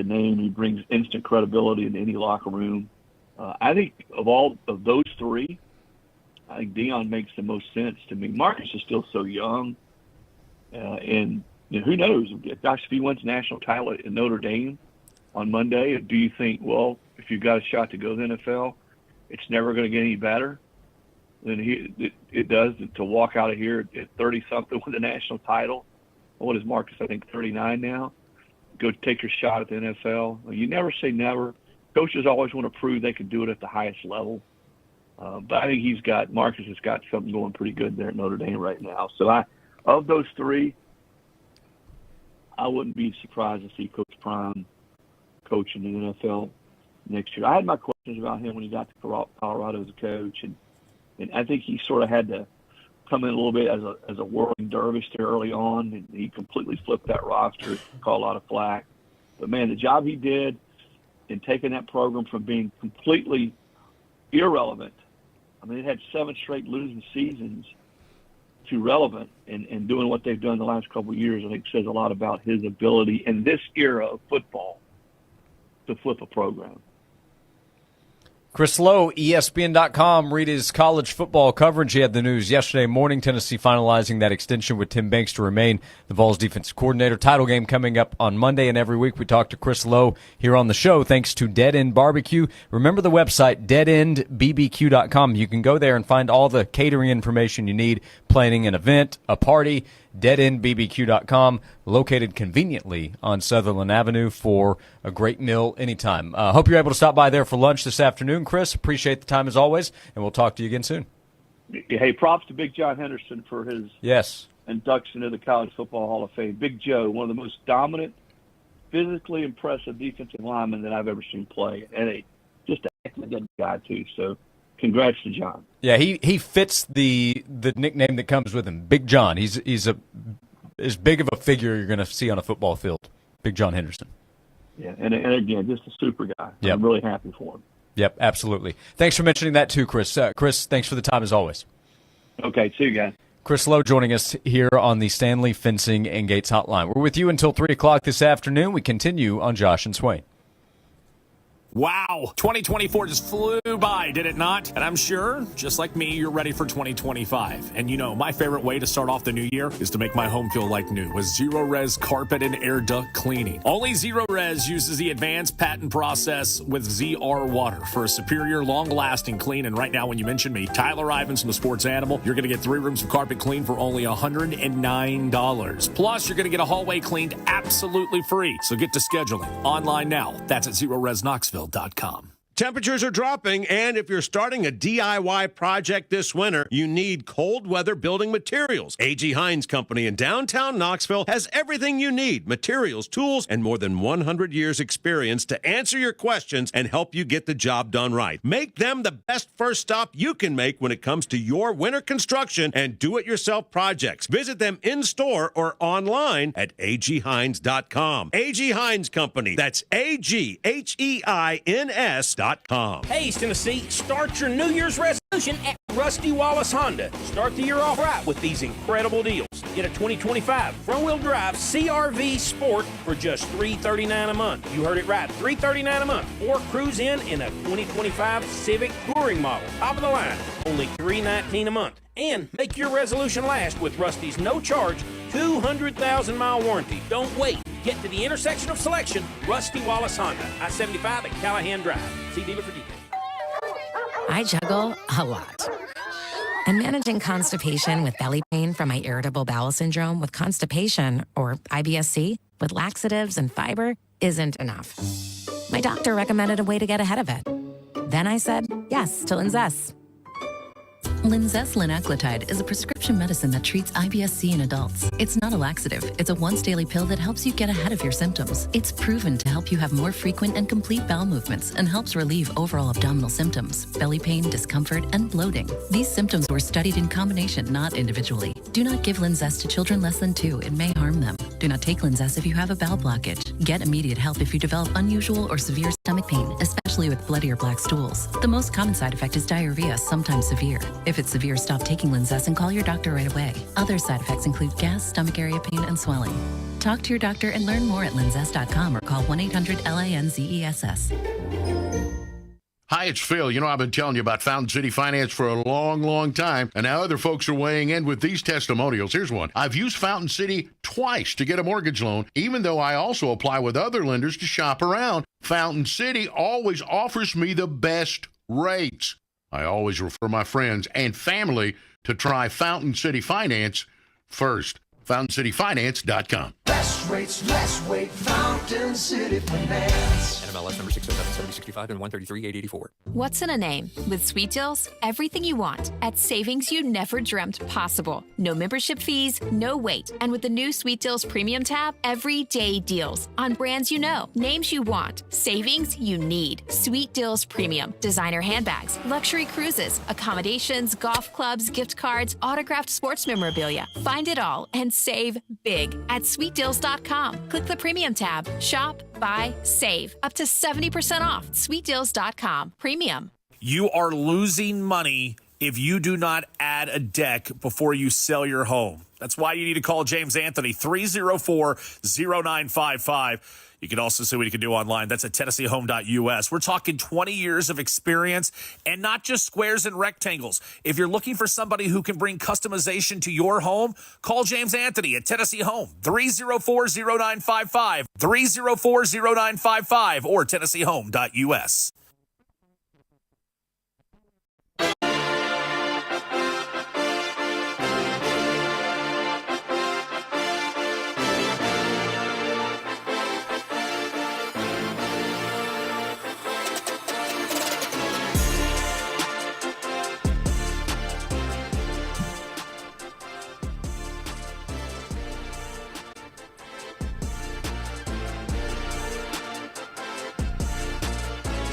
Speaker 27: name. He brings instant credibility into any locker room. I think of all of those three, I think Dion makes the most sense to me. Marcus is still so young, and you know, who knows? Gosh, if he wins national title at Notre Dame on Monday, do you think, well, if you've got a shot to go to the NFL, it's never going to get any better than it does to walk out of here at 30-something with a national title? What is Marcus, I think, 39 now? Go take your shot at the NFL. You never say never. Coaches always want to prove they can do it at the highest level. But I think Marcus has got something going pretty good there at Notre Dame right now. So of those three, I wouldn't be surprised to see Coach Prime coaching the NFL next year. I had my questions about him when he got to Colorado as a coach, and I think he sort of had to come in a little bit as a whirling dervish there early on, and he completely flipped that roster, caught a lot of flack. But, man, the job he did in taking that program from being completely irrelevant, I mean, it had 7 straight losing seasons, to relevant and doing what they've done the last couple of years, I think says a lot about his ability in this era of football to flip a program.
Speaker 2: Chris Lowe, ESPN.com, read his college football coverage. He had the news yesterday morning, Tennessee finalizing that extension with Tim Banks to remain the Vols defensive coordinator. Title game coming up on Monday, and every week we talk to Chris Lowe here on the show thanks to Dead End Barbecue. Remember the website, deadendbbq.com. You can go there and find all the catering information you need, planning an event, a party, deadendbbq.com, located conveniently on Sutherland Avenue for a great meal anytime. Hope you're able to stop by there for lunch this afternoon, Chris. Appreciate the time as always, and we'll talk to you again soon.
Speaker 27: Hey, props to Big John Henderson for his induction to the College Football Hall of Fame. Big Joe, one of the most dominant, physically impressive defensive linemen that I've ever seen play, and just a heck of a good guy, too. So congrats to John.
Speaker 2: Yeah, he fits the nickname that comes with him, Big John. He's as big of a figure you're going to see on a football field, Big John Henderson.
Speaker 27: Yeah, and again, just a super guy.
Speaker 2: Yep.
Speaker 27: I'm really happy for him.
Speaker 2: Yep, absolutely. Thanks for mentioning that too, Chris. Chris, thanks for the time as always.
Speaker 27: Okay, see you guys.
Speaker 2: Chris Lowe joining us here on the Stanley Fencing and Gates Hotline. We're with you until 3 o'clock this afternoon. We continue on Josh and Swain.
Speaker 18: Wow, 2024 just flew by, did it not? And I'm sure, just like me, you're ready for 2025. And you know, my favorite way to start off the new year is to make my home feel like new with Zero Res carpet and air duct cleaning. Only Zero Res uses the advanced patent process with ZR Water for a superior, long-lasting clean. And right now, when you mention me, Tyler Ivins from the Sports Animal, you're going to get 3 rooms of carpet clean for only $109. Plus, you're going to get a hallway cleaned absolutely free. So get to scheduling online now. That's at ZeroResKnoxville.com.
Speaker 8: Temperatures are dropping, and if you're starting a DIY project this winter, you need cold weather building materials. A.G. Hines Company in downtown Knoxville has everything you need, materials, tools, and more than 100 years experience to answer your questions and help you get the job done right. Make them the best first stop you can make when it comes to your winter construction and do-it-yourself projects. Visit them in-store or online at aghines.com. A.G. Hines Company, that's AGHEINS.com.
Speaker 9: Hey, East Tennessee, start your New Year's resolution at Rusty Wallace Honda. Start the year off right with these incredible deals. Get a 2025 front-wheel drive CR-V Sport for just $339 a month. You heard it right, $339 a month. Or cruise in a 2025 Civic Touring model. Top of the line, only $319 a month. And make your resolution last with Rusty's no-charge 200,000-mile warranty. Don't wait. Get to the intersection of selection, Rusty Wallace Honda, I-75 at Callahan Drive. See dealer for details.
Speaker 10: I juggle a lot. And managing constipation with belly pain from my irritable bowel syndrome with constipation, or IBS-C, with laxatives and fiber isn't enough. My doctor recommended a way to get ahead of it. Then I said yes to Linzess.
Speaker 12: Linzess linaclotide is a prescription medicine that treats IBS-C in adults. It's not a laxative. It's a once-daily pill that helps you get ahead of your symptoms. It's proven to help you have more frequent and complete bowel movements and helps relieve overall abdominal symptoms, belly pain, discomfort, and bloating. These symptoms were studied in combination, not individually. Do not give Linzess to children less than 2. It may harm them. Do not take Linzess if you have a bowel blockage. Get immediate help if you develop unusual or severe stomach pain, especially with bloody or black stools. The most common side effect is diarrhea, sometimes severe. If it's severe, stop taking Linzess and call your doctor right away. Other side effects include gas, stomach area pain, and swelling. Talk to your doctor and learn more at linzess.com or call 1-800-LINZESS.
Speaker 19: Hi, it's Phil. You know, I've been telling you about Fountain City Finance for a long, long time, and now other folks are weighing in with these testimonials. Here's one. I've used Fountain City twice to get a mortgage loan, even though I also apply with other lenders to shop around. Fountain City always offers me the best rates. I always refer my friends and family to try Fountain City Finance first. FountainCityFinance.com.
Speaker 16: Best rates, less wait, Fountain City Finance.
Speaker 20: NMLS number 607-7065 and 133-884.
Speaker 21: What's in a name? With Sweet Deals, everything you want at savings you never dreamt possible. No membership fees, no wait. And with the new Sweet Deals Premium tab, everyday deals on brands you know, names you want, savings you need. Sweet Deals Premium. Designer handbags, luxury cruises, accommodations, golf clubs, gift cards, autographed sports memorabilia. Find it all and save big at sweetdeals.com. Click the Premium tab. Shop, buy, save. Up to 70% off. Sweetdeals.com. Premium.
Speaker 7: You are losing money if you do not add a deck before you sell your home. That's why you need to call James Anthony, 304-0955. You can also see what you can do online. That's at TennesseeHome.us. We're talking 20 years of experience and not just squares and rectangles. If you're looking for somebody who can bring customization to your home, call James Anthony at Tennessee Home, 304-0955, 304-0955, or TennesseeHome.us.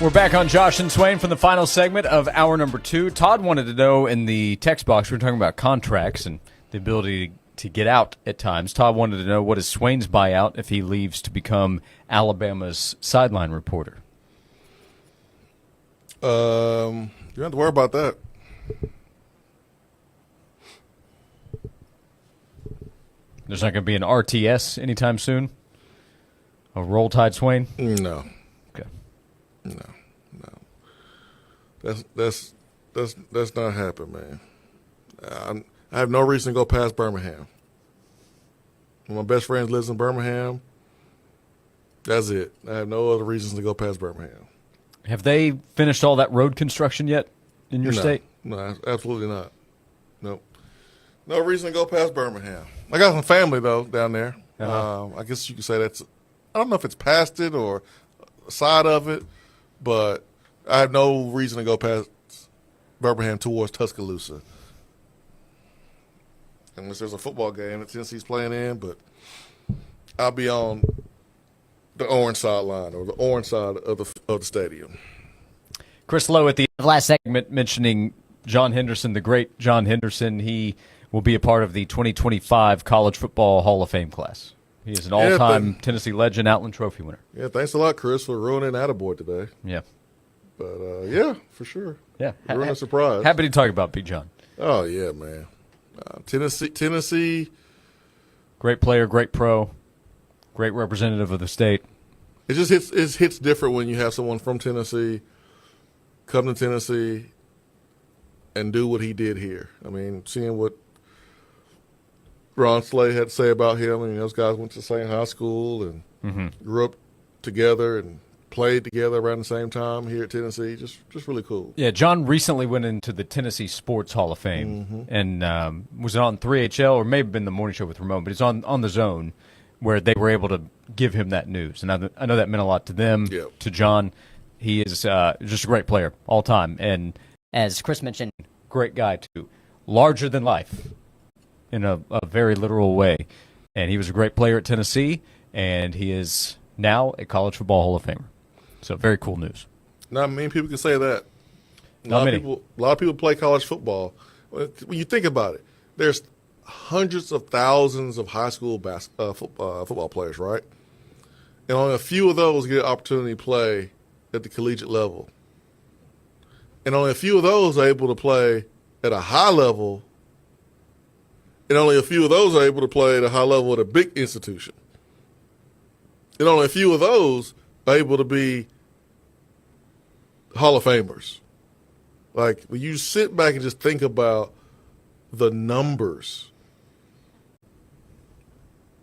Speaker 2: We're back on Josh and Swain from the final segment of hour number 2. Todd wanted to know in the text box, we were talking about contracts and the ability to get out at times. Todd wanted to know, what is Swain's buyout if he leaves to become Alabama's sideline reporter?
Speaker 3: You don't have to worry about that.
Speaker 2: There's not going to be an RTS anytime soon? A Roll Tide Swain?
Speaker 3: No.
Speaker 2: Okay.
Speaker 3: No. That's not happen, man. I have no reason to go past Birmingham. My best friend lives in Birmingham. That's it. I have no other reasons to go past Birmingham.
Speaker 2: Have they finished all that road construction yet in your state?
Speaker 3: No, absolutely not. Nope. No reason to go past Birmingham. I got some family, though, down there. I guess you could say that's – I don't know if it's past it or a side of it, but I have no reason to go past Birmingham towards Tuscaloosa. Unless there's a football game that Tennessee's playing in, but I'll be on the orange sideline or the orange side of the stadium.
Speaker 2: Chris Lowe at the last segment mentioning John Henderson, the great John Henderson. He will be a part of the 2025 College Football Hall of Fame class. He is an all-time Tennessee legend, Outland Trophy winner.
Speaker 3: Yeah, thanks a lot, Chris, for ruining Attaboy today.
Speaker 2: Yeah.
Speaker 3: But, yeah, for sure.
Speaker 2: Yeah.
Speaker 3: Ruined a surprise.
Speaker 2: Happy to talk about Big John.
Speaker 3: Oh, yeah, man. Tennessee.
Speaker 2: Great player, great pro, great representative of the state.
Speaker 3: It just hits different when you have someone from Tennessee come to Tennessee and do what he did here. I mean, seeing what Ron Slay had to say about him. I mean, those guys went to the same high school and grew up together and played together around the same time here at Tennessee. Just really cool.
Speaker 2: Yeah, John recently went into the Tennessee Sports Hall of Fame and was on 3HL or maybe been the morning show with Ramon, but it's on the Zone where they were able to give him that news. And I know that meant a lot to them, to John. He is just a great player all time. And
Speaker 11: as Chris mentioned,
Speaker 2: great guy, too. Larger than life in a very literal way. And he was a great player at Tennessee, and he is now a college football Hall of Famer. So very cool news.
Speaker 3: Not many people can say that.
Speaker 2: Not many.
Speaker 3: A lot of people play college football. When you think about it, there's hundreds of thousands of high school football players, right? And only a few of those get an opportunity to play at the collegiate level. And only a few of those are able to play at a high level. And only a few of those are able to play at a high level at a big institution. And only a few of those are able to be Hall of Famers. Like, when you sit back and just think about the numbers,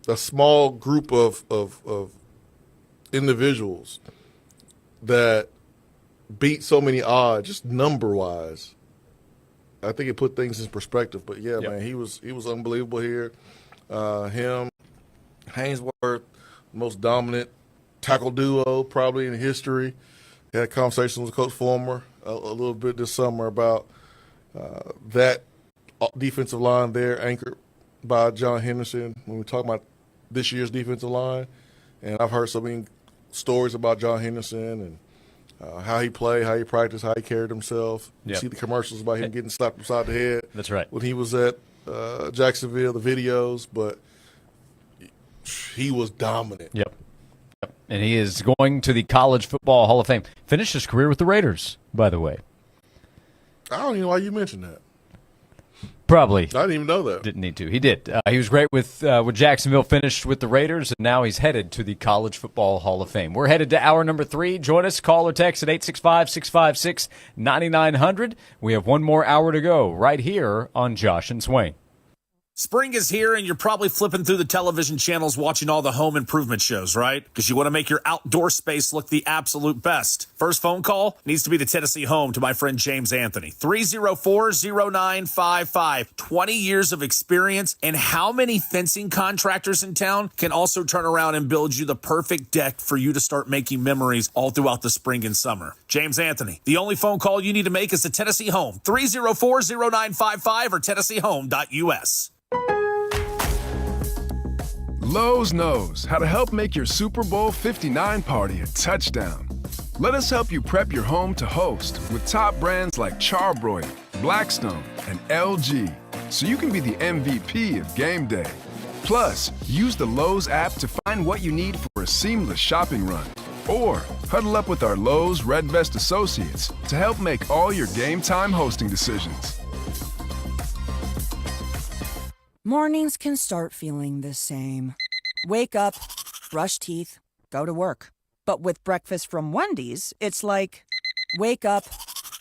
Speaker 3: a small group of individuals that beat so many odds, just number-wise, I think it put things in perspective. But, yeah, man, he was unbelievable here. Him, Hainsworth, most dominant tackle duo probably in history. Had conversations with Coach Fulmer a little bit this summer about that defensive line there, anchored by John Henderson, when we talk about this year's defensive line. And I've heard so many stories about John Henderson and how he played, how he practiced, how he carried himself. You see the commercials about him getting slapped upside the head.
Speaker 2: That's right.
Speaker 3: When he was at Jacksonville, the videos, but he was dominant.
Speaker 2: Yep. And he is going to the College Football Hall of Fame. Finished his career with the Raiders, by the way.
Speaker 3: I don't even know why you mentioned that.
Speaker 2: Probably.
Speaker 3: I didn't even know that.
Speaker 2: Didn't need to. He did. He was great with Jacksonville, finished with the Raiders, and now he's headed to the College Football Hall of Fame. We're headed to hour number 3. Join us. Call or text at 865-656-9900. We have one more hour to go right here on Josh and Swain.
Speaker 18: Spring is here, and you're probably flipping through the television channels watching all the home improvement shows, right? Because you want to make your outdoor space look the absolute best. First phone call needs to be the Tennessee Home to my friend James Anthony. 304-0955. 20 years of experience, and how many fencing contractors in town can also turn around and build you the perfect deck for you to start making memories all throughout the spring and summer. James Anthony. The only phone call you need to make is the Tennessee Home. 304-0955 or TennesseeHome.us.
Speaker 13: Lowe's knows how to help make your Super Bowl 59 party a touchdown. Let us help you prep your home to host with top brands like Charbroil, Blackstone, and LG, so you can be the MVP of game day. Plus, use the Lowe's app to find what you need for a seamless shopping run. Or huddle up with our Lowe's Red Vest associates to help make all your game time hosting decisions.
Speaker 22: Mornings can start feeling the same. Wake up, brush teeth, go to work. But with breakfast from Wendy's, it's like, wake up,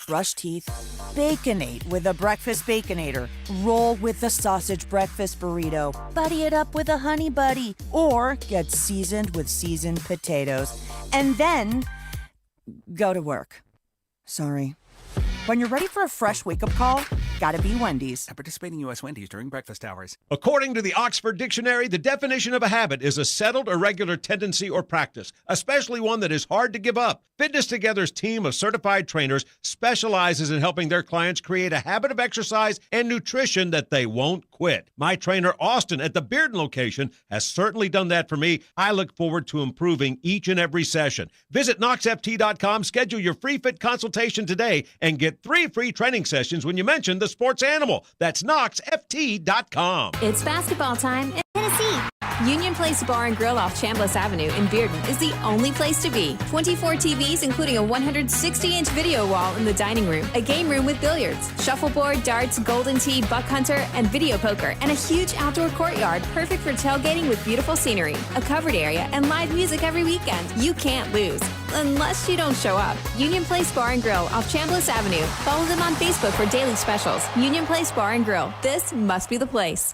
Speaker 22: brush teeth, Baconate with a breakfast Baconator. Roll with the sausage breakfast burrito. Buddy it up with a honey buddy. Or get seasoned with seasoned potatoes. And then go to work. Sorry. When you're ready for a fresh wake-up call, gotta be Wendy's.
Speaker 23: At participating U.S. Wendy's during breakfast hours.
Speaker 8: According to the Oxford Dictionary, the definition of a habit is a settled or regular tendency or practice, especially one that is hard to give up. Fitness Together's team of certified trainers specializes in helping their clients create a habit of exercise and nutrition that they won't quit. My trainer, Austin, at the Bearden location, has certainly done that for me. I look forward to improving each and every session. Visit KnoxFT.com, schedule your free fit consultation today, and get 3 free training sessions when you mention the sports animal. That's KnoxFT.com.
Speaker 21: It's basketball time in Tennessee. Union Place Bar and Grill off Chambliss Avenue in Bearden is the only place to be. 24 TVs, including a 160-inch video wall in the dining room, a game room with billiards, shuffleboard, darts, golden tee, buck hunter, and video poker, and a huge outdoor courtyard perfect for tailgating with beautiful scenery, a covered area, and live music every weekend. You can't lose, unless you don't show up. Union Place Bar and Grill off Chambliss Avenue. Follow them on Facebook for daily specials. Union Place Bar and Grill. This must be the place.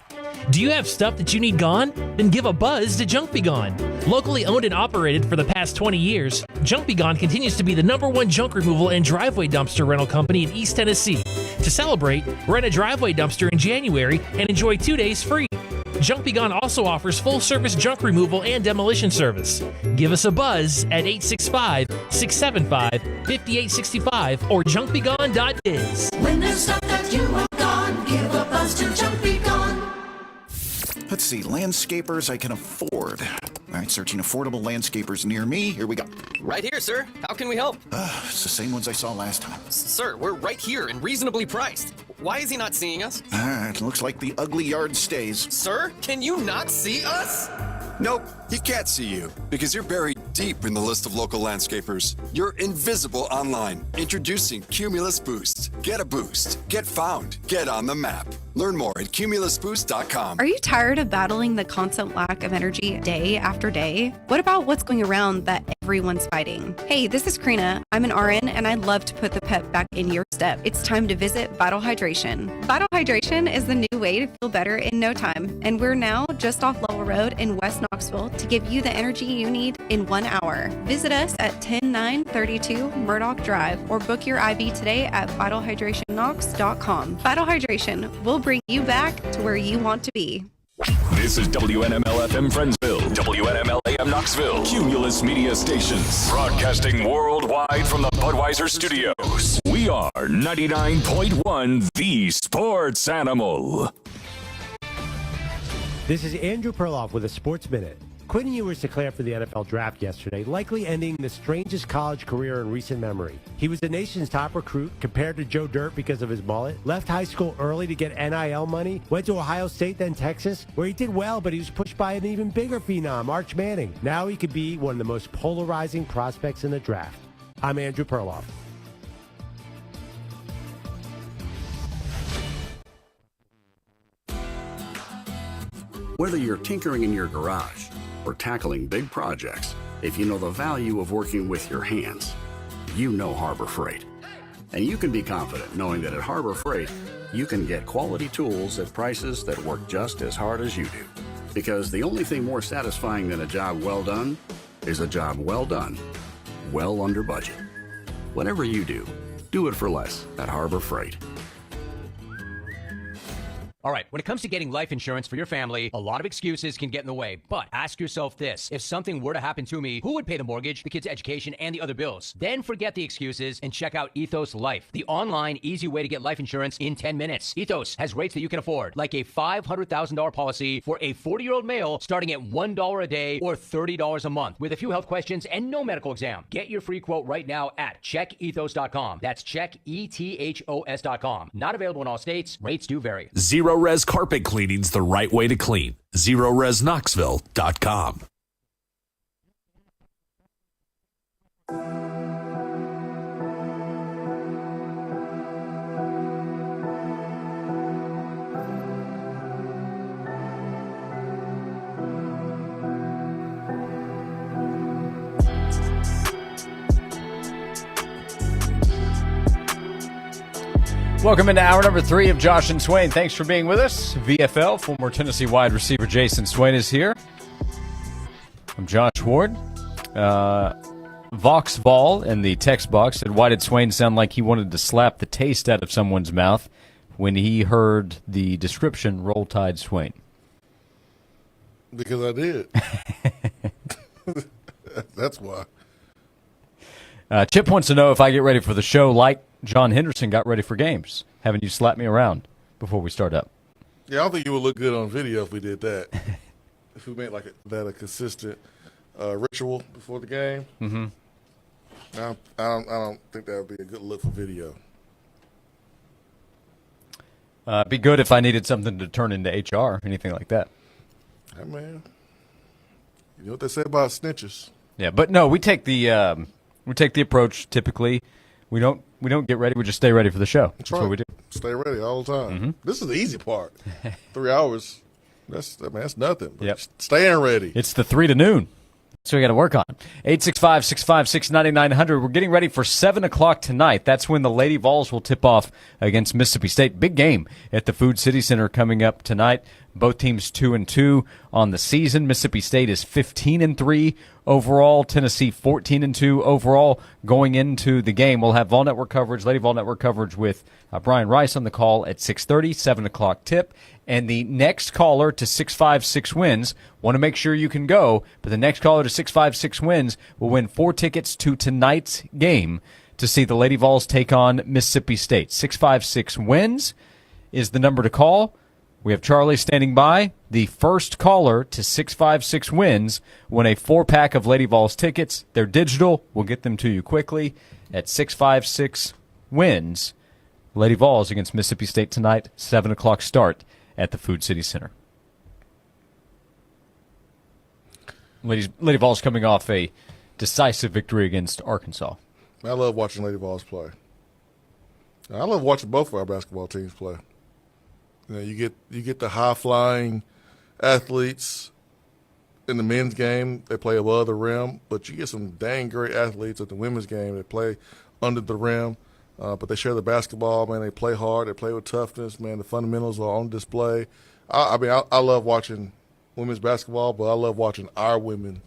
Speaker 4: Do you have stuff that you need gone? Then give a buzz to Junk Be Gone. Locally owned and operated for the past 20 years, Junk Be Gone continues to be the #1 junk removal and driveway dumpster rental company in East Tennessee. To celebrate, rent a driveway dumpster in January and enjoy 2 days free. Junk Be Gone also offers full-service junk removal and demolition service. Give us a buzz at 865-675-5865 or junkbegone.biz.
Speaker 16: When there's stuff that you want gone, give a buzz to Junk Be Gone.
Speaker 5: Let's see, landscapers I can afford. All right, searching affordable landscapers near me. Here we go.
Speaker 20: Right here, sir. How can we help?
Speaker 5: It's the same ones I saw last time.
Speaker 20: Sir, we're right here and reasonably priced. Why is he not seeing us?
Speaker 5: It looks like the ugly yard stays.
Speaker 20: Sir, can you not see us?
Speaker 6: Nope, he can't see you because you're buried deep in the list of local landscapers. You're invisible online. Introducing Cumulus Boost. Get a boost. Get found. Get on the map. Learn more at cumulusboost.com.
Speaker 11: Are you tired of battling the constant lack of energy day after day? What about what's going around that everyone's fighting? Hey, this is Karina. I'm an RN and I'd love to put the pep back in your step. It's time to visit Vital Hydration. Vital Hydration is the new way to feel better in no time. And we're now just off Lowell Road in West Knoxville to give you the energy you need in 1 hour. Visit us at 10932 Murdoch Drive or book your IV today at vitalhydrationknox.com. Vital Hydration will bring you back to where you want to be.
Speaker 1: This is WNML-FM Friendsville, WNML-AM Knoxville, Cumulus Media Stations, broadcasting worldwide from the Budweiser Studios. We are 99.1 The Sports Animal.
Speaker 24: This is Andrew Perloff with a Sports Minute. Quentin Ewers declared for the NFL Draft yesterday, likely ending the strangest college career in recent memory. He was the nation's top recruit, compared to Joe Dirt because of his mullet, left high school early to get NIL money, went to Ohio State, then Texas, where he did well, but he was pushed by an even bigger phenom, Arch Manning. Now he could be one of the most polarizing prospects in the draft. I'm Andrew Perloff.
Speaker 25: Whether you're tinkering in your garage or tackling big projects, if you know the value of working with your hands, you know Harbor Freight. And you can be confident knowing that at Harbor Freight, you can get quality tools at prices that work just as hard as you do. Because the only thing more satisfying than a job well done is a job well done, well under budget. Whatever you do it for less at Harbor Freight.
Speaker 26: All right, when it comes to getting life insurance for your family, a lot of excuses can get in the way. But ask yourself this. If something were to happen to me, who would pay the mortgage, the kids' education, and the other bills? Then forget the excuses and check out Ethos Life, the online, easy way to get life insurance in 10 minutes. Ethos has rates that you can afford, like a $500,000 policy for a 40-year-old male starting at $1 a day or $30 a month with a few health questions and no medical exam. Get your free quote right now at checkethos.com. That's checkethos.com. Not available in all states. Rates do vary.
Speaker 7: Zero Res carpet cleaning's the right way to clean. ZeroResKnoxville.com.
Speaker 2: Welcome into hour number 3 of Josh and Swain. Thanks for being with us. VFL, former Tennessee wide receiver Jason Swain is here. I'm Josh Ward. Vox Vol in the text box said, why did Swain sound like he wanted to slap the taste out of someone's mouth when he heard the description Roll Tide Swain?
Speaker 3: Because I did. That's why.
Speaker 2: Chip wants to know if I get ready for the show like John Henderson got ready for games, having you slap me around before we start up.
Speaker 3: Yeah, I don't think you would look good on video if we did that. If we made like a consistent ritual before the game.
Speaker 2: Mm-hmm.
Speaker 3: I don't think that would be a good look for video.
Speaker 2: Be good if I needed something to turn into HR, anything like that.
Speaker 3: Hey, man. You know what they say about snitches.
Speaker 2: Yeah, but no, we take the approach typically. We don't get ready. We just stay ready for the show. That's
Speaker 3: right.
Speaker 2: what we do.
Speaker 3: Stay ready all the time.
Speaker 2: Mm-hmm.
Speaker 3: This is the easy part. 3 hours. That's nothing. But
Speaker 2: yep.
Speaker 3: Staying ready.
Speaker 2: It's the 3 to noon. So we got to work on it. 865-656-9900. We're getting ready for 7 o'clock tonight. That's when the Lady Vols will tip off against Mississippi State. Big game at the Food City Center coming up tonight. Both teams 2-2 on the season. Mississippi State is 15-3 overall. Tennessee 14-2 overall going into the game. We'll have Vol Network coverage, Lady Vol Network coverage with Brian Rice on the call at 6:30, 7 o'clock tip. And the next caller to 656 wins, want to make sure you can go, but the next caller to 656 wins will win 4 tickets to tonight's game to see the Lady Vols take on Mississippi State. 656 wins is the number to call. We have Charlie standing by. The first caller to 656 wins win a 4-pack of Lady Vols tickets. They're digital. We'll get them to you quickly at 656 wins. Lady Vols against Mississippi State tonight, 7 o'clock start at the Food City Center. Lady Vols coming off a decisive victory against Arkansas.
Speaker 3: I love watching Lady Vols play. I love watching both of our basketball teams play. You know, you get the high-flying athletes in the men's game. They play above the rim, but you get some dang great athletes at the women's game that play under the rim. But they share the basketball, man. They play hard. They play with toughness, man. The fundamentals are on display. I love watching women's basketball, but I love watching our women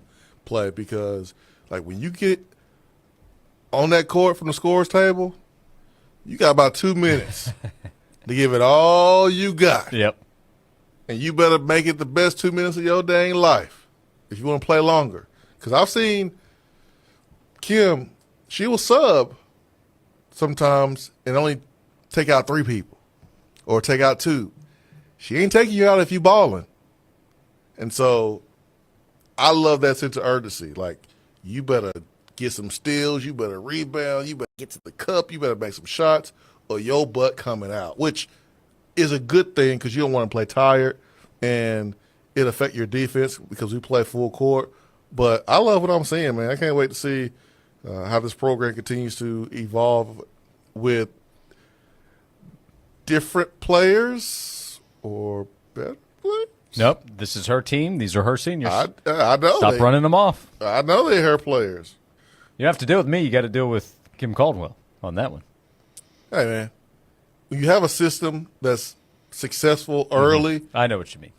Speaker 3: play because, like, when you get on that court from the scorer's table, you got about 2 minutes to give it all you got.
Speaker 2: Yep.
Speaker 3: And you better make it the best 2 minutes of your dang life if you want to play longer. Because I've seen Kim, she will sub sometimes and only take out 3 people or take out 2. She ain't taking you out if you balling. And so I love that sense of urgency. Like, you better get some steals, you better rebound, you better get to the cup, you better make some shots or your butt coming out, which is a good thing because you don't want to play tired and it affect your defense because we play full court. But I love what I'm seeing, man. I can't wait to see how this program continues to evolve with different players or better players.
Speaker 2: Nope, this is her team. These are her seniors.
Speaker 3: I know.
Speaker 2: Stop running them off.
Speaker 3: I know they're her players.
Speaker 2: You don't have to deal with me. You got to deal with Kim Caldwell on that one.
Speaker 3: Hey, man, when you have a system that's successful early,
Speaker 2: I know what you mean.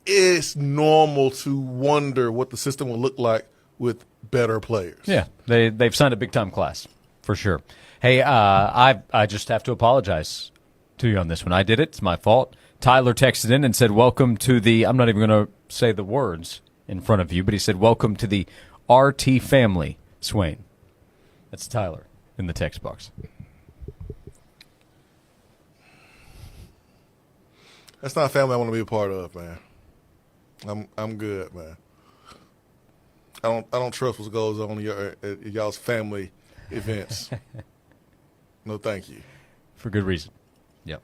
Speaker 3: It's normal to wonder what the system will look like with better players.
Speaker 2: Yeah, they've signed a big-time class, for sure. Hey, I just have to apologize to you on this one. I did it. It's my fault. Tyler texted in and said, welcome to the, I'm not even going to say the words in front of you, but he said, welcome to the RT family, Swain. That's Tyler in the text box.
Speaker 3: That's not a family I want to be a part of, man. I'm good, man. I don't trust what goes on at y'all's family events. No, thank you.
Speaker 2: For good reason. Yep.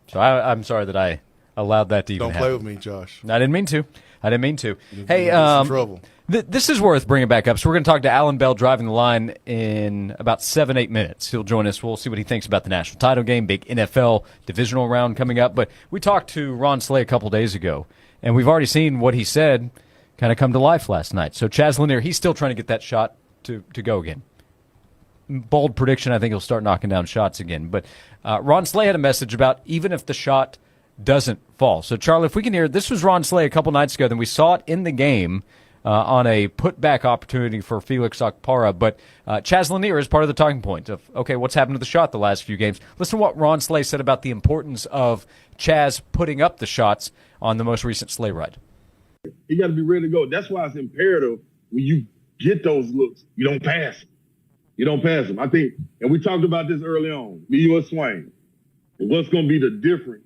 Speaker 2: So I'm sorry that I allowed that to even happen.
Speaker 3: Don't play with me, Josh.
Speaker 2: I didn't mean to. Hey,
Speaker 3: trouble.
Speaker 2: This is worth bringing back up. So we're going to talk to Alan Bell driving the line in about 7-8 minutes. He'll join us. We'll see what he thinks about the national title game, big NFL divisional round coming up. But we talked to Ron Slay a couple days ago, and we've already seen what he said kind of come to life last night. So Chaz Lanier, he's still trying to get that shot to go again. Bold prediction, I think he'll start knocking down shots again. But Ron Slay had a message about even if the shot doesn't fall. So, Charlie, if we can hear, this was Ron Slay a couple nights ago, then we saw it in the game on a putback opportunity for Felix Okpara. But Chaz Lanier is part of the talking point of, okay, what's happened to the shot the last few games? Listen to what Ron Slay said about the importance of Chaz putting up the shots on the most recent Slay ride.
Speaker 9: You got to be ready to go. That's why it's imperative when you get those looks, you don't pass them. You don't pass them. I think, and we talked about this early on, me, you, and Swain. And what's going to be the difference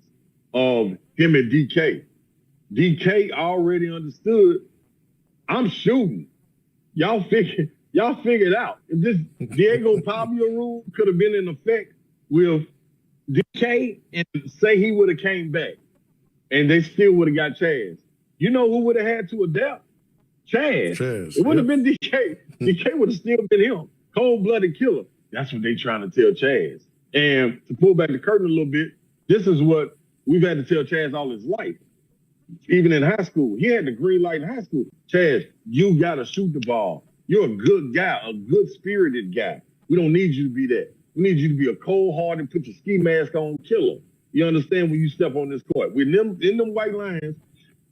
Speaker 9: of him and DK? DK already understood, I'm shooting. Y'all figure it out. If this Diego Pablo rule could have been in effect with DK and say he would have came back and they still would have got Chaz. You know who would have had to adapt? Chaz. It would have been DK. DK would have still been him. Cold-blooded killer. That's what they trying to tell Chaz. And to pull back the curtain a little bit, this is what we've had to tell Chaz all his life. even in high school. He had the green light in high school. Chaz, you got to shoot the ball. You're a good guy, a good-spirited guy. We don't need you to be that. We need you to be a cold-hearted, put your ski mask on, killer. You understand when you step on this court. In them white lines,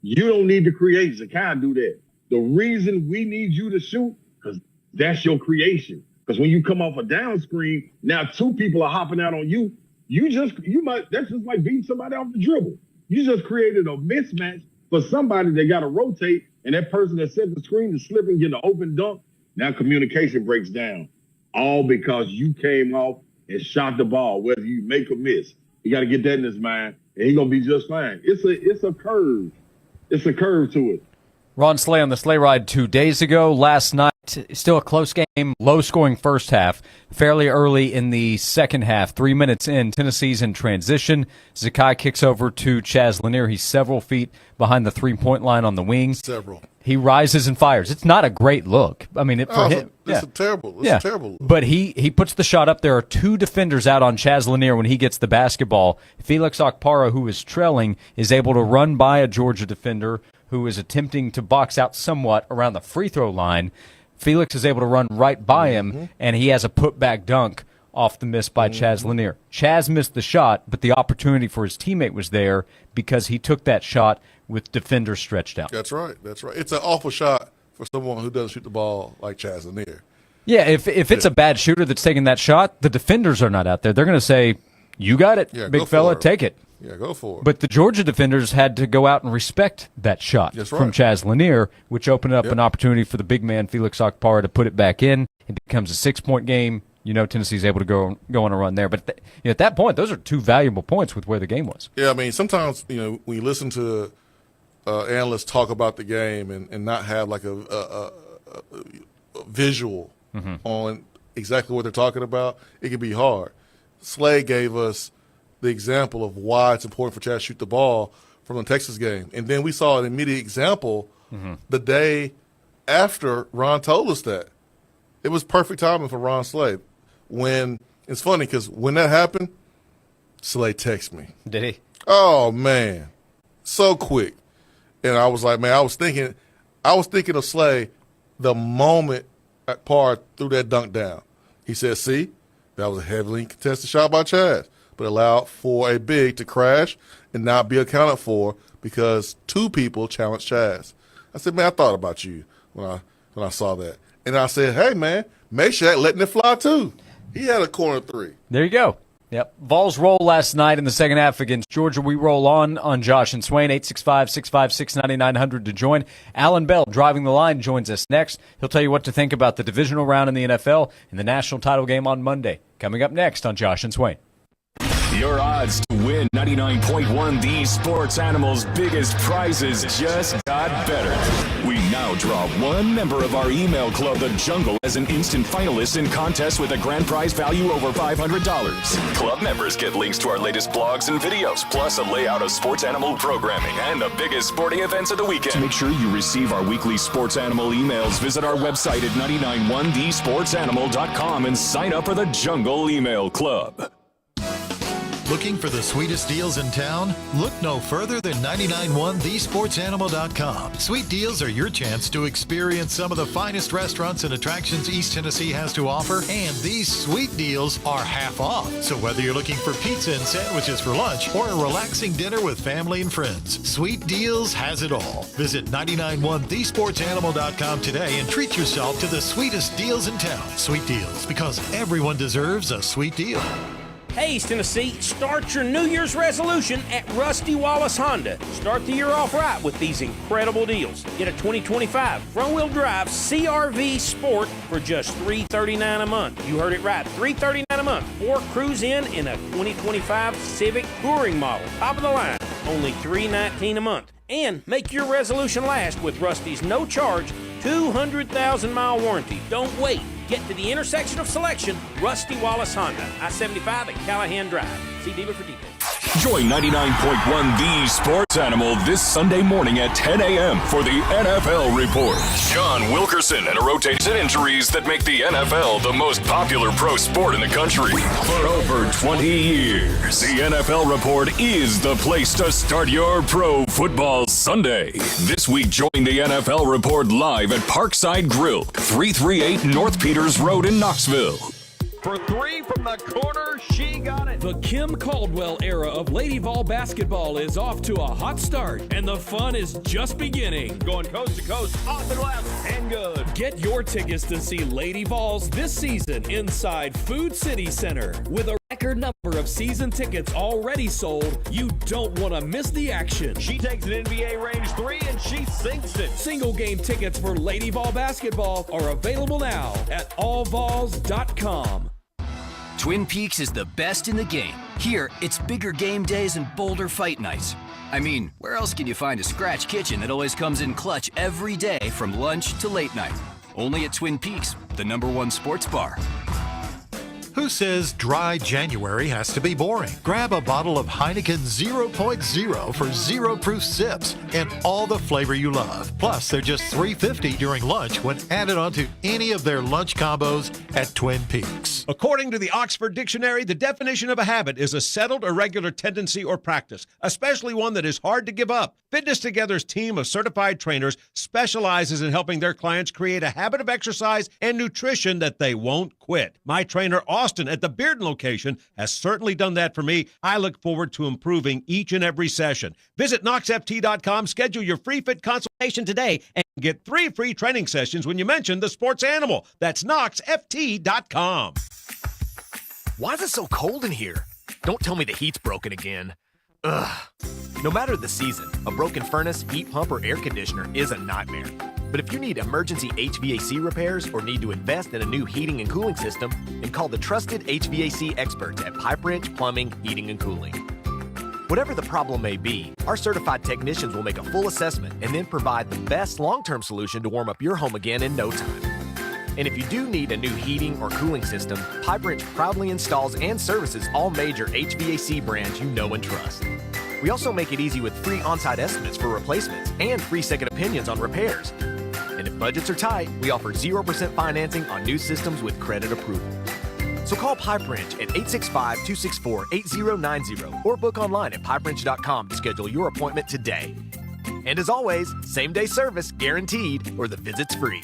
Speaker 9: you don't need to create. Zakai do that. The reason we need you to shoot, because that's your creation. Because when you come off a down screen, now two people are hopping out on you. That's just like beating somebody off the dribble. You just created a mismatch for somebody that got to rotate, and that person that set the screen is slipping, get an open dunk. Now communication breaks down. All because you came off and shot the ball, whether you make or miss. You got to get that in his mind, and he's going to be just fine. It's a curve. It's a curve to it.
Speaker 2: Ron Slay on the Sleigh Ride 2 days ago. Last night, still a close game, low-scoring first half. Fairly early in the second half, 3 minutes in, Tennessee's in transition. Zakai kicks over to Chaz Lanier. He's several feet behind the three-point line on the wing.
Speaker 3: Several.
Speaker 2: He rises and fires. It's not a great look. I mean, for him.
Speaker 3: It's a terrible look.
Speaker 2: But he puts the shot up. There are two defenders out on Chaz Lanier when he gets the basketball. Felix Okpara, who is trailing, is able to run by a Georgia defender who is attempting to box out somewhat around the free throw line. Felix is able to run right by him, and he has a putback dunk off the miss by Chaz Lanier. Chaz missed the shot, but the opportunity for his teammate was there because he took that shot with defenders stretched out.
Speaker 3: That's right. It's an awful shot for someone who doesn't shoot the ball like Chaz Lanier.
Speaker 2: Yeah, if it's a bad shooter that's taking that shot, the defenders are not out there. They're going to say, you got it, big fella, take it.
Speaker 3: Yeah, go for it.
Speaker 2: But the Georgia defenders had to go out and respect that shot from Chaz Lanier, which opened up an opportunity for the big man, Felix Okpara, to put it back in. It becomes a 6-point game. You know, Tennessee's able to go on a run there. But at that point, those are two valuable points with where the game was.
Speaker 3: Yeah, I mean, sometimes, when you listen to analysts talk about the game and not have like a visual on exactly what they're talking about, it can be hard. Slay gave us the example of why it's important for Chaz to shoot the ball from the Texas game. And then we saw an immediate example the day after Ron told us that. It was perfect timing for Ron Slay. It's funny because when that happened, Slay texted me.
Speaker 2: Did he?
Speaker 3: Oh, man. So quick. And I was like, man, I was thinking of Slay the moment Parr threw that dunk down. He said, see, that was a heavily contested shot by Chaz, but allowed for a big to crash and not be accounted for because two people challenged Chaz. I said, man, I thought about you when I saw that. And I said, hey, man, Meshack letting it fly too. He had a corner three.
Speaker 2: There you go. Yep. Vols roll last night in the second half against Georgia. We roll on Josh and Swain, 865-656-9900 to join. Alan Bell, driving the line, joins us next. He'll tell you what to think about the divisional round in the NFL and the national title game on Monday. Coming up next on Josh and Swain.
Speaker 1: Your odds to win 99.1 These Sports Animals' biggest prizes just got better. We now draw one member of our email club, The Jungle, as an instant finalist in contests with a grand prize value over $500. Club members get links to our latest blogs and videos, plus a layout of sports animal programming and the biggest sporting events of the weekend. To make sure you receive our weekly sports animal emails, visit our website at 991thesportsanimal.com and sign up for The Jungle Email Club.
Speaker 10: Looking for the sweetest deals in town? Look no further than 991thesportsanimal.com. Sweet deals are your chance to experience some of the finest restaurants and attractions East Tennessee has to offer, and these sweet deals are half off. So whether you're looking for pizza and sandwiches for lunch or a relaxing dinner with family and friends, Sweet Deals has it all. Visit 991thesportsanimal.com today and treat yourself to the sweetest deals in town. Sweet Deals, because everyone deserves a sweet deal.
Speaker 12: Hey, East Tennessee, start your New Year's resolution at Rusty Wallace Honda. Start the year off right with these incredible deals. Get a 2025 front-wheel drive CR-V Sport for just $339 a month. You heard it right, $339 a month. Or cruise in a 2025 Civic Touring model. Top of the line, only $319 a month. And make your resolution last with Rusty's no-charge 200,000-mile warranty. Don't wait. Get to the intersection of selection, Rusty Wallace Honda, I-75 at Callahan Drive. See dealer for details.
Speaker 1: Join 99.1 The Sports Animal this Sunday morning at 10 a.m. for the NFL Report. John Wilkerson and a rotation injuries that make the NFL the most popular pro sport in the country. For over 20 years, the NFL Report is the place to start your pro football Sunday. This week, join the NFL Report live at Parkside Grill, 338 North Peters Road in Knoxville.
Speaker 13: For three from the corner, she got it.
Speaker 7: The Kim Caldwell era of Lady Vol basketball is off to a hot start, and the fun is just beginning.
Speaker 13: Going coast to coast, off and left, and good.
Speaker 7: Get your tickets to see Lady Vols this season inside Food City Center. With a record number of season tickets already sold, you don't want to miss the action.
Speaker 13: She takes an NBA range three, and she sinks it.
Speaker 7: Single game tickets for Lady Vol basketball are available now at allvols.com.
Speaker 14: Twin Peaks is the best in the game. Here, it's bigger game days and bolder fight nights. I mean, where else can you find a scratch kitchen that always comes in clutch every day from lunch to late night? Only at Twin Peaks, the #1 sports bar.
Speaker 10: Who says dry January has to be boring? Grab a bottle of Heineken 0.0 for zero-proof sips and all the flavor you love. Plus, they're just $3.50 during lunch when added onto any of their lunch combos at Twin Peaks.
Speaker 8: According to the Oxford Dictionary, the definition of a habit is a settled or regular tendency or practice, especially one that is hard to give up. Fitness Together's team of certified trainers specializes in helping their clients create a habit of exercise and nutrition that they won't quit. My trainer, Austin, at the Bearden location, has certainly done that for me. I look forward to improving each and every session. Visit KnoxFT.com, schedule your free fit consultation today, and get 3 free training sessions when you mention the sports animal. That's KnoxFT.com.
Speaker 15: Why is it so cold in here? Don't tell me the heat's broken again. Ugh. No matter the season, a broken furnace, heat pump, or air conditioner is a nightmare. But if you need emergency HVAC repairs or need to invest in a new heating and cooling system, then call the trusted HVAC experts at Pipe Wrench Plumbing, Heating, and Cooling. Whatever the problem may be, our certified technicians will make a full assessment and then provide the best long-term solution to warm up your home again in no time. And if you do need a new heating or cooling system, Pipe Wrench proudly installs and services all major HVAC brands you know and trust. We also make it easy with free on-site estimates for replacements and free second opinions on repairs. And if budgets are tight, we offer 0% financing on new systems with credit approval. So call Pipe Wrench at 865-264-8090 or book online at pipewrench.com to schedule your appointment today. And as always, same-day service guaranteed or the visit's free.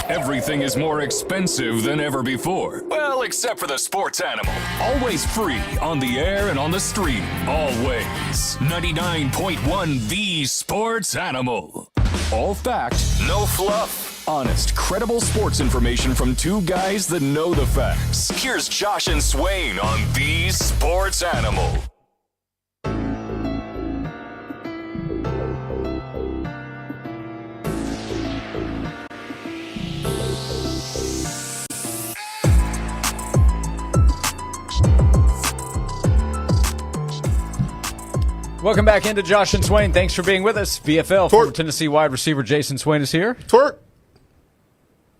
Speaker 1: Everything is more expensive than ever before. Well, except for the sports animal. Always free on the air and on the stream. Always. 99.1 The Sports Animal. All fact, no fluff. Honest, credible sports information from two guys that know the facts. Here's Josh and Swain on The Sports Animal.
Speaker 2: Welcome back into Josh and Swain. Thanks for being with us. VFL, former Tennessee wide receiver Jason Swain is here.
Speaker 3: Twerk.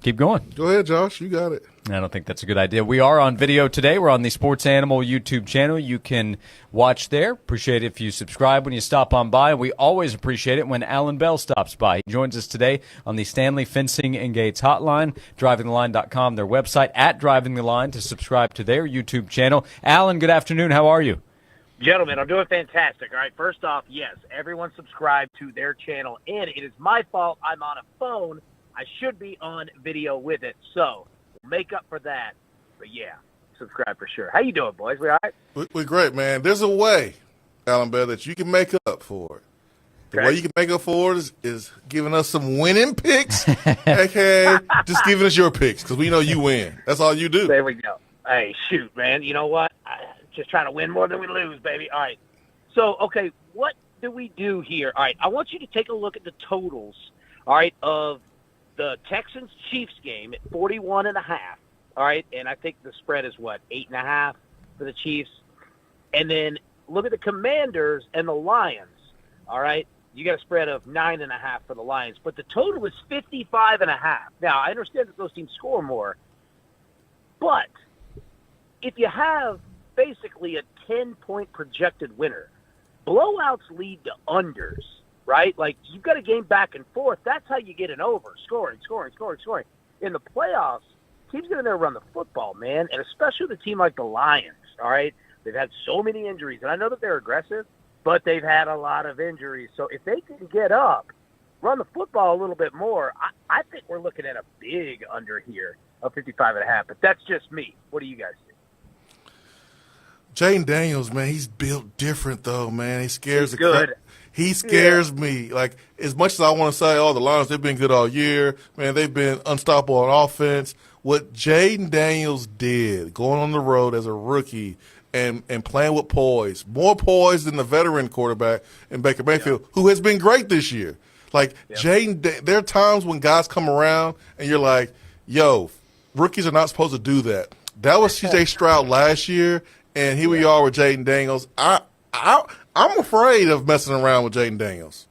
Speaker 2: Keep going.
Speaker 3: Go ahead, Josh. You got it.
Speaker 2: I don't think that's a good idea. We are on video today. We're on the Sports Animal YouTube channel. You can watch there. Appreciate it if you subscribe when you stop on by. We always appreciate it when Alan Bell stops by. He joins us today on the Stanley Fencing and Gates hotline, drivingtheline.com, their website, at Driving the Line, to subscribe to their YouTube channel. Alan, good afternoon. How are you?
Speaker 17: Gentlemen, I'm doing fantastic. All right, first off, yes, everyone subscribe to their channel, and it is my fault I'm on a phone. I should be on video with it, so make up for that. But, yeah, subscribe for sure. How you doing, boys? We all right?
Speaker 3: We're great, man. There's a way, Alan Bell, that you can make up for it. The way you can make up for it is giving us some winning picks, a.k.a. just giving us your picks, because we know you win. That's all you do.
Speaker 17: There we go. Hey, shoot, man. You know what? Just trying to win more than we lose, baby. All right. So, okay, what do we do here? All right, I want you to take a look at the totals, all right, of the Texans-Chiefs game at 41.5, all right, and I think the spread is, 8.5 for the Chiefs. And then look at the Commanders and the Lions, all right. You got a spread of 9.5 for the Lions, but the total is 55.5. Now, I understand that those teams score more, but if you have basically a 10-point projected winner, blowouts lead to unders, right? Like, you've got a game back and forth. That's how you get an over, scoring. In the playoffs, teams get in there and run the football, man, and especially with a team like the Lions, all right? They've had so many injuries, and I know that they're aggressive, but they've had a lot of injuries. So if they can get up, run the football a little bit more, I think we're looking at a big under here of 55.5, but that's just me. What do you guys think?
Speaker 3: Jaden Daniels, man, he's built different, though, man. He scares
Speaker 17: He's good.
Speaker 3: He scares me. Like, as much as I want to say, the Lions, they've been good all year. Man, they've been unstoppable on offense. What Jaden Daniels did going on the road as a rookie and playing with poise, more poise than the veteran quarterback in Baker Mayfield, who has been great this year. Like, Jaden, there are times when guys come around and you're like, yo, rookies are not supposed to do that. That was C.J. Stroud last year, and here we are with Jaden Daniels. I'm afraid of messing around with Jaden Daniels.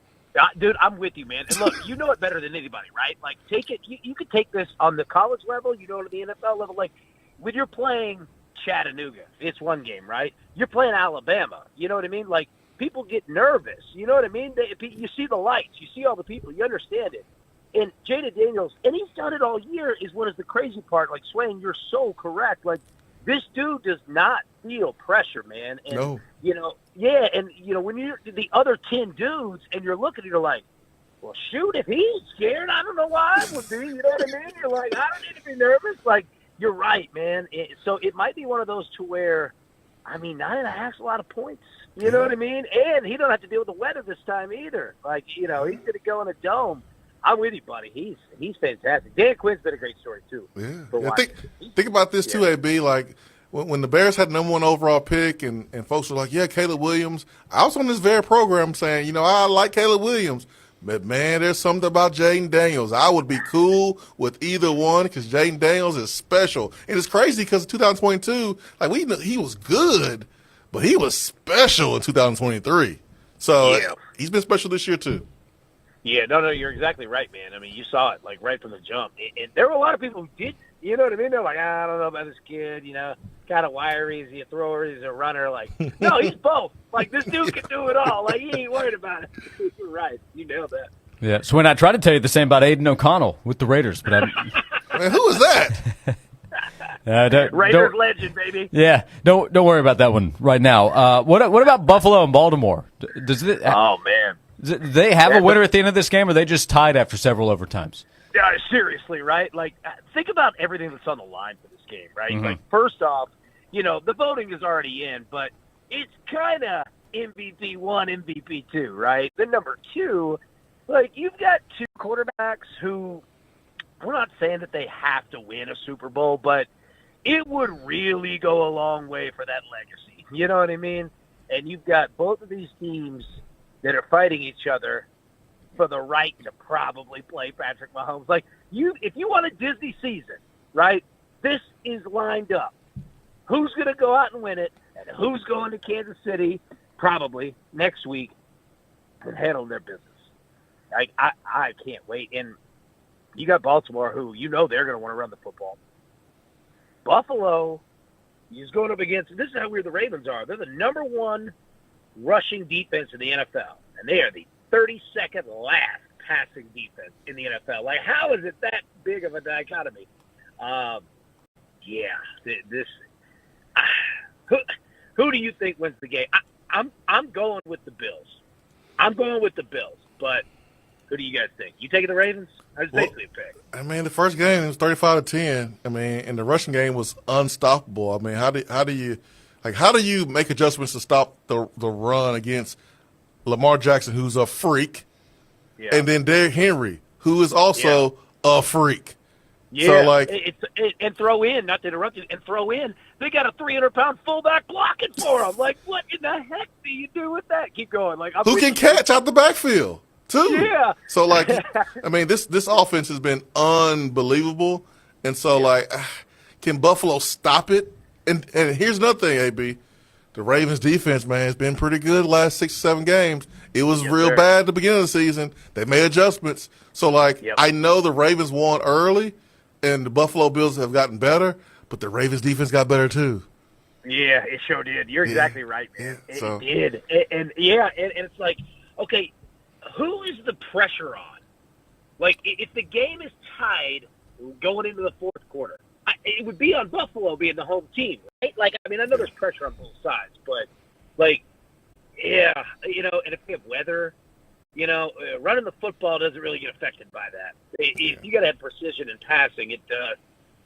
Speaker 17: Dude, I'm with you, man. And look, you know it better than anybody, right? Like, take it. You could take this on the college level. You know it at the NFL level. Like, when you're playing Chattanooga, it's one game, right? You're playing Alabama. You know what I mean? Like, people get nervous. You know what I mean? You see the lights. You see all the people. You understand it. And Jaden Daniels, and he's done it all year, is what is the crazy part. Like, Swain, you're so correct. Like, this dude does not feel pressure, man. And,
Speaker 3: no.
Speaker 17: When you're the other 10 dudes and you're looking, you're like, well, shoot, if he's scared, I don't know why I would be. You know what I mean? You're like, I don't need to be nervous. Like, you're right, man. So it might be one of those to where, 9.5 is a lot of points. You know what I mean? And he don't have to deal with the weather this time either. Like, he's going to go in a dome. I'm with you, buddy. He's fantastic. Dan Quinn's been a great story, too.
Speaker 3: Yeah. Think about this, too, AB. Like, when the Bears had the number 1 overall pick and folks were like, yeah, Caleb Williams, I was on this very program saying, I like Caleb Williams. But, man, there's something about Jaden Daniels. I would be cool with either one because Jaden Daniels is special. And it's crazy because in 2022, he was good, but he was special in 2023. So he's been special this year, too.
Speaker 17: Yeah, no, you're exactly right, man. I mean, you saw it, like, right from the jump. And there were a lot of people who did, you know what I mean? They're like, I don't know about this kid, kind of wiry. Is he a thrower? Is he a runner? Like, no, he's both. Like, this dude can do it all. Like, he ain't worried about it. You're right. You nailed that.
Speaker 2: Yeah, so when I tried to tell you the same about Aiden O'Connell with the Raiders, but
Speaker 3: man, who is that?
Speaker 17: Raiders legend, baby.
Speaker 2: Yeah, don't worry about that one right now. What about Buffalo and Baltimore?
Speaker 17: Oh, man.
Speaker 2: Do they have a winner at the end of this game, or are they just tied after several overtimes?
Speaker 17: Yeah, seriously, right? Like, think about everything that's on the line for this game, right?
Speaker 2: Mm-hmm.
Speaker 17: Like, first off, the voting is already in, but it's kind of MVP 1, MVP 2, right? Then number 2, like, you've got 2 quarterbacks who, we're not saying that they have to win a Super Bowl, but it would really go a long way for that legacy. You know what I mean? And you've got both of these teams that are fighting each other for the right to probably play Patrick Mahomes. Like, if you want a Disney season, right, this is lined up. Who's going to go out and win it, and who's going to Kansas City probably next week and handle their business. I can't wait. And you got Baltimore, who they're going to want to run the football. Buffalo is going up against – this is how weird the Ravens are. They're the number 1 rushing defense in the NFL, and they are the 32nd last passing defense in the NFL. Like, how is it that big of a dichotomy? Who do you think wins the game? I'm going with the Bills. But who do you guys think? You taking the Ravens? That's basically a pick.
Speaker 3: The first game it was 35-10. And the rushing game was unstoppable. How do you make adjustments to stop the run against Lamar Jackson, who's a freak, and then Derrick Henry, who is also a freak?
Speaker 17: Yeah,
Speaker 3: so
Speaker 17: and throw in, not to interrupt you, and throw in, they got a 300-pound fullback blocking for them. Like, what in the heck do you do with that? Keep going. Like,
Speaker 3: who can catch out the backfield too?
Speaker 17: Yeah.
Speaker 3: So this offense has been unbelievable, and so can Buffalo stop it? And here's another thing, AB. The Ravens defense, man, has been pretty good the last 6 or 7 games. It was real bad at the beginning of the season. They made adjustments. So, I know the Ravens won early, and the Buffalo Bills have gotten better, but the Ravens defense got better too.
Speaker 17: Yeah, it sure did. You're exactly right, man.
Speaker 3: So-
Speaker 17: It did. And it's like, okay, who is the pressure on? Like, if the game is tied going into the fourth quarter, it would be on Buffalo being the home team, right? Like, I mean, I know there's pressure on both sides, but, like, yeah, and if we have weather, running the football doesn't really get affected by that. If you got to have precision in passing, it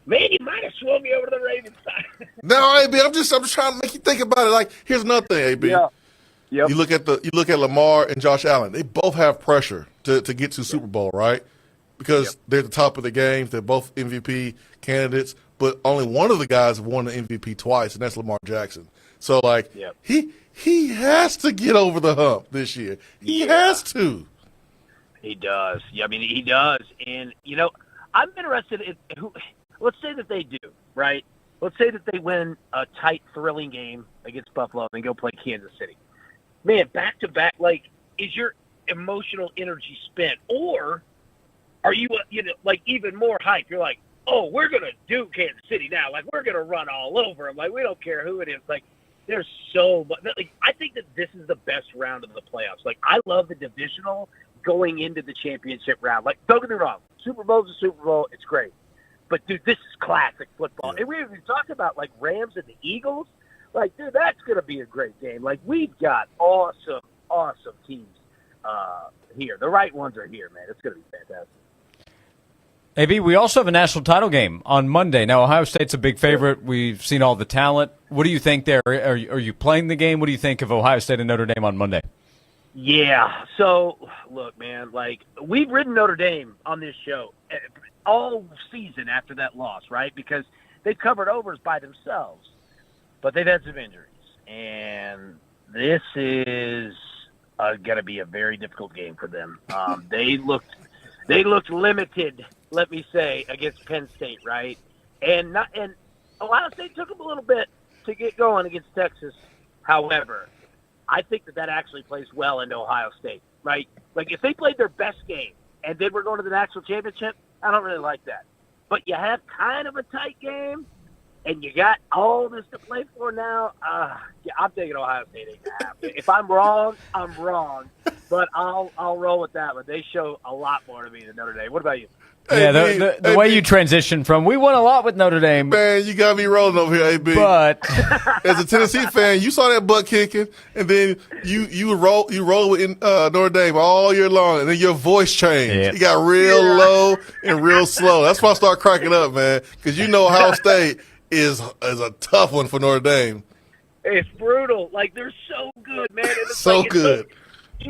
Speaker 17: maybe might have swung me over to the Ravens side.
Speaker 3: No, AB, I'm just trying to make you think about it. Like, here's another thing, AB.
Speaker 17: Yeah. Yep.
Speaker 3: You look at Lamar and Josh Allen. They both have pressure to get to Super Bowl, right? Because they're at the top of the game. They're both MVP candidates, but only one of the guys have won the MVP twice, and that's Lamar Jackson. So, like, he has to get over the hump this year. He has to.
Speaker 17: He does. Yeah, I mean, he does. And, I'm interested in who – let's say that they do, right? Let's say that they win a tight, thrilling game against Buffalo and then go play Kansas City. Man, back-to-back, like, is your emotional energy spent? Or are you, like, even more hyped? You're like, oh, we're going to do Kansas City now. Like, we're going to run all over them. Like, we don't care who it is. Like, there's so much. Like, I think that this is the best round of the playoffs. Like, I love the divisional going into the championship round. Like, don't get me wrong. Super Bowl's a Super Bowl. It's great. But, dude, this is classic football. And we even talked about, like, Rams and the Eagles. Like, dude, that's going to be a great game. Like, we've got awesome, awesome teams here. The right ones are here, man. It's going to be fantastic.
Speaker 2: AB, we also have a national title game on Monday. Now, Ohio State's a big favorite. We've seen all the talent. What do you think there? Are you playing the game? What do you think of Ohio State and Notre Dame on Monday?
Speaker 17: Yeah. So, look, man, like, we've ridden Notre Dame on this show all season after that loss, right? Because they've covered overs by themselves. But they've had some injuries, and this is going to be a very difficult game for them. They looked limited, let me say, against Penn State, right? And Ohio State took them a little bit to get going against Texas. However, I think that actually plays well into Ohio State, right? Like, if they played their best game and then we're going to the national championship, I don't really like that. But you have kind of a tight game, and you got all this to play for now. I'm taking Ohio State 8.5. If I'm wrong, I'm wrong. But I'll roll with that one. They show a lot more to me than Notre Dame. What about you?
Speaker 2: Yeah, the way you transition from we won a lot with Notre Dame.
Speaker 3: Man, you got me rolling over here, AB.
Speaker 2: But
Speaker 3: as a Tennessee fan, you saw that butt kicking, and then you roll with Notre Dame all year long, and then your voice changed.
Speaker 2: Yep.
Speaker 3: You got real low and real slow. That's why I start cracking up, man, because Ohio State is a tough one for Notre Dame.
Speaker 17: It's brutal. Like, they're so good, man. And it's
Speaker 3: So
Speaker 17: like,
Speaker 3: good.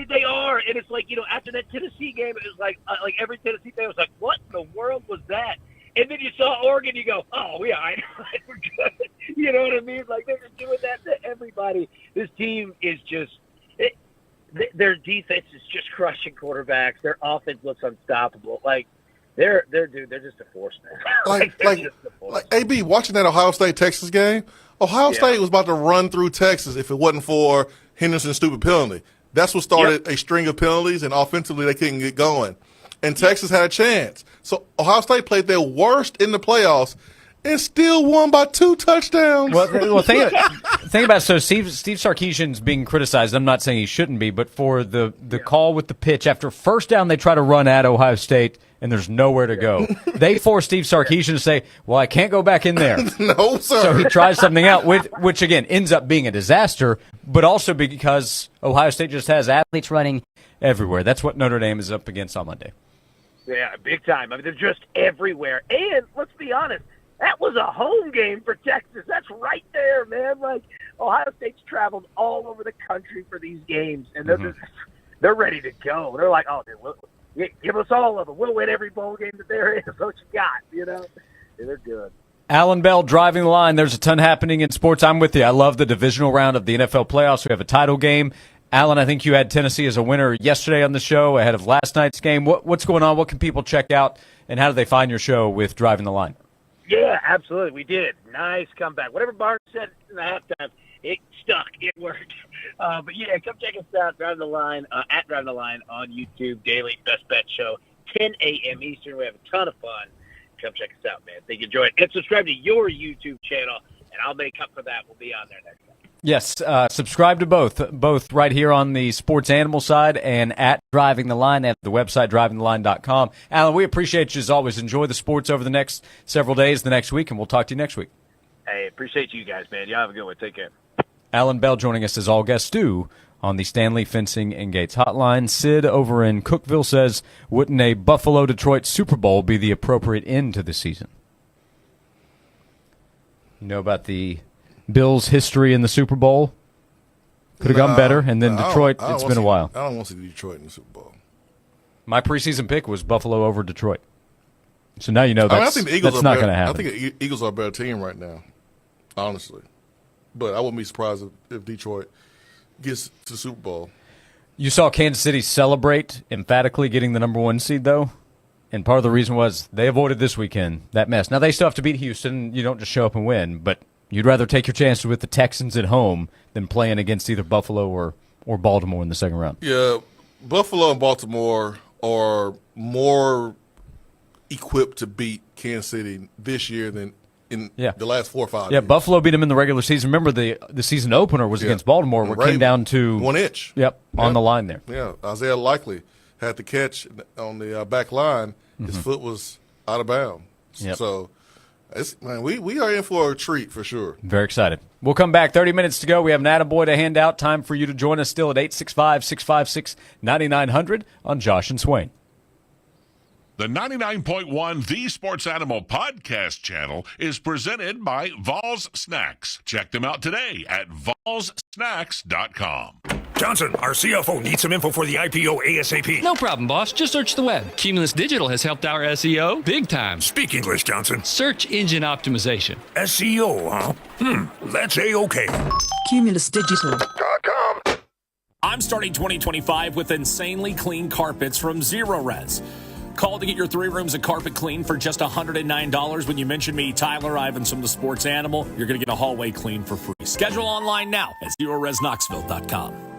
Speaker 17: They are, and it's like, after that Tennessee game, it was like every Tennessee fan was like, what in the world was that? And then you saw Oregon, you go, oh, yeah, I know, we're good. You know what I mean? Like, they're just doing that to everybody. This team is just their defense is just crushing quarterbacks. Their offense looks unstoppable. Like, they're just a force, man.
Speaker 3: Like AB, watching that Ohio State-Texas game, Ohio State was about to run through Texas if it wasn't for Henderson's stupid penalty. That's what started a string of penalties, and offensively they couldn't get going. And Texas had a chance. So Ohio State played their worst in the playoffs and still won by 2 touchdowns.
Speaker 2: Well, think about it. So Steve Sarkisian's being criticized. I'm not saying he shouldn't be, but for the call with the pitch after first down, they try to run at Ohio State, and there's nowhere to go. They force Steve Sarkisian to say, well, I can't go back in there.
Speaker 3: No, sir.
Speaker 2: So he tries something out, which, again, ends up being a disaster, but also because Ohio State just has athletes running everywhere. That's what Notre Dame is up against on Monday.
Speaker 17: Yeah, big time. I mean, they're just everywhere. And let's be honest, that was a home game for Texas. That's right there, man. Like, Ohio State's traveled all over the country for these games, and they're ready to go. They're like, oh, dude, give us all of them. We'll win every bowl game that there is. What you got, Yeah, they're good.
Speaker 2: Alan Bell driving the line. There's a ton happening in sports. I'm with you. I love the divisional round of the NFL playoffs. We have a title game. Alan, I think you had Tennessee as a winner yesterday on the show ahead of last night's game. What's going on? What can people check out, and how do they find your show with Driving the Line?
Speaker 17: Yeah, absolutely. We did. Nice comeback. Whatever Barnes said in the halftime, it stuck. It worked. But, yeah, come check us out, Driving the Line, at Driving the Line on YouTube, daily Best Bet Show, 10 a.m. Eastern. We have a ton of fun. Come check us out, man. Think you enjoy it. And subscribe to your YouTube channel and I'll make up for that. We'll be on there next time.
Speaker 2: Yes, subscribe to both right here on the Sports Animal side and at Driving the Line at the website drivingtheline.com. Alan, we appreciate you as always. Enjoy the sports over the next several days, the next week, and we'll talk to you next week.
Speaker 17: Hey, appreciate you guys, man. Y'all have a good one. Take care.
Speaker 2: Alan Bell joining us as all guests do on the Stanley Fencing and Gates Hotline. Sid over in Cookeville says, wouldn't a Buffalo-Detroit Super Bowl be the appropriate end to the season? You know about the Bills' history in the Super Bowl? Could have gone better, and then Detroit, it's been a while.
Speaker 3: I don't want to see Detroit in the Super Bowl.
Speaker 2: My preseason pick was Buffalo over Detroit. So now you know that's,
Speaker 3: I think the Eagles
Speaker 2: that's
Speaker 3: are
Speaker 2: not
Speaker 3: better.
Speaker 2: going to happen.
Speaker 3: I think the Eagles are a better team right now, honestly. But I wouldn't be surprised if Detroit gets to the Super Bowl.
Speaker 2: You saw Kansas City celebrate emphatically getting the number 1 seed, though. And part of the reason was they avoided this weekend, that mess. Now, they still have to beat Houston. You don't just show up and win. But you'd rather take your chances with the Texans at home than playing against either Buffalo or Baltimore in the second round.
Speaker 3: Yeah, Buffalo and Baltimore are more equipped to beat Kansas City this year than in the last 4 or 5 years.
Speaker 2: Buffalo beat them in the regular season. Remember, the season opener was against Baltimore, where it came down to
Speaker 3: 1 inch.
Speaker 2: On the line there.
Speaker 3: Yeah, Isaiah Likely had the catch on the back line. His foot was out of bounds.
Speaker 2: Yep.
Speaker 3: So, we are in for a treat for sure.
Speaker 2: Very excited. We'll come back. 30 minutes to go. We have an attaboy to hand out. Time for you to join us still at 865-656-9900 on Josh and Swain.
Speaker 4: The 99.1 The Sports Animal podcast channel is presented by Vols Snacks. Check them out today at volssnacks.com.
Speaker 18: Johnson, our CFO needs some info for the IPO ASAP.
Speaker 19: No problem, boss. Just search the web. Cumulus Digital has helped our SEO big time.
Speaker 18: Speak English, Johnson.
Speaker 19: Search engine optimization.
Speaker 18: SEO, huh? Let's A-OK.
Speaker 21: CumulusDigital.com.
Speaker 7: I'm starting 2025 with insanely clean carpets from Zero Res. Call to get your 3 rooms of carpet clean for just $109. When you mention me, Tyler Ivinson, the Sports Animal, you're going to get a hallway clean for free. Schedule online now at ZeroResKnoxville.com.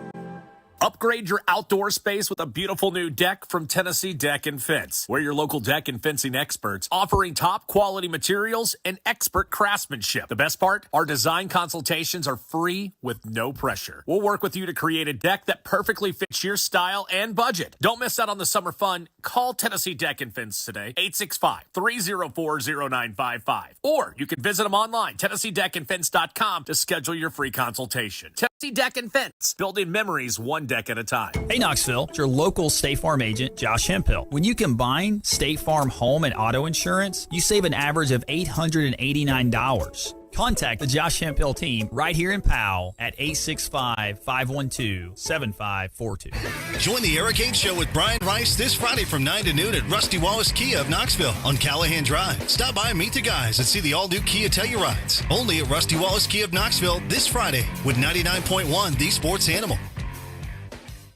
Speaker 7: Upgrade your outdoor space with a beautiful new deck from Tennessee Deck and Fence. We're your local deck and fencing experts, offering top quality materials and expert craftsmanship. The best part? Our design consultations are free with no pressure. We'll work with you to create a deck that perfectly fits your style and budget. Don't miss out on the summer fun. Call Tennessee Deck and Fence today, 865-304-0955. Or you can visit them online, TennesseeDeckandFence.com, to schedule your free consultation. Tennessee Deck and Fence, building memories one deck at a time.
Speaker 22: Hey Knoxville, it's your local State Farm agent, Josh Hemphill. When you combine State Farm home and auto insurance, you save an average of $889. Contact the Josh Hemphill team right here in Powell at 865-512-7542.
Speaker 23: Join the Eric H. Show with Brian Rice this Friday from 9 to noon at Rusty Wallace Kia of Knoxville on Callahan Drive. Stop by and meet the guys and see the all-new Kia Tellurides. Only at Rusty Wallace Kia of Knoxville this Friday with 99.1 The Sports Animal.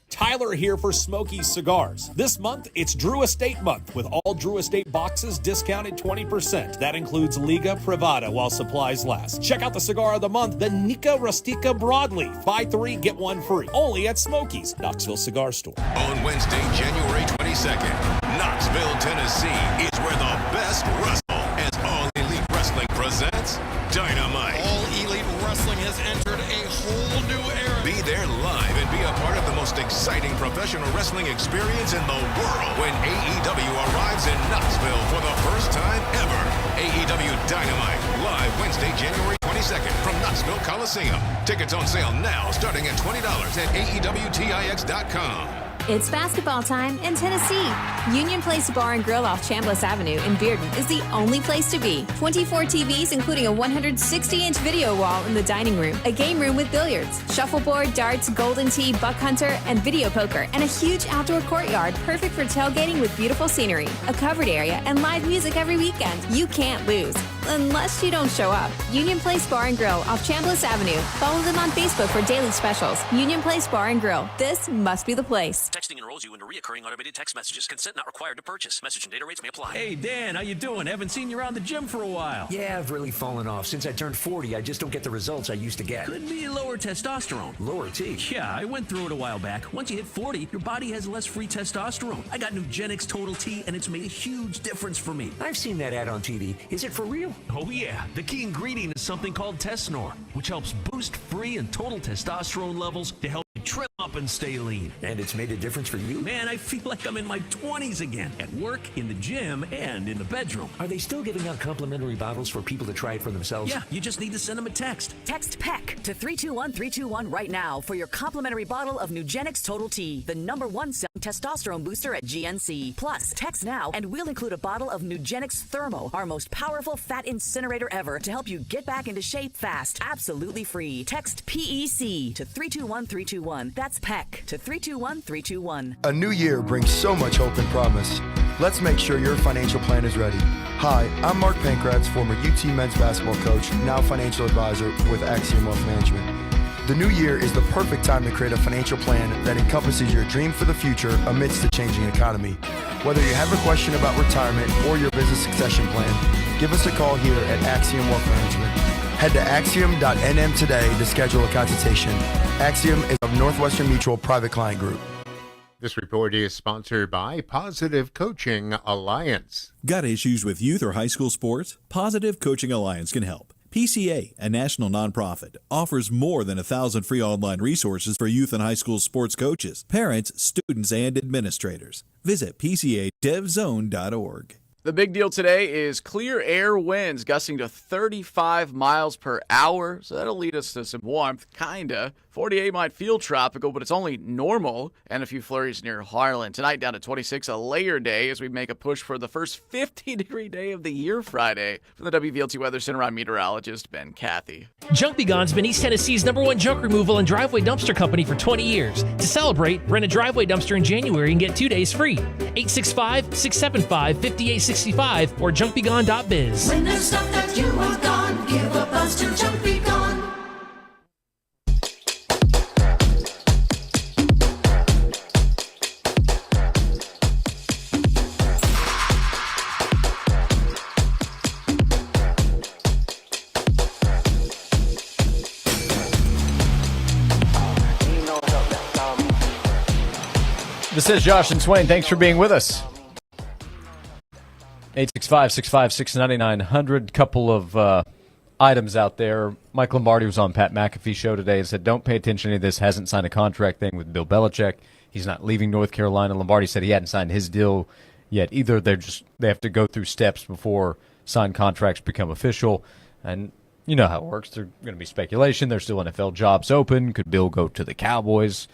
Speaker 7: Tyler here for Smoky Cigars. This month, it's Drew Estate Month, with all Drew Estate boxes discounted 20%. That includes Liga Privada while supplies last. Check out the cigar of the month, the Nica Rustica Broadleaf. Buy 3, get 1 free. Only at Smoky's, Knoxville Cigar Store.
Speaker 27: On Wednesday, January 22nd, Knoxville, Tennessee is where the best wrestle, as All Elite Wrestling presents Dynamite.
Speaker 28: All Elite Wrestling has entered a whole new era.
Speaker 27: Be there live and be a part of the most exciting professional wrestling experience in the world when AEW arrives in Knoxville for the first time ever. AEW Dynamite, live Wednesday, January 22nd from Knoxville Coliseum. Tickets on sale now, starting at $20 at AEWTIX.com.
Speaker 29: It's basketball time in Tennessee. Union Place Bar and Grill off Chambliss Avenue in Bearden is the only place to be. 24 TVs, including a 160-inch video wall in the dining room, a game room with billiards, shuffleboard, darts, golden tee, buck hunter, and video poker, and a huge outdoor courtyard perfect for tailgating with beautiful scenery, a covered area, and live music every weekend. You can't lose, unless you don't show up. Union Place Bar and Grill off Chambliss Avenue. Follow them on Facebook for daily specials. Union Place Bar and Grill. This must be the place.
Speaker 30: Texting enrolls you into recurring automated text messages. Consent not required to purchase. Message and data rates may apply.
Speaker 31: Hey, Dan, how you doing? Haven't seen you around the gym for a while.
Speaker 32: Yeah, I've really fallen off. Since I turned 40, I just don't get the results I used to get.
Speaker 31: Could be lower testosterone.
Speaker 32: Lower T?
Speaker 31: Yeah, I went through it a while back. Once you hit 40, your body has less free testosterone. I got Nugenix Total T, and it's made a huge difference for me.
Speaker 32: I've seen that ad on TV. Is it for real?
Speaker 31: Oh yeah, the key ingredient is something called Tesnor, which helps boost free and total testosterone levels to help you trim up and stay lean.
Speaker 32: And it's made a difference for you?
Speaker 31: Man, I feel like I'm in my 20s again, at work, in the gym, and in the bedroom.
Speaker 32: Are they still giving out complimentary bottles for people to try it for themselves?
Speaker 31: Yeah, you just need to send them a text.
Speaker 5: Text PEC to 321-321 right now for your complimentary bottle of Nugenix Total T, the #1 selling testosterone booster at GNC. Plus, text now and we'll include a bottle of Nugenix Thermo, our most powerful fat incinerator ever, to help you get back into shape fast, absolutely free. Text PEC to 321-321. That's PEC to 321-321.
Speaker 6: A new year brings so much hope and promise. Let's make sure your financial plan is ready. Hi, I'm Mark Pankratz, former UT men's basketball coach, now financial advisor with Axiom Wealth Management. The new year is the perfect time to create a financial plan that encompasses your dream for the future amidst the changing economy. Whether you have a question about retirement or your business succession plan, give us a call here at Axiom Wealth Management. Head to axiom.nm today to schedule a consultation. Axiom is of Northwestern Mutual Private Client Group.
Speaker 9: This report is sponsored by Positive Coaching Alliance.
Speaker 11: Got issues with youth or high school sports? Positive Coaching Alliance can help. PCA, a national nonprofit, offers more than 1,000 free online resources for youth and high school sports coaches, parents, students, and administrators. Visit PCADevZone.org.
Speaker 12: The big deal today is clear air winds gusting to 35 miles per hour, so that'll lead us to some warmth, kinda. 48 might feel tropical, but it's only normal, and a few flurries near Harlan. Tonight down to 26, a layer day as we make a push for the first 50-degree day of the year Friday. From the WVLT Weather Center, I'm meteorologist Ben Cathy.
Speaker 13: Junk Be Gone's been East Tennessee's #1 junk removal and driveway dumpster company for 20 years. To celebrate, rent a driveway dumpster in January and get 2 days free. 865-675-5865 or junkbegone.biz.
Speaker 16: When there's stuff that you want gone, give a buzz to Junk Be Gone.
Speaker 2: This is Josh and Swain. Thanks for being with us. 865-656-9900. Couple of items out there. Mike Lombardi was on Pat McAfee's show today and said, don't pay attention to this. Hasn't signed a contract thing with Bill Belichick. He's not leaving North Carolina. Lombardi said he hadn't signed his deal yet either. They have to go through steps before signed contracts become official. And you know how it works. There's going to be speculation. There's still NFL jobs open. Could Bill go to the Cowboys?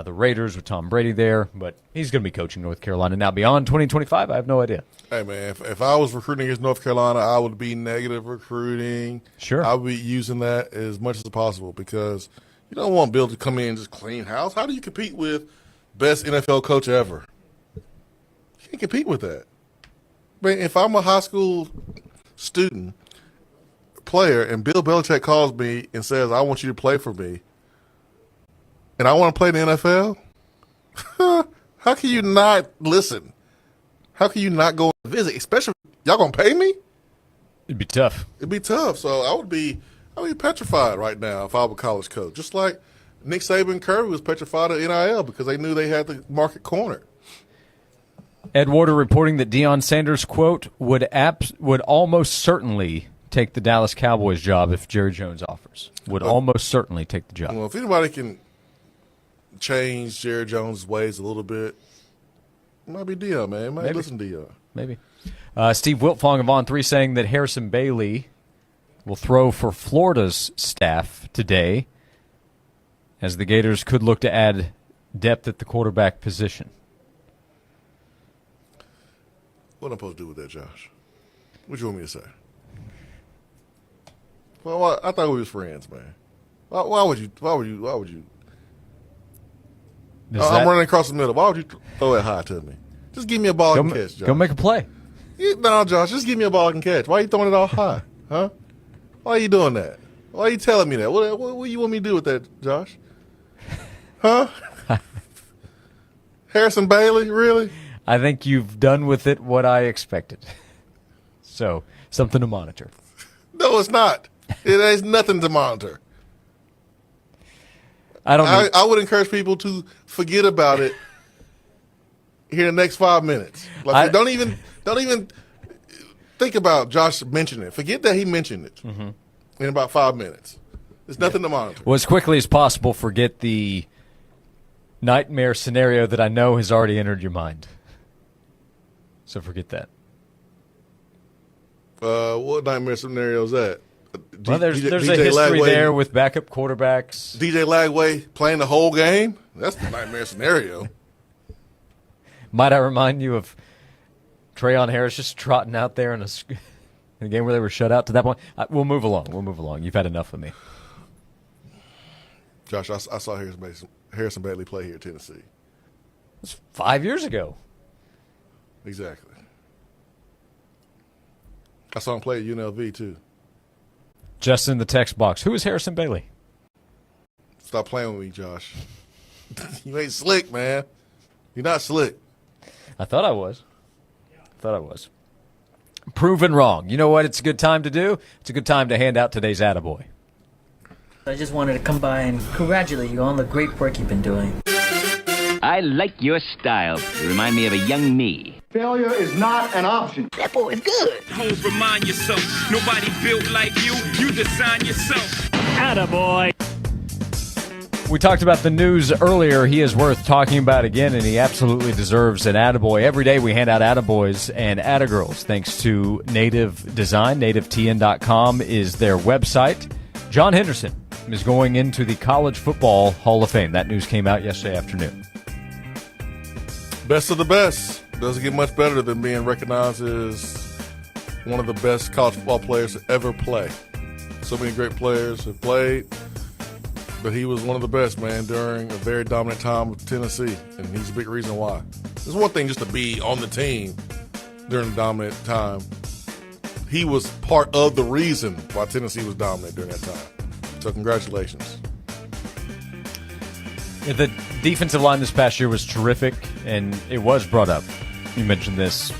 Speaker 2: The Raiders with Tom Brady there, but he's going to be coaching North Carolina. Now, beyond 2025, I have no idea.
Speaker 3: Hey, man, if I was recruiting against North Carolina, I would be negative recruiting.
Speaker 2: Sure.
Speaker 3: I would be using that as much as possible because you don't want Bill to come in and just clean house. How do you compete with best NFL coach ever? You can't compete with that. Man, if I'm a high school student player and Bill Belichick calls me and says, I want you to play for me, and I want to play in the NFL, how can you not listen? How can you not go and visit? Especially, y'all going to pay me?
Speaker 2: It'd be tough.
Speaker 3: It'd be tough. So I would be petrified right now if I were a college coach. Just like Nick Saban and Kirby was petrified of NIL because they knew they had the market cornered.
Speaker 2: Ed Warder reporting that Deion Sanders, quote, would almost certainly take the Dallas Cowboys job if Jerry Jones offers. Would almost certainly take the job.
Speaker 3: Well, if anybody can change Jerry Jones' ways a little bit, it might be Deion, man. It might listen to Deion.
Speaker 2: Maybe. Steve Wiltfong of On3 saying that Harrison Bailey will throw for Florida's staff today as the Gators could look to add depth at the quarterback position.
Speaker 3: What am I supposed to do with that, Josh? What do you want me to say? Well, I thought we was friends, man. Why would you? I'm running across the middle. Why would you throw it high to me? Just give me a ball I can catch, Josh.
Speaker 2: Go make a play.
Speaker 3: No, Josh, just give me a ball I can catch. Why are you throwing it all high? Huh? Why are you doing that? Why are you telling me that? What do you want me to do with that, Josh? Huh? Harrison Bailey, really?
Speaker 2: I think you've done with it what I expected. So, something to monitor.
Speaker 3: No, it's not. It is nothing to monitor. I would encourage people to forget about it here in the next 5 minutes. Like, don't even think about Josh mentioning it. Forget that he mentioned it in about 5 minutes. There's nothing to monitor.
Speaker 2: Well, as quickly as possible, forget the nightmare scenario that I know has already entered your mind. So forget that.
Speaker 3: What nightmare scenario is that?
Speaker 2: Well, there's a
Speaker 3: DJ
Speaker 2: history
Speaker 3: Lagway,
Speaker 2: there with backup quarterbacks.
Speaker 3: DJ Lagway playing the whole game? That's the nightmare scenario.
Speaker 2: Might I remind you of Trayon Harris just trotting out there in a game where they were shut out to that point? We'll move along. You've had enough of me.
Speaker 3: Josh, I saw Harrison Bailey play here at Tennessee.
Speaker 2: It was 5 years ago.
Speaker 3: Exactly. I saw him play at UNLV, too.
Speaker 2: Just in the text box. Who is Harrison Bailey?
Speaker 3: Stop playing with me, Josh. You ain't slick, man. You're not slick.
Speaker 2: I thought I was. Proven wrong. You know what it's a good time to do? It's a good time to hand out today's attaboy.
Speaker 1: I just wanted to come by and congratulate you on the great work you've been doing.
Speaker 4: I like your style. You remind me of a young me.
Speaker 8: Failure is not an option.
Speaker 4: That boy is good.
Speaker 31: Homes, remind yourself, nobody built like you. You design yourself.
Speaker 13: Attaboy.
Speaker 2: We talked about the news earlier. He is worth talking about again, and he absolutely deserves an attaboy. Every day we hand out attaboys and attagirls thanks to Native Design. NativeTN.com is their website. John Henderson is going into the College Football Hall of Fame. That news came out yesterday afternoon.
Speaker 3: Best of the best. Doesn't get much better than being recognized as one of the best college football players to ever play. So many great players have played, but he was one of the best, man, during a very dominant time with Tennessee, and he's a big reason why. It's one thing just to be on the team during a dominant time. He was part of the reason why Tennessee was dominant during that time. So congratulations.
Speaker 2: The defensive line this past year was terrific, and it was brought up. You mentioned this,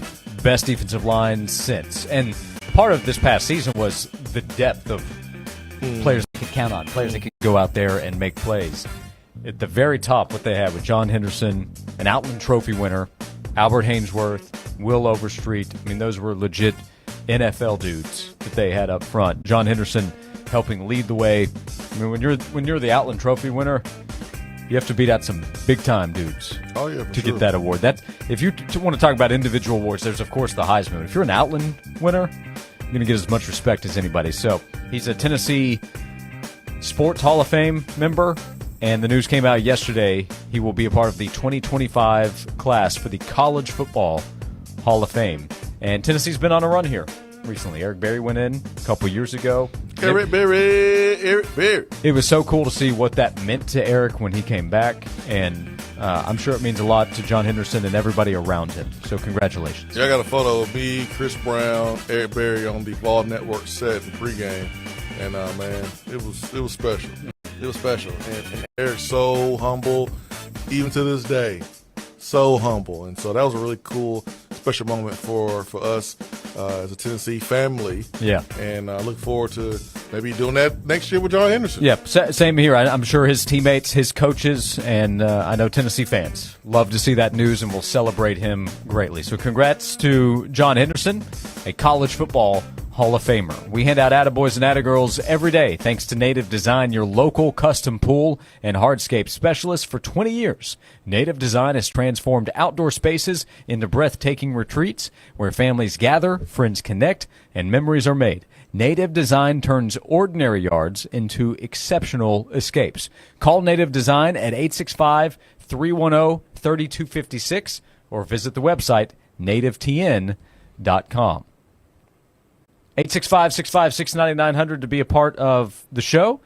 Speaker 2: best defensive line since. And part of this past season was the depth of players they could count on, players that could go out there and make plays. At the very top, what they had with John Henderson, an Outland Trophy winner, Albert Hainsworth, Will Overstreet. I mean, those were legit NFL dudes that they had up front. John Henderson helping lead the way. I mean, when you're the Outland Trophy winner, you have to beat out some big-time dudes to get that award. If you want to talk about individual awards, there's, of course, the Heisman. If you're an Outland winner, you're going to get as much respect as anybody. So he's a Tennessee Sports Hall of Fame member, and the news came out yesterday. He will be a part of the 2025 class for the College Football Hall of Fame. And Tennessee's been on a run here recently. Eric Berry went in a couple years ago.
Speaker 3: Eric Berry.
Speaker 2: It was so cool to see what that meant to Eric when he came back, and I'm sure it means a lot to John Henderson and everybody around him. So congratulations.
Speaker 3: Yeah, I got a photo of me, Chris Brown, Eric Berry on the Ball Network set in pregame, and man, it was special. It was special, and Eric's so humble, even to this day, so humble, and so that was a really cool, special moment for us as a Tennessee family.
Speaker 2: Yeah.
Speaker 3: And I look forward to maybe doing that next year with John Henderson.
Speaker 2: Yep, same here. I'm sure his teammates, his coaches, and I know Tennessee fans love to see that news and will celebrate him greatly. So congrats to John Henderson, a college football Hall of Famer. We hand out attaboys and attagirls every day thanks to Native Design, your local custom pool and hardscape specialist for 20 years. Native Design has transformed outdoor spaces into breathtaking retreats where families gather, friends connect, and memories are made. Native Design turns ordinary yards into exceptional escapes. Call Native Design at 865-310-3256 or visit the website nativetn.com. 865-656-9900 to be a part of the show.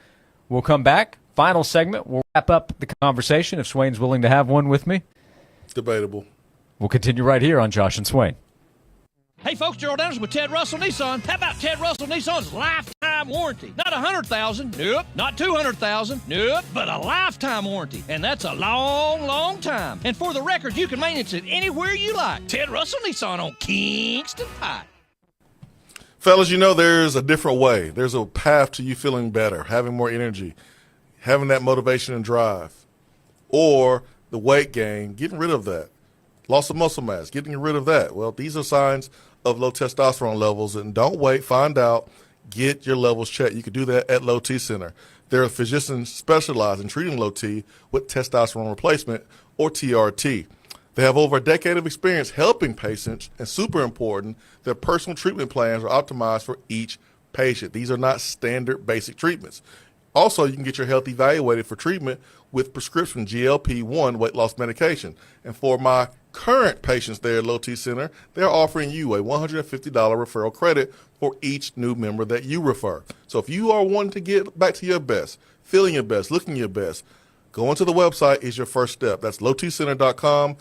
Speaker 2: We'll come back. Final segment. We'll wrap up the conversation if Swain's willing to have one with me.
Speaker 3: Debatable.
Speaker 2: We'll continue right here on Josh and Swain.
Speaker 31: Hey, folks, Gerald Anderson with Ted Russell Nissan. How about Ted Russell Nissan's lifetime warranty? Not $100,000, nope. Not $200,000, nope. But a lifetime warranty, and that's a long, long time. And for the record, you can maintenance it anywhere you like. Ted Russell Nissan on Kingston Pike.
Speaker 3: Fellas, you know there's a different way. There's a path to you feeling better, having more energy, having that motivation and drive. Or the weight gain, getting rid of that. Loss of muscle mass, getting rid of that. Well, these are signs of low testosterone levels. And don't wait, find out, get your levels checked. You can do that at Low T Center. There are physicians specialized in treating low T with testosterone replacement, or TRT. They have over a decade of experience helping patients, and super important, their personal treatment plans are optimized for each patient. These are not standard basic treatments. Also, you can get your health evaluated for treatment with prescription GLP-1 weight loss medication. And for my current patients there at Low T Center, they're offering you a $150 referral credit for each new member that you refer. So if you are wanting to get back to your best, feeling your best, looking your best, going to the website is your first step. That's lowtcenter.com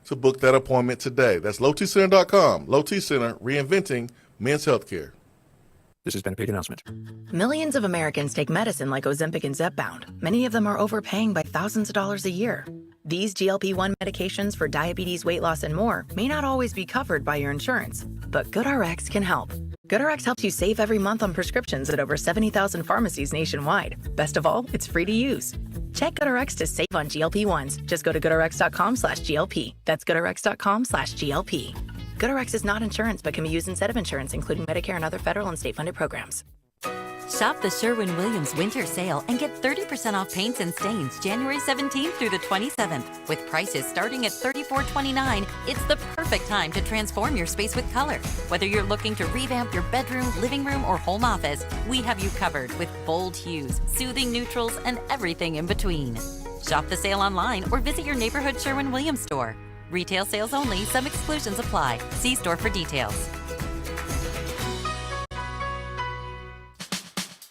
Speaker 3: to book that appointment today. That's lowtcenter.com. Low T Center, reinventing men's healthcare.
Speaker 32: This has been a paid announcement.
Speaker 5: Millions of Americans take medicine like Ozempic and Zepbound. Many of them are overpaying by thousands of dollars a year. These GLP-1 medications for diabetes, weight loss, and more may not always be covered by your insurance, but GoodRx can help. GoodRx helps you save every month on prescriptions at over 70,000 pharmacies nationwide. Best of all, it's free to use. Check GoodRx to save on GLP-1s. Just go to goodrx.com/GLP. That's goodrx.com/GLP. GoodRx is not insurance but can be used instead of insurance, including Medicare and other federal and state-funded programs.
Speaker 10: Shop the Sherwin-Williams winter sale and get 30% off paints and stains January 17th through the 27th. With prices starting at $34.29, it's the perfect time to transform your space with color. Whether you're looking to revamp your bedroom, living room, or home office, we have you covered with bold hues, soothing neutrals, and everything in between. Shop the sale online or visit your neighborhood Sherwin-Williams store. Retail sales only. Some exclusions apply. See store for details.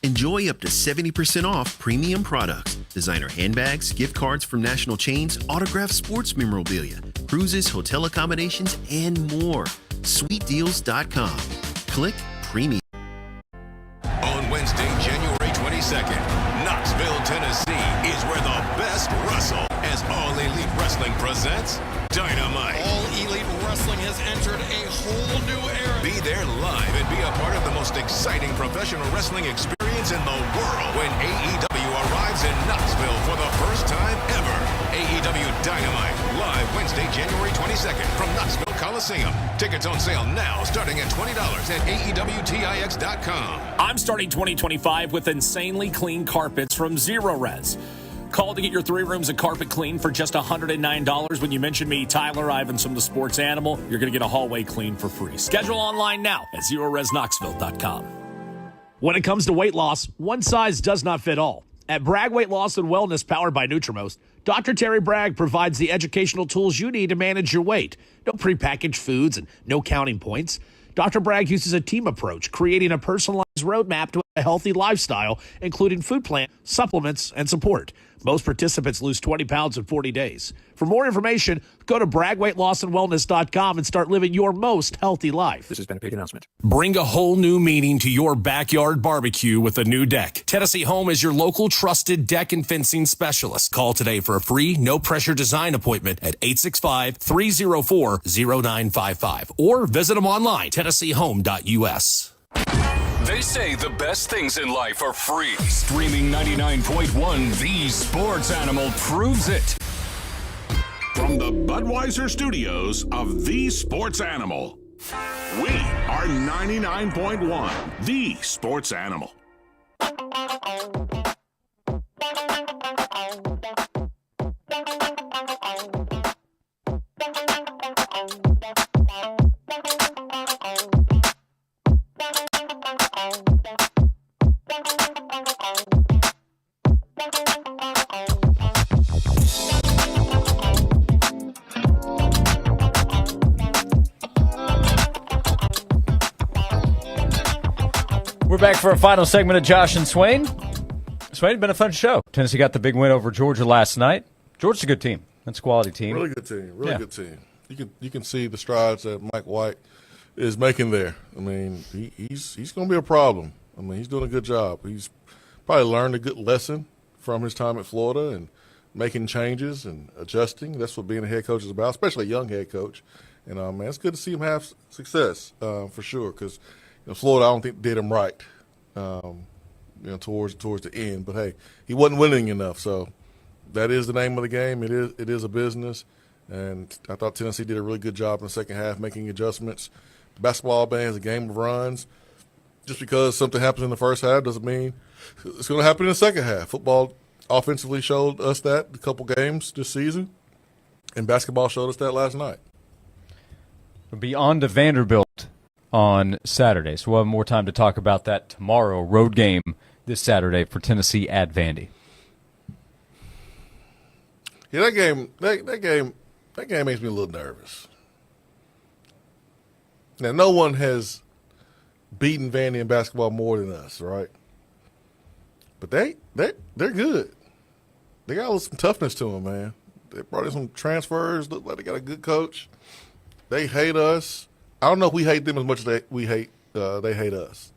Speaker 14: Enjoy up to 70% off premium products. Designer handbags, gift cards from national chains, autographed sports memorabilia, cruises, hotel accommodations, and more. SweetDeals.com. Click premium.
Speaker 27: On Wednesday, January 22nd, Knoxville, Tennessee is where the best wrestle, as All Elite Wrestling presents Dynamite.
Speaker 28: All Elite Wrestling has entered a whole new era.
Speaker 27: Be there live and be a part of the most exciting professional wrestling experience in the world when AEW arrives in Knoxville for the first time ever. AEW Dynamite, live Wednesday, January 22nd from Knoxville Coliseum. Tickets on sale now, starting at $20 at AEWTIX.com.
Speaker 7: I'm starting 2025 with insanely clean carpets from Zero Res. Call to get your 3 rooms of carpet clean for just $109. When you mention me, Tyler Ivanson, the sports animal, you're going to get a hallway clean for free. Schedule online now at ZeroResKnoxville.com. When it comes to weight loss, one size does not fit all. At Bragg Weight Loss and Wellness, powered by Nutrimost, Dr. Terry Bragg provides the educational tools you need to manage your weight. No prepackaged foods and no counting points. Dr. Bragg uses a team approach, creating a personalized roadmap to a healthy lifestyle, including food plan, supplements, and support. Most participants lose 20 pounds in 40 days. For more information, go to BraggWeightLossAndWellness.com and start living your most healthy life.
Speaker 32: This has been a paid announcement.
Speaker 7: Bring a whole new meaning to your backyard barbecue with a new deck. Tennessee Home is your local trusted deck and fencing specialist. Call today for a free, no-pressure design appointment at 865-304-0955 or visit them online, TennesseeHome.us.
Speaker 15: They say the best things in life are free. Streaming 99.1, The Sports Animal proves it.
Speaker 17: From the Budweiser studios of The Sports Animal, we are 99.1, The Sports Animal.
Speaker 2: We're back for a final segment of Josh and Swain. Swain, it's been a fun show. Tennessee got the big win over Georgia last night. Georgia's a good team. That's a quality team.
Speaker 3: Really good team. Really good team. You can see the strides that Mike White is making there. I mean, he's going to be a problem. I mean, he's doing a good job. He's probably learned a good lesson from his time at Florida and making changes and adjusting. That's what being a head coach is about, especially a young head coach. And, man, it's good to see him have success for sure because – Florida, I don't think did him right, towards the end. But hey, he wasn't winning enough. So that is the name of the game. It is a business, and I thought Tennessee did a really good job in the second half making adjustments. basketball, man, is a game of runs. Just because something happens in the first half doesn't mean it's going to happen in the second half. Football offensively showed us that a couple games this season, and basketball showed us that last night.
Speaker 2: We'll be on to Vanderbilt on Saturday, so we'll have more time to talk about that tomorrow. Road game this Saturday for Tennessee at Vandy.
Speaker 3: Yeah, that game makes me a little nervous. Now, no one has beaten Vandy in basketball more than us, right? But they're good. They got some toughness to them, man. They brought in some transfers. Look like they got a good coach. They hate us. I don't know if we hate them as much as they hate us.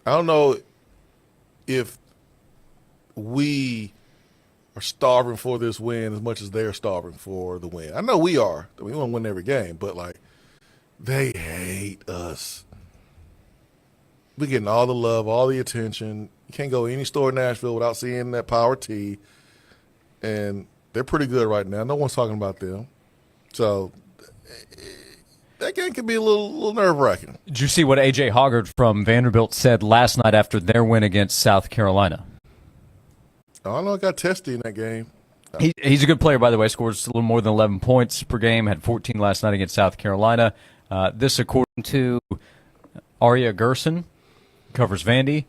Speaker 3: I don't know if we are starving for this win as much as they're starving for the win. I know we are. We want to win every game, but, like, they hate us. We're getting all the love, all the attention. You can't go to any store in Nashville without seeing that Power T. And they're pretty good right now. No one's talking about them. So that game can be a little nerve-wracking.
Speaker 2: Did you see what A.J. Hoggard from Vanderbilt said last night after their win against South Carolina?
Speaker 3: I know it got testy in that game.
Speaker 2: He's a good player, by the way. Scores a little more than 11 points per game. Had 14 last night against South Carolina. This according to Arya Gerson, covers Vandy.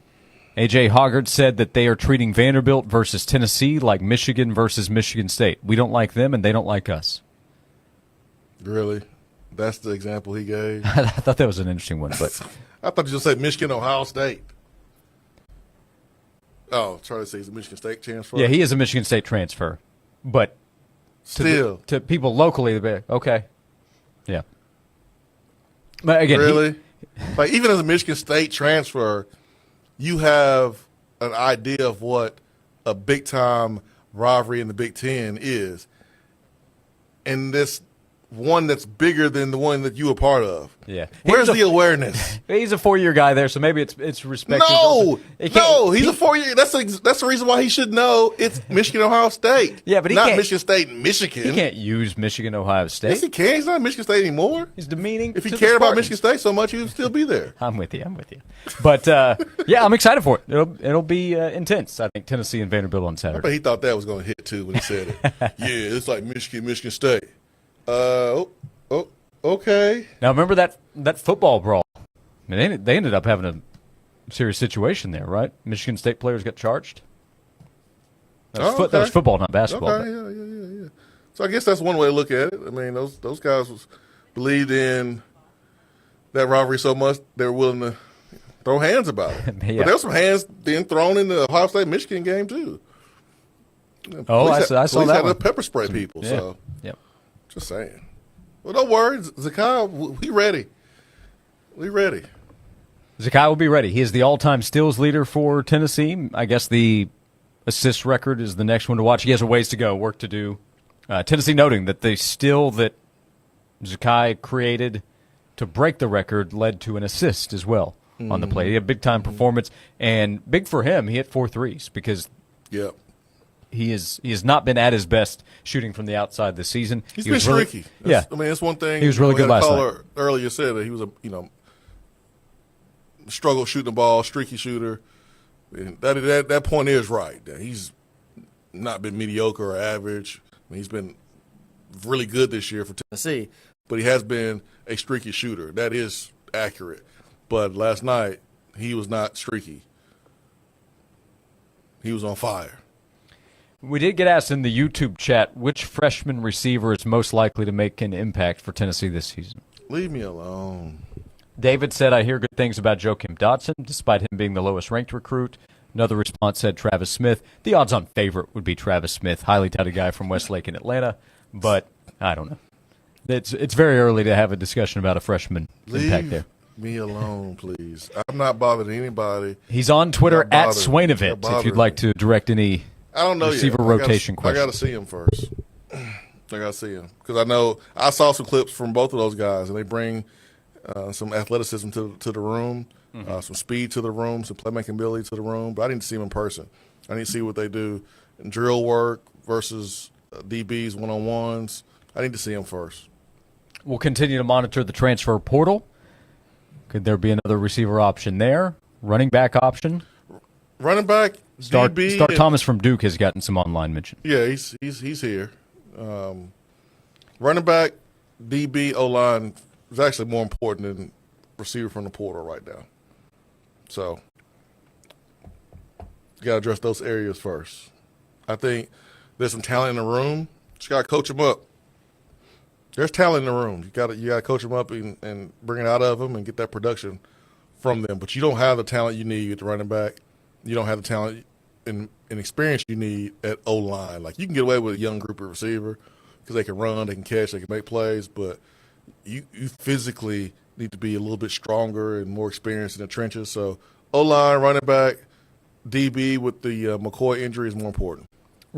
Speaker 2: A.J. Hoggard said that they are treating Vanderbilt versus Tennessee like Michigan versus Michigan State. We don't like them, and they don't like us.
Speaker 3: Really? That's the example he gave?
Speaker 2: I thought that was an interesting one. But
Speaker 3: I thought you just said Michigan, Ohio State. Oh, try to say he's a Michigan State transfer?
Speaker 2: Yeah, he is a Michigan State transfer. But
Speaker 3: still,
Speaker 2: to people locally, they're like, okay. Yeah. But again,
Speaker 3: really? Like, even as a Michigan State transfer, you have an idea of what a big-time rivalry in the Big Ten is. And this one that's bigger than the one that you were part of.
Speaker 2: Yeah.
Speaker 3: Where's the awareness?
Speaker 2: He's a 4-year guy there, so maybe it's respect.
Speaker 3: No, he's a 4-year. That's the reason why he should know it's Michigan, Ohio State.
Speaker 2: Yeah, but he
Speaker 3: not
Speaker 2: can't,
Speaker 3: Michigan State, Michigan.
Speaker 2: He can't use Michigan, Ohio State.
Speaker 3: Yes, he can. He's not Michigan State anymore.
Speaker 2: He's demeaning.
Speaker 3: If he cared about Michigan State so much, he would still be there.
Speaker 2: I'm with you. But yeah, I'm excited for it. It'll be intense. I think Tennessee and Vanderbilt on Saturday.
Speaker 3: I bet he thought that was going to hit too when he said it. Yeah, it's like Michigan State. Okay.
Speaker 2: Now remember that football brawl. I mean, they ended up having a serious situation there, right? Michigan State players got charged. That was football, not basketball.
Speaker 3: Okay, yeah. So I guess that's one way to look at it. I mean, those guys believed in that rivalry so much they were willing to throw hands about it.
Speaker 2: Yeah.
Speaker 3: But there were some hands being thrown in the Ohio State Michigan game too.
Speaker 2: I saw that
Speaker 3: Police had
Speaker 2: one.
Speaker 3: to pepper spray people.
Speaker 2: Yeah.
Speaker 3: So
Speaker 2: yep.
Speaker 3: Just saying. Well, don't worry, Zakai, we ready. We ready.
Speaker 2: Zakai will be ready. He is the all-time steals leader for Tennessee. I guess the assist record is the next one to watch. He has a ways to go, work to do. Tennessee noting that the steal that Zakai created to break the record led to an assist as well on the play. He had a big-time performance, and big for him, he hit 4 threes because he has not been at his best shooting from the outside this season.
Speaker 3: He's been streaky.
Speaker 2: Yeah.
Speaker 3: I mean, it's one thing.
Speaker 2: He was really good last night.
Speaker 3: Earlier said that he was struggle shooting the ball, streaky shooter. And that point is right. He's not been mediocre or average. I mean, he's been really good this year for Tennessee, but he has been a streaky shooter. That is accurate. But last night, he was not streaky. He was on fire.
Speaker 2: We did get asked in the YouTube chat which freshman receiver is most likely to make an impact for Tennessee this season.
Speaker 3: Leave me alone.
Speaker 2: David said, I hear good things about Joakim Dotson, despite him being the lowest-ranked recruit. Another response said Travis Smith. The odds-on favorite would be Travis Smith, highly touted guy from Westlake in Atlanta. But I don't know. It's very early to have a discussion about a freshman impact there.
Speaker 3: Me alone, please. I'm not bothering anybody.
Speaker 2: He's on Twitter at Swainovit if you'd like to direct any
Speaker 3: I don't know
Speaker 2: receiver
Speaker 3: yet.
Speaker 2: rotation questions.
Speaker 3: I got to see him first. I got to see him because I know I saw some clips from both of those guys, and they bring some athleticism to the room, some speed to the room, some playmaking ability to the room. But I didn't see them in person. I need to see what they do in drill work versus DBs one-on-ones. I need to see them first.
Speaker 2: We'll continue to monitor the transfer portal. Could there be another receiver option there? Running back option?
Speaker 3: Running back, DB.
Speaker 2: Start Thomas from Duke has gotten some online mention.
Speaker 3: Yeah, he's here. Running back, DB, O-line is actually more important than receiver from the portal right now. So you got to address those areas first. I think there's some talent in the room. Just got to coach them up. There's talent in the room. You got to coach them up and bring it out of them and get that production from them. But you don't have the talent you need at the running back. You don't have the talent and experience you need at O-line. Like, you can get away with a young group of receiver because they can run, they can catch, they can make plays, but you physically need to be a little bit stronger and more experienced in the trenches. So O-line, running back, DB with the McCoy injury is more important.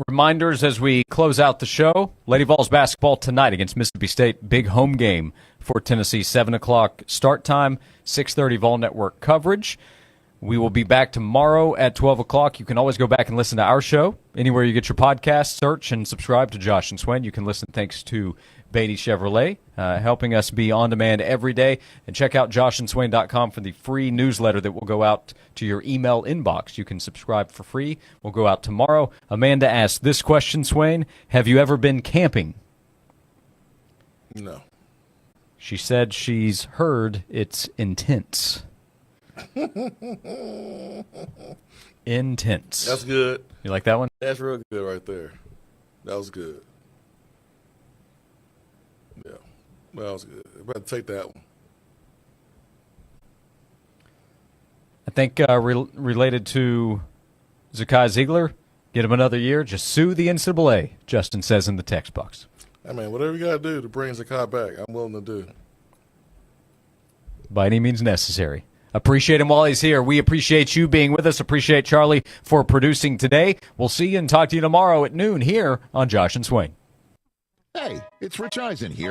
Speaker 2: Reminders as we close out the show. Lady Vols basketball tonight against Mississippi State. Big home game for Tennessee. 7 o'clock start time, 6:30 Vol Network coverage. We will be back tomorrow at 12 o'clock. You can always go back and listen to our show. Anywhere you get your podcast, search and subscribe to Josh and Swain. You can listen thanks to Beatty Chevrolet, helping us be on demand every day. And check out joshandswain.com for the free newsletter that will go out to your email inbox. You can subscribe for free. We'll go out tomorrow. Amanda asked this question, Swain. Have you ever been camping?
Speaker 3: No.
Speaker 2: She said she's heard it's intense. Intense.
Speaker 3: That's good.
Speaker 2: You like that one?
Speaker 3: That's real good right there. That was good. Yeah, that was good. I better take that one.
Speaker 2: I think related to Zakai Ziegler, get him another year. Just sue the NCAA, Justin says in the text box.
Speaker 3: Hey, man, whatever you got to do to bring Zakai back, I'm willing to do.
Speaker 2: By any means necessary. Appreciate him while he's here. We appreciate you being with us. Appreciate Charlie for producing today. We'll see you and talk to you tomorrow at noon here on Josh and Swain.
Speaker 6: Hey, it's Rich Eisen here.